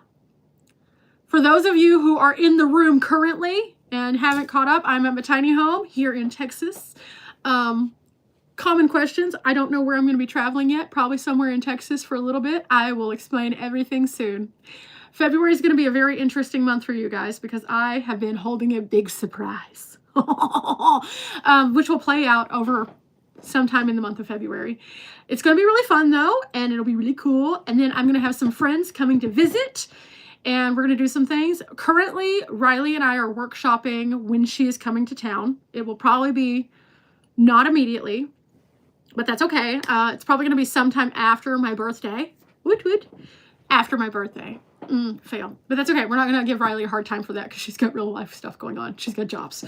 for those of you who are in the room currently and haven't caught up, I'm at my tiny home here in Texas. Common questions. I don't know where I'm going to be traveling yet. Probably somewhere in Texas for a little bit. I will explain everything soon. February is going to be a very interesting month for you guys because I have been holding a big surprise, which will play out over sometime in the month of February. It's going to be really fun though, and it'll be really cool. And then I'm going to have some friends coming to visit, and we're going to do some things. Currently, Riley and I are workshopping when she is coming to town. It will probably be not immediately, but that's okay. It's probably going to be sometime after my birthday. Woot woot. After my birthday. Fail. But that's okay. We're not going to give Riley a hard time for that because she's got real life stuff going on. She's got jobs.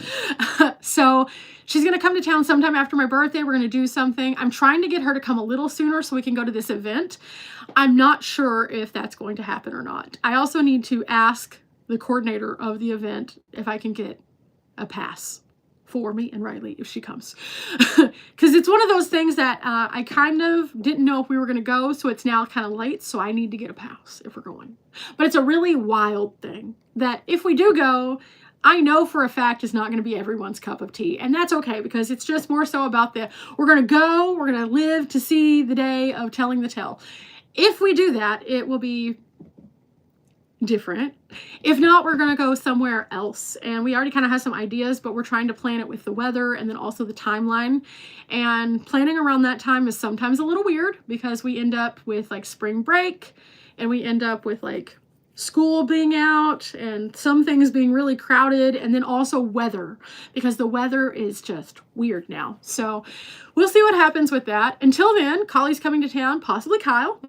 So she's going to come to town sometime after my birthday. We're going to do something. I'm trying to get her to come a little sooner so we can go to this event. I'm not sure if that's going to happen or not. I also need to ask the coordinator of the event if I can get a pass for me and Riley if she comes. Because it's one of those things that I kind of didn't know if we were going to go, so it's now kind of late, so I need to get a pass if we're going. But it's a really wild thing that if we do go, I know for a fact is not going to be everyone's cup of tea. And that's okay, because it's just more so about we're going to go, we're going to live to see the day of telling the tale. If we do that, it will be different. If not, we're going to go somewhere else. And we already kind of have some ideas, but we're trying to plan it with the weather and then also the timeline. And planning around that time is sometimes a little weird because we end up with like spring break and we end up with like school being out and some things being really crowded, and then also weather, because the weather is just weird now. So we'll see what happens with that. Until then, Collie's coming to town, possibly Kyle,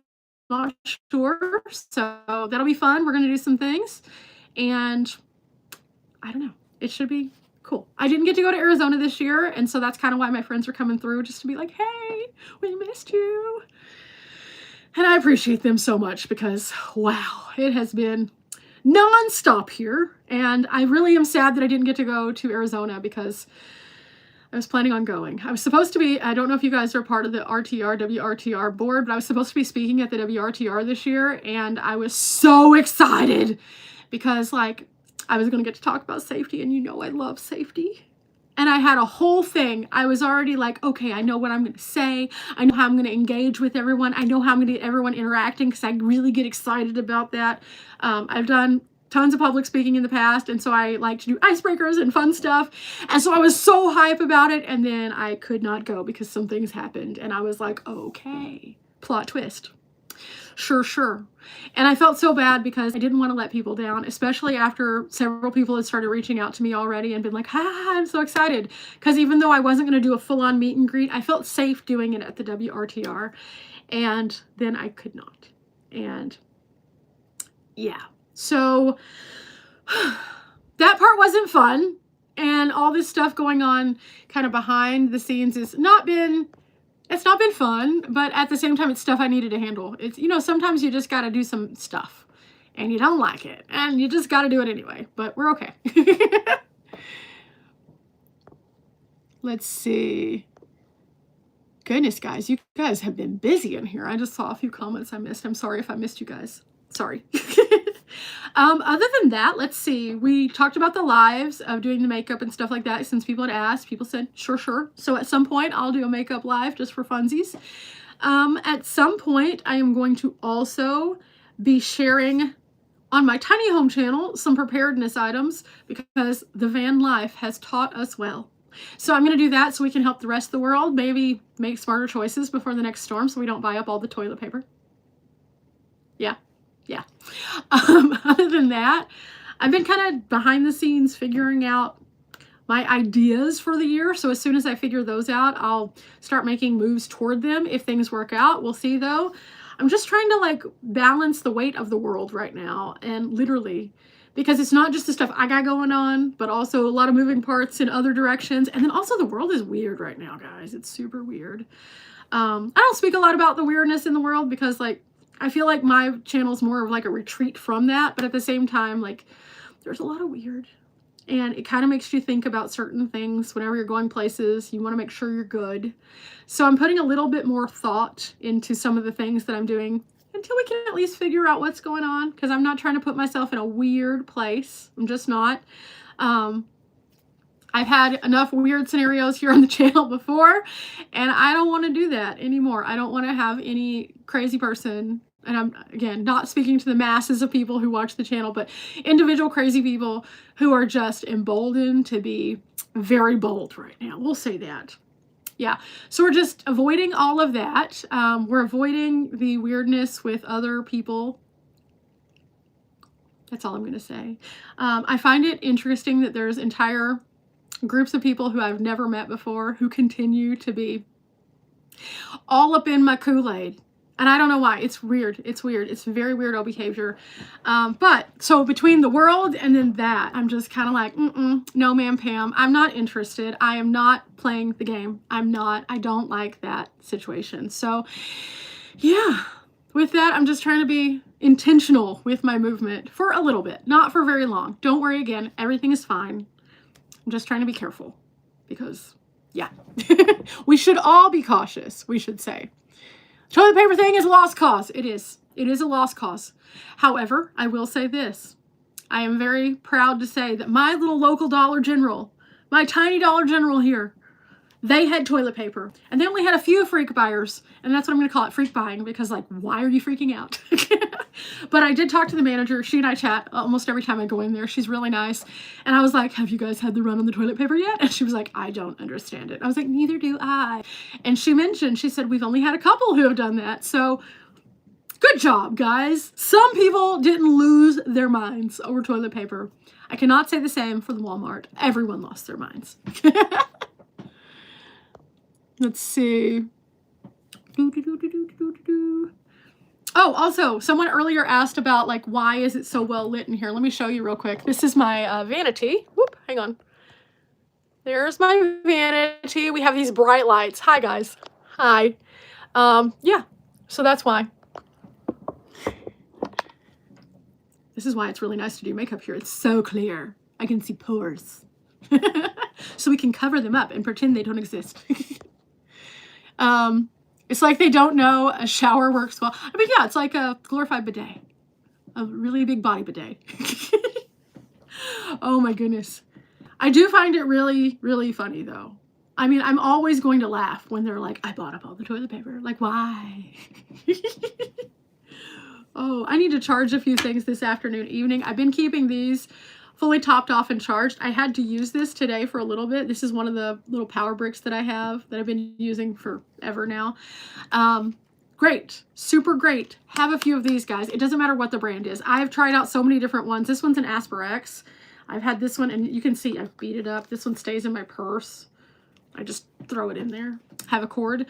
not sure. So that'll be fun. We're going to do some things, and I don't know. It should be cool. I didn't get to go to Arizona this year, and so that's kind of why my friends are coming through, just to be like, hey, we missed you. And I appreciate them so much because, wow, it has been nonstop here. And I really am sad that I didn't get to go to Arizona because I was planning on going. I was supposed to be, I don't know if you guys are part of the WRTR board, but I was supposed to be speaking at the WRTR this year. And I was so excited because, like, I was going to get to talk about safety, and you know I love safety. And I had a whole thing. I was already like, okay, I know what I'm going to say. I know how I'm going to engage with everyone. I know how I'm going to get everyone interacting, because I really get excited about that. I've done tons of public speaking in the past, and so I like to do icebreakers and fun stuff. And so I was so hype about it, and then I could not go because some things happened. And I was like, okay, plot twist. Sure. And I felt so bad because I didn't want to let people down, especially after several people had started reaching out to me already and been like, I'm so excited. Because even though I wasn't going to do a full-on meet and greet, I felt safe doing it at the WRTR. And then I could not. And yeah, so that part wasn't fun. And all this stuff going on kind of behind the scenes has not been... It's not been fun, but at the same time, it's stuff I needed to handle. It's, you know, sometimes you just got to do some stuff and you don't like it and you just got to do it anyway, but we're okay. Let's see. Goodness, guys, you guys have been busy in here. I just saw a few comments I missed. I'm sorry if I missed you guys. Sorry. Other than that, let's see. We talked about the lives of doing the makeup and stuff like that. Since people had asked, people said, sure. So at some point, I'll do a makeup live just for funsies. At some point, I am going to also be sharing on my tiny home channel some preparedness items, because the van life has taught us well. So I'm going to do that so we can help the rest of the world maybe make smarter choices before the next storm, so we don't buy up all the toilet paper. Yeah. Other than that, I've been kind of behind the scenes figuring out my ideas for the year. So as soon as I figure those out, I'll start making moves toward them if things work out. We'll see though. I'm just trying to like balance the weight of the world right now, and literally, because it's not just the stuff I got going on, but also a lot of moving parts in other directions. And then also the world is weird right now, guys. It's super weird. I don't speak a lot about the weirdness in the world because, like, I feel like my channel is more of like a retreat from that, but at the same time, like, there's a lot of weird, and it kind of makes you think about certain things whenever you're going places. You want to make sure you're good. So I'm putting a little bit more thought into some of the things that I'm doing until we can at least figure out what's going on, because I'm not trying to put myself in a weird place. I'm just not. I've had enough weird scenarios here on the channel before, and I don't want to do that anymore. I don't want to have any crazy person, and I'm, again, not speaking to the masses of people who watch the channel, but individual crazy people who are just emboldened to be very bold right now. We'll say that. Yeah, so we're just avoiding all of that. We're avoiding the weirdness with other people. That's all I'm going to say. I find it interesting that there's entire groups of people who I've never met before who continue to be all up in my Kool-Aid. And I don't know why. It's weird. It's weird. It's very weirdo behavior. But so between the world and then that, I'm just kind of like, no, ma'am, Pam, I'm not interested. I am not playing the game. I don't like that situation. So yeah, with that, I'm just trying to be intentional with my movement for a little bit, not for very long. Don't worry, again, everything is fine. I'm just trying to be careful because, yeah, we should all be cautious, we should say. Toilet paper thing is a lost cause. It is. It is a lost cause. However, I will say this. I am very proud to say that my little local Dollar General, my tiny Dollar General here, they had toilet paper. And they only had a few freak buyers. And that's what I'm going to call it, freak buying, because, like, why are you freaking out? But I did talk to the manager. She and I chat almost every time I go in there. She's really nice. And I was like, have you guys had the run on the toilet paper yet? And she was like, I don't understand it. I was like, neither do I. And she mentioned, she said, we've only had a couple who have done that. So Good job, guys. Some people didn't lose their minds over toilet paper. I cannot say the same for the Walmart. Everyone lost their minds. Let's see. Oh, also, someone earlier asked about, like, why is it so well lit in here? Let me show you real quick. This is my vanity. Whoop, hang on. There's my vanity. We have these bright lights. Hi, guys. Hi. Yeah, so that's why. This is why it's really nice to do makeup here. It's so clear. I can see pores. So we can cover them up and pretend they don't exist. It's like they don't know a shower works well. I mean, yeah, it's like a glorified bidet. A really big body bidet. Oh my goodness. I do find it really, really funny though. I mean, I'm always going to laugh when they're like, I bought up all the toilet paper. Like, why? Oh, I need to charge a few things this afternoon, evening. I've been keeping these fully topped off and charged. I had to use this today for a little bit. This is one of the little power bricks that I have that I've been using forever now. Great, super great. Have a few of these, guys. It doesn't matter what the brand is. I've tried out so many different ones. This one's an Asperex. I've had this one, and you can see I've beat it up. This one stays in my purse. I just throw it in there. Have a cord.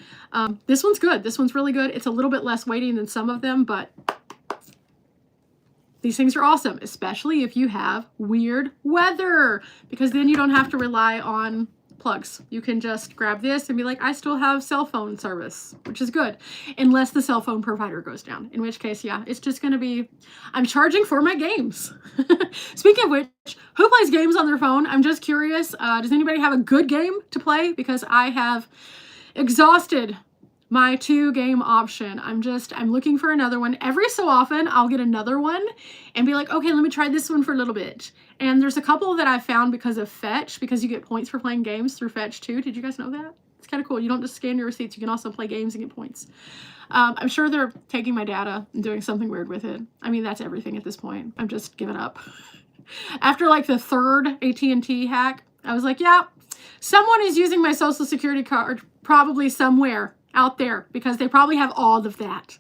This one's good. This one's really good. It's a little bit less weighty than some of them, but these things are awesome, especially if you have weird weather, because then you don't have to rely on plugs. You can just grab this and be like, I still have cell phone service, which is good, unless the cell phone provider goes down, in which case, yeah, it's just going to be, I'm charging for my games. Speaking of which, who plays games on their phone? I'm just curious. Does anybody have a good game to play? Because I have exhausted my 2-game option. I'm looking for another one. Every so often, I'll get another one and be like, okay, let me try this one for a little bit. And there's a couple that I found because of Fetch, because you get points for playing games through Fetch too. Did you guys know that? It's kind of cool. You don't just scan your receipts. You can also play games and get points. I'm sure they're taking my data and doing something weird with it. I mean, that's everything at this point. I'm just giving up. After like the 3rd AT&T hack, I was like, yeah, someone is using my social security card probably somewhere out there, because they probably have all of that.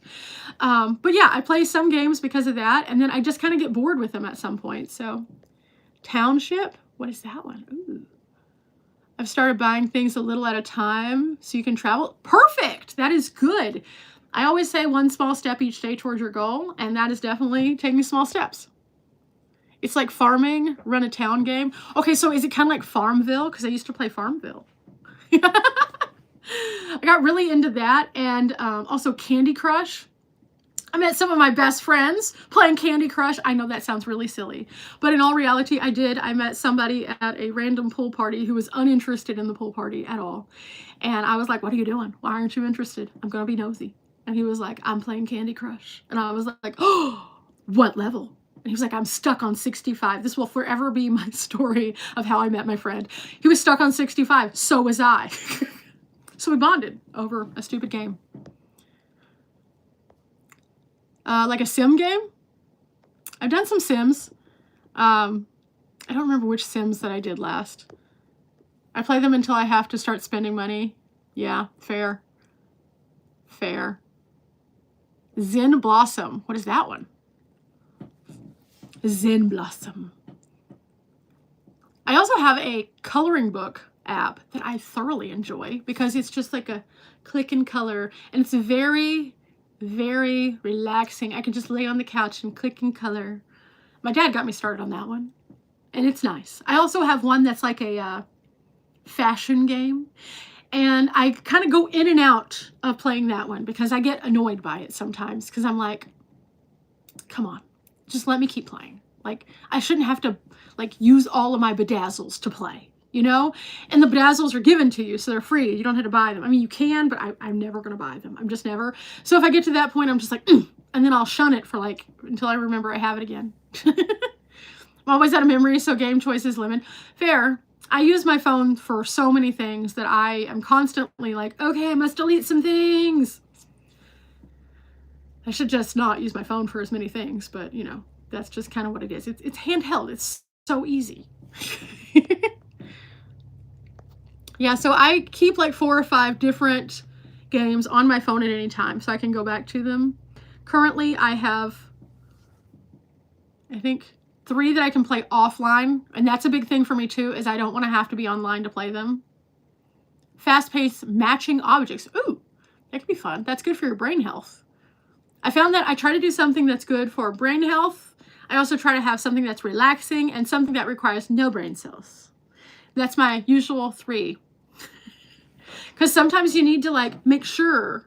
But yeah, I play some games because of that, and then I just kind of get bored with them at some point. So Township, what is that one? Ooh. I've started buying things a little at a time so you can travel. Perfect. That is good. I always say one small step each day towards your goal, and that is definitely taking small steps. It's like farming, run a town game. Okay, so is it kind of like Farmville? Because I used to play Farmville. I got really into that, and also Candy Crush. I met some of my best friends playing Candy Crush. I know that sounds really silly, but in all reality, I met somebody at a random pool party who was uninterested in the pool party at all. And I was like, what are you doing? Why aren't you interested? I'm going to be nosy. And he was like, I'm playing Candy Crush. And I was like, oh, what level? And he was like, I'm stuck on 65. This will forever be my story of how I met my friend. He was stuck on 65. So was I. So we bonded over a stupid game. Like a sim game. I've done some Sims. I don't remember which Sims that I did last. I play them until I have to start spending money. Yeah, fair. Fair. Zen Blossom. What is that one? Zen Blossom. I also have a coloring book app that I thoroughly enjoy, because it's just like a click and color, and it's very, very relaxing. I can just lay on the couch and click and color. My dad got me started on that one, and it's nice. I also have one that's like a fashion game, and I kind of go in and out of playing that one because I get annoyed by it sometimes, because I'm like, come on, just let me keep playing. Like, I shouldn't have to like use all of my bedazzles to play, you know? And the bedazzles are given to you, so they're free. You don't have to buy them. I mean, you can, but I'm never going to buy them. I'm just never. So if I get to that point, I'm just like, and then I'll shun it for like, until I remember I have it again. I'm always out of memory, so game choices limit. Fair. I use my phone for so many things that I am constantly like, okay, I must delete some things. I should just not use my phone for as many things, but you know, that's just kind of what it is. It's handheld. It's so easy. Yeah, so I keep like 4 or 5 different games on my phone at any time, so I can go back to them. Currently, I have, I think, 3 that I can play offline, and that's a big thing for me too, is I don't want to have to be online to play them. Fast-paced matching objects. Ooh, that could be fun. That's good for your brain health. I found that I try to do something that's good for brain health. I also try to have something that's relaxing and something that requires no brain cells. That's my usual 3. Because sometimes you need to like make sure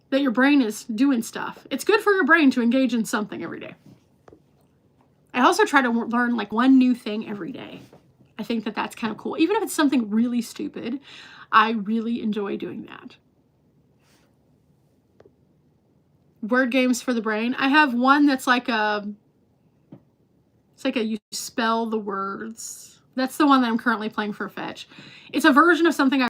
that your brain is doing stuff. It's good for your brain to engage in something every day. I also try to learn like one new thing every day. I think that that's kind of cool. Even if it's something really stupid, I really enjoy doing that. Word games for the brain. I have one that's like it's like you spell the words. That's the one that I'm currently playing for fetch. It's a version of something